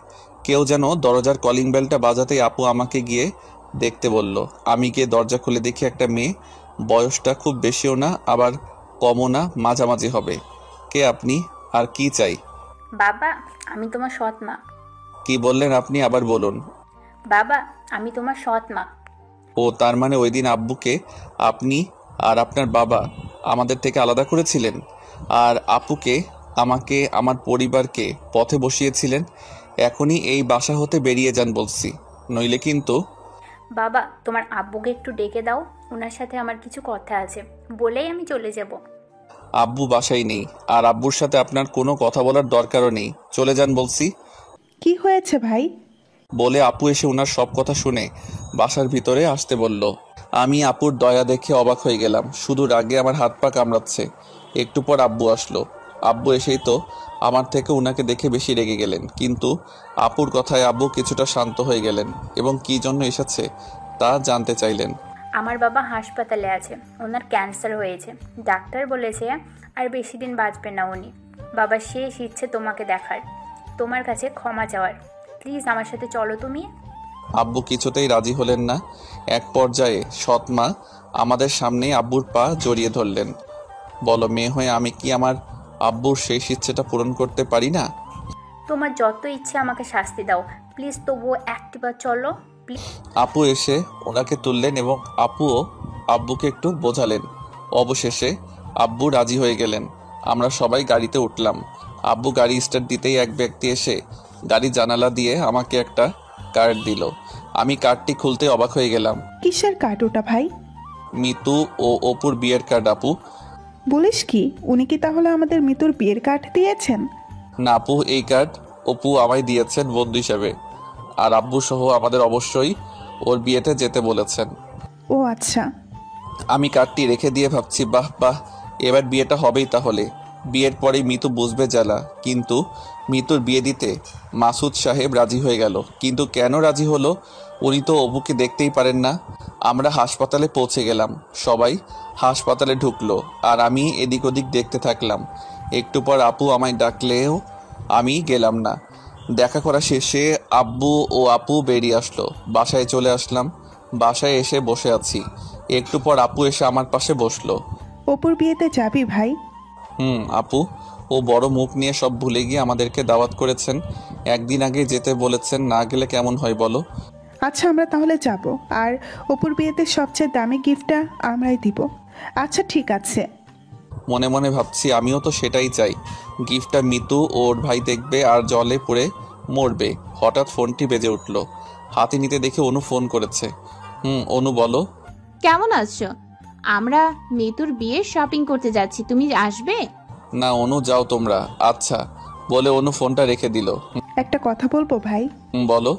কেউ যেন দরজার কলিং বেলটা বাজাতেই আপু আমাকে গিয়ে দেখতে বলল। আমি গিয়ে দরজা খুলে দেখি একটা মেয়ে, বয়সটা খুব বেশিও না আবার কমও না, মাঝামাঝি হবে। কে আপনি আর কি চাই?
বাবা, আমি তোমার সৎ মা।
কি বললেন আপনি? আবার বলুন।
বাবা, আমি তোমার সৎ মা।
ও, তার মানে ওই দিন আব্বুকে আপনি আর আপনার বাবা আমাদের থেকে আলাদা করেছিলেন, আর আপুকে, আমাকে, আমার পরিবারকে পথে বসিয়েছিলেন। এখনই এই বাসা হতে বেরিয়ে যান বলছি, নইলে কিন্তু।
বাবা, তোমার আব্বুকে একটু ডেকে দাও, ওনার সাথে আমার কিছু কথা আছে, বলেই আমি চলে যাব।
আব্বু বাসায় নেই, আর আব্বুর সাথে আপনার কোনো কথা বলার দরকারও নেই, চলে যান বলছি।
কি হয়েছে ভাই?
বলে আপু এসে ওনার সব কথা শুনে বাসার ভিতরে আসতে বলল। আমি আপুর দয়া দেখে অবাক হয়ে গেলাম, শুধু রাগে আমার হাত পা কামড়াচ্ছে। একটু পর আব্বু আসলো। আব্বু এসেই তো আমার থেকে উনাকে দেখে বেশি রেগে গেলেন, কিন্তু আপুর কথায় আব্বু কিছুটা শান্ত হয়ে গেলেন এবং কি জন্য এসেছে তা জানতে চাইলেন।
আমার বাবা হাসপাতালে আছে, ওনার ক্যান্সার হয়েছে। ডাক্তার বলেছে আর বেশি দিন বাঁচবে না উনি। বাবা শেষ ইচ্ছে তোমাকে দেখার, তোমার কাছে ক্ষমা চাওয়ার। প্লিজ আমার সাথে চলো তুমি।
আব্বু কিছুতেই রাজি হলেন না। এক পর্যায়ে সৎ মা আমাদের সামনে আব্বুর পা জড়িয়ে ধরলেন। বলো, মেয়ে হয়ে আমি কি আমার আব্বুর শেষ ইচ্ছেটা পূরণ করতে পারি না?
তোমার যত ইচ্ছে আমাকে শাস্তি দাও, প্লিজ তবুও একটিবার চলো।
আপু এসে ওনাকে তুললেন এবং আপুও আব্বুকে একটু বোঝালেন। অবশেষে আব্বু রাজি হয়ে গেলেন। আমরা সবাই গাড়িতে উঠলাম। আব্বু গাড়ি স্টার্ট দিতেই এক ব্যক্তি এসে গাড়ি জানালা দিয়ে আমাকে একটা কার্ড দিল। আমি কার্ডটি খুলতে অবাক হয়ে গেলাম।
কিসের কার্ড ওটা ভাই?
মিতু ও অপুর বিয়ের কার্ড। আপু,
বলিস কি, উনি কি তাহলে আমাদের মিতুর বিয়ের কার্ড দিয়েছেন?
না আপু, এই কার্ড অপু আমায় দিয়েছেন বন্ধু হিসেবে, আর আব্বু সহ আমাদের অবশ্যই ওর বিয়েতে যেতে বলেছেন।
ও আচ্ছা।
আমি কার্ডটি রেখে দিয়ে ভাবছি, বাহ বাহ, এবার বিয়েটা হবেই তাহলে। বিয়ের পরেই মিতু বুঝবে জ্বালা। কিন্তু মিতুর বিয়ে দিতে মাসুদ সাহেব রাজি হয়ে গেল। কিন্তু কেন রাজি হলো? উনি তো অপুকে দেখতেই পারেন না। আমরা হাসপাতালে পৌঁছে গেলাম। সবাই হাসপাতালে ঢুকলো আর আমি এদিক ওদিক দেখতে থাকলাম। একটু পর আপু আমায় ডাকলেও আমি গেলাম না। দেখা করা শেষে আব্বু ও আপু বেরিয়ে আসলো। বাসায় চলে আসলাম। বাসায় এসে বসে আছি। একটু পর আপু এসে আমার পাশে বসলো।
অপুর বিয়েতে যাবি ভাই?
আপু, ও বড় মুখ নিয়ে সব ভুলে গিয়ে আমাদেরকে দাওয়াত করেছেন। একদিন আগে যেতে বলেছেন, না গেলে কেমন হয় বলো?
আচ্ছা, আমরা তাহলে যাব, আর অপুর বিয়েতে সবচেয়ে দামি গিফটটা আমরাই দিব। আচ্ছা ঠিক আছে।
মনে মনে ভাবছি, আমিও তো সেটাই চাই। গিফটটা মিতু ওর ভাই দেখবে আর জলে পড়ে মরবে। হঠাৎ ফোনটি বেজে উঠল। হাতে নিতে দেখে অনু ফোন করেছে। অনু বলো।
কেমন আছো? আমরা মিতুর বিয়ে শপিং করতে যাচ্ছি, তুমি আসবে?
না অনু, যাও তোমরা। আচ্ছা বলে অনু ফোনটা রেখে দিল।
একটা কথা বলবো ভাই?
বলো।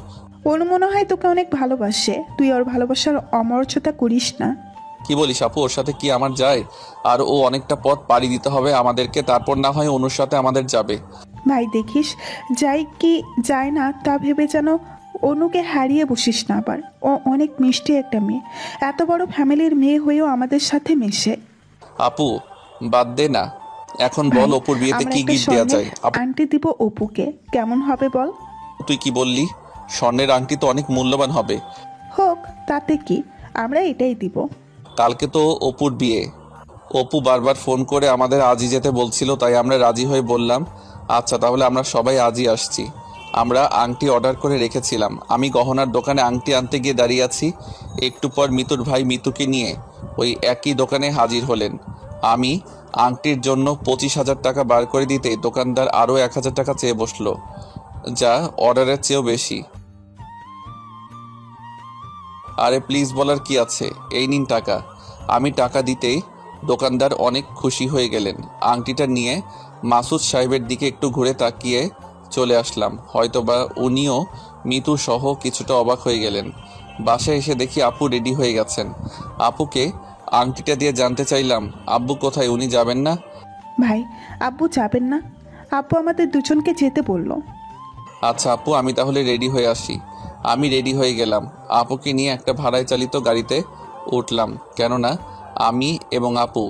অনু মনে হয় তোকে অনেক ভালোবাসে, তুই ওর ভালোবাসার অমর্যাদা করিস না।
কি বলিস আপু? ওর সাথে কি আমার যায়? আর ও অনেকটা পথ পাড়ি দিতে হবে আমাদেরকে, তারপর না হয় অনুর সাথে আমাদের যাবে।
ভাই দেখিস, যাই কি যায় না তা ভেবে যেন অনুকে হারিয়ে বসিস না আবার। ও অনেক মিষ্টি একটা মেয়ে, এত বড় ফ্যামিলির মেয়ে হয়েও আমাদের সাথে মেশে।
আপু বাদ দে না, এখন বল অপুর বিয়েতে কি গিফট দেওয়া যায়?
আংটি দিব অপুকে, কেমন হবে বল?
তুই কি বললি? স্বর্ণের আংটি তো অনেক মূল্যবান হবে।
হোক, তাতে কি, আমরা এটাই দিব।
কালকে তো অপুর বিয়ে। অপু বারবার ফোন করে আমাদের আজই যেতে বলছিল, তাই আমরা রাজি হয়ে বললাম আচ্ছা তাহলে আমরা সবাই আজই আসছি। আমরা আংটি অর্ডার করে রেখেছিলাম। আমি গহনার দোকানে আংটি আনতে গিয়ে দাঁড়িয়ে আছি। একটু পর মিতুর ভাই মিতুকে নিয়ে ওই একই দোকানে হাজির হলেন। আমি আংটির জন্য 25,000 টাকা বার করে দিতে দোকানদার আরও 1,000 টাকা চেয়ে বসলো, যা অর্ডারের চেয়েও বেশি। আরে প্লিজ বলার কি আছে, এই নিন টাকা। আমি টাকা দিতেই দোকানদার অনেক খুশি হয়ে গেলেন। আংটিটা নিয়ে মাসুদ সাহেবের দিকে একটু ঘুরে তাকিয়ে চলে আসলাম। হয়তোবা উনিও মিতু সহ কিছুটা অবাক হয়ে গেলেন। বাসায় এসে দেখি আপু রেডি হয়ে গেছেন। আপুকে আংটিটা দিয়ে জানতে চাইলাম, আব্বু কোথায়, উনি যাবেন না?
ভাই, আব্বু যাবেন না। আব্বু আমাদের দুজনকে যেতে বলল।
আচ্ছা আপু, আমি তাহলে রেডি হয়ে আসি। আমি রেডি হয়ে গেলাম। আপুকে নিয়ে একটা ভাড়ায় চালিত গাড়িতে উঠলাম, কেননা আমি এবং আপু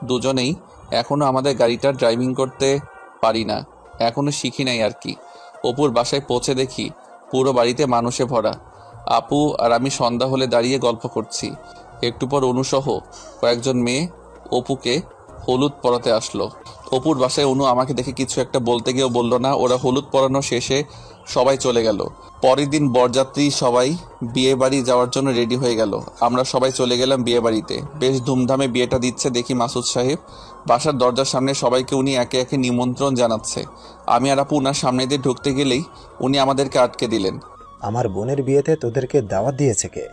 দুজনেই এখনও আমাদের গাড়িটা ড্রাইভিং করতে পারি না, এখনও শিখি নাই আর কি। অপুর বাসায় পৌঁছে দেখি পুরো বাড়িতে মানুষে ভরা। আপু আর আমি সন্ধ্যা হলে দাঁড়িয়ে গল্প করছি। একটু পর অনুসহ কয়েকজন মেয়ে অপুকে হলুদ পরাতে আসলো। অপুর বাসায় অনু আমাকে দেখে কিছু একটা বলতে গিয়েও বলল না। ওরা হলুদ পরানো শেষে সবাই চলে গেল। পরের দিন বরযাত্রী সবাই বিয়ে বাড়ি যাওয়ার জন্য রেডি হয়ে গেল। আমরা সবাই চলে গেলাম বিয়ে বাড়িতে। বেশ ধুমধামে বিয়েটা দিচ্ছে। দেখি মাসুদ সাহেব বাসার দরজার সামনে সবাইকে উনি একে একে নিমন্ত্রণ জানাচ্ছে। আমি আর আপু উনার সামনে দিয়ে ঢুকতে গেলেই উনি আমাদেরকে আটকে দিলেন।
আমার বোনের বিয়েতে তোদেরকে দাওয়াত দিয়েছে কে?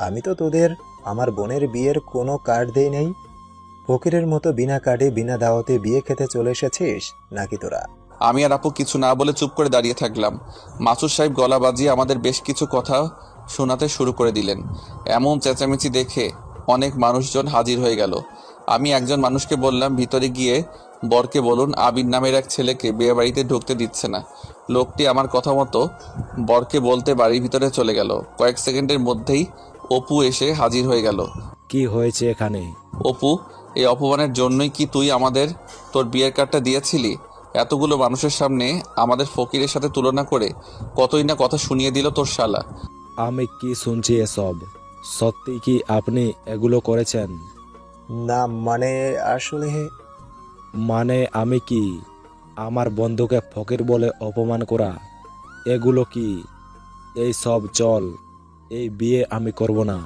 আমি তো তোদের আমার বোনের বিয়ের কোনো কার্ড দেই নেই। ফকিরের মতো বিনা কার্ডে বিনা দাওয়াতে বিয়ে খেতে চলে এসেছিস নাকি তোরা?
আমি আর আপু কিছু না বলে চুপ করে দাঁড়িয়ে থাকলাম। মাসুদ সাহেব গলা বাজিয়ে আমাদের বেশ কিছু কথা শোনাতে শুরু করে দিলেন। এমন চেঁচামেচি দেখে অনেক মানুষজন হাজির হয়ে গেল। আমি একজন মানুষকে বললাম, ভিতরে গিয়ে বরকে বলুন আবির নামের এক ছেলেকে বিয়ে বাড়িতে ঢুকতে দিচ্ছে না। লোকটি আমার কথা মতো বরকে বলতে বাড়ির ভিতরে চলে গেল। কয়েক সেকেন্ডের মধ্যেই অপু এসে হাজির হয়ে গেল।
কি হয়েছে এখানে?
অপু, এই অপমানের জন্যই কি তুই আমাদের তোর বিয়ের কার্ডটা দিয়েছিলি? এতগুলো মানুষের সামনে আমাদের ফকিরের সাথে তুলনা করে কতই না কথা শুনিয়ে দিল তোর শালা।
আমি কি শুনছি এসব? সত্যি কি আপনি এগুলো করেছেন?
না আসলে
মানে আমি কি আমার বন্ধুকে ফকির বলে অপমান করা? এগুলো কি? এই সব চল, এই বিয়ে আমি করব না।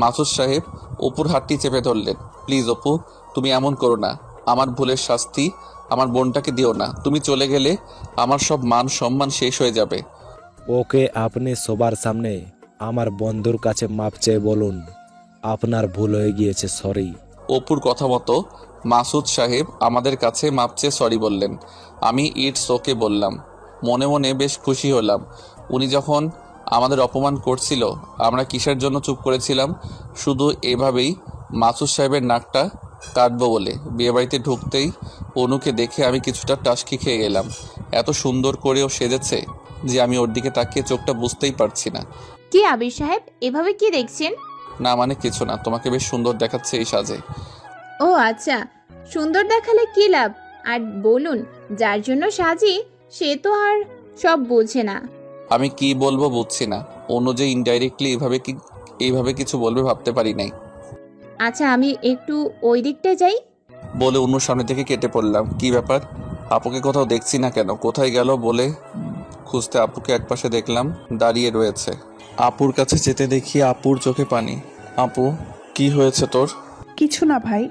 মাসুদ সাহেব অপুর হাতটি চেপে ধরলেন। প্লিজ অপু, তুমি এমন করো না। আমার ভুলের শাস্তি আমার বোনটাকে দিও না। তুমি চলে গেলে আমার সব মান সম্মান শেষ হয়ে যাবে।
ওকে আপনি সবার সামনে আমার বন্ধুর কাছে মাপ চেয়ে বলুন আপনার ভুল হয়ে গিয়েছে, সরি।
অপুর কথা মতো মাসুদ সাহেব আমাদের কাছে মাপ চেয়ে সরি বললেন। আমি ইটস ওকে বললাম। মনে মনে বেশ খুশি হলাম। উনি যখন আমাদের অপমান করছিল আমরা কিসের জন্য চুপ করেছিলাম? শুধু এভাবেই মাসুদ সাহেবের নাকটা কাটবো বলে। বিয়েবাড়িতে ঢুকতেই অনুকে দেখে আমি কিছুটা টাসকি খেয়ে গেলাম। এত সুন্দর করেও সেজেছে যে আমি ওর দিকে তাকিয়ে চোখটা বুঝতেই পারছি না।
কি আবির সাহেব, এভাবে কি দেখছেন?
না মানে কিছু না, তোমাকে বেশ সুন্দর দেখাচ্ছে এই সাজে।
ও আচ্ছা, সুন্দর দেখালে কি লাভ? আর বলুন, যার জন্য সাজি সে তো আর সব বোঝে না।
আমি কি বলবো বুঝছি না। অনু যে ইনডাইরেক্টলি এইভাবে কিছু বলবে ভাবতে পারি নাই।
আচ্ছা, আমি একটু ওই দিকটায় যাই
বলে অনুর সামনে থেকে কেটে পড়লাম। কি ব্যাপার, আপুকে কোথাও দেখছি না কেন? কোথায় গেল বলে খুঁজতে আপুকে একপাশে দেখলাম দাঁড়িয়ে রয়েছে। আপুর কাছে যেতে দেখি আপুর চোখে পানি। আপু, কি হয়েছে তোর?
কিছু না ভাই।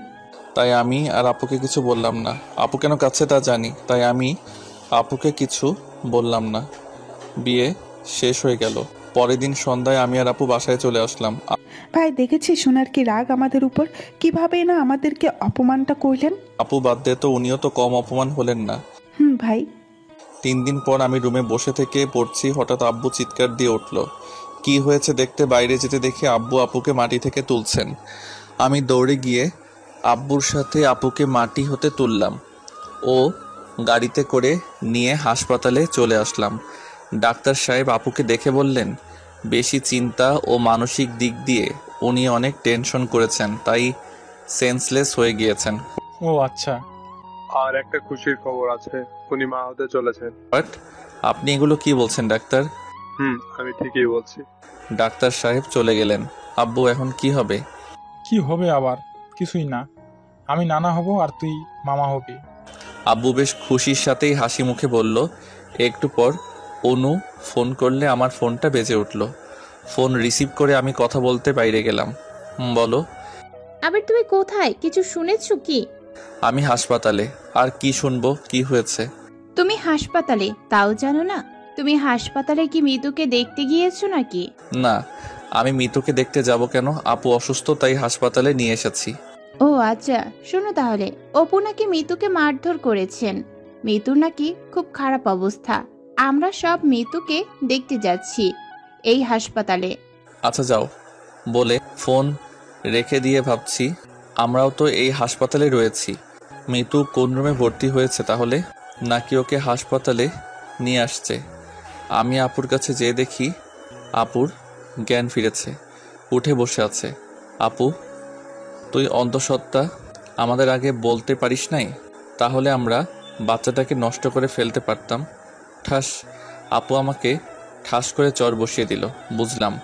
তাই আমি আর আপুকে কিছু বললাম না। আপু কেন কাছে তা জানি, তাই আমি আপুকে কিছু বললাম না। বিয়ে শেষ হয়ে গেল। পরের দিন সন্ধ্যায় আমি আর আপু বাসায় চলে আসলাম।
ভাই, দেখেছি সোনার কি রাগ আমাদের উপর, কিভাবে না আমাদেরকে অপমানটা করলেন।
আপু বাদ দে তো, উনিও তো কম অপমান হলেন না।
ভাই।
3 দিন পর আমি রুমে বসে থেকে পড়ছি, হঠাৎ আব্বু চিৎকার দিয়ে উঠল। কি হয়েছে দেখতে বাইরে যেতে দেখি আব্বু আপুকে মাটি থেকে তুলছেন। আমি দৌড়ে গিয়ে আব্বুর সাথে আপুকে মাটি হতে তুললাম ও গাড়িতে করে নিয়ে হাসপাতালে চলে আসলাম। ডাক্তার সাহেব আপুকে দেখে বললেন, বেশি চিন্তা ও মানসিক দিক দিয়ে উনি অনেক টেনশন করেছেন, তাই সেন্সলেস হয়ে গিয়েছেন।
ও আচ্ছা। আর একটা খুশির খবর আছে, উনি মা হতে চলেছেন।
বাট আপনি এগুলো কি বলছেন ডাক্তার?
আমি ঠিকই বলছি।
ডাক্তার সাহেব চলে গেলেন। আব্বু এখন কি হবে?
কি হবে আবার? কিছুই না, আমি নানা হব আর তুই মামা হবি।
আব্বু বেশ খুশির সাথেই হাসি মুখে বলল। একটু পর অনু ফোন করলে আমার ফোনটা বেজে উঠল। ফোন রিসিভ করে আমি কথা বলতে বাইরে গেলাম। বলো।
আবার তুমি কোথায়? কিছু শুনেছো কি?
আমি হাসপাতালে। আর কি শুনবো? কি হয়েছে?
তুমি হাসপাতালে, তাও জানো না? তুমি হাসপাতালে কি মিতুকে দেখতে গিয়েছো নাকি?
না, আমি মিতুকে দেখতে যাব কেন? আপু অসুস্থ, তাই হাসপাতালে নিয়ে এসেছি।
ও আচ্ছা, শোনো তাহলে, অপু নাকি মিতুকে মারধর করেছেন। মিতুর নাকি খুব খারাপ অবস্থা। আমরা সব মিতুকে দেখতে যাচ্ছি এই হাসপাতালে।
আচ্ছা যাও বলে ফোন রেখে দিয়ে ভাবছি আমরাও তো এই হাসপাতালে রয়েছি। মিতু কোন রুমে ভর্তি হয়েছে তাহলে? নাকি ওকে হাসপাতালে নিয়ে আসছে? আমি আপুর কাছে যেয়ে দেখি আপুর জ্ঞান ফিরেছে, উঠে বসে আছে। আপু, তুই অন্তঃসত্ত্বা, আমাদের আগে বলতে পারিস নাই? তাহলে আমরা বাচ্চাটাকে নষ্ট করে ফেলতে পারতাম। ঠাস, আপু আমাকে ঠাস করে চর বসিয়ে দিল। বুঝলাম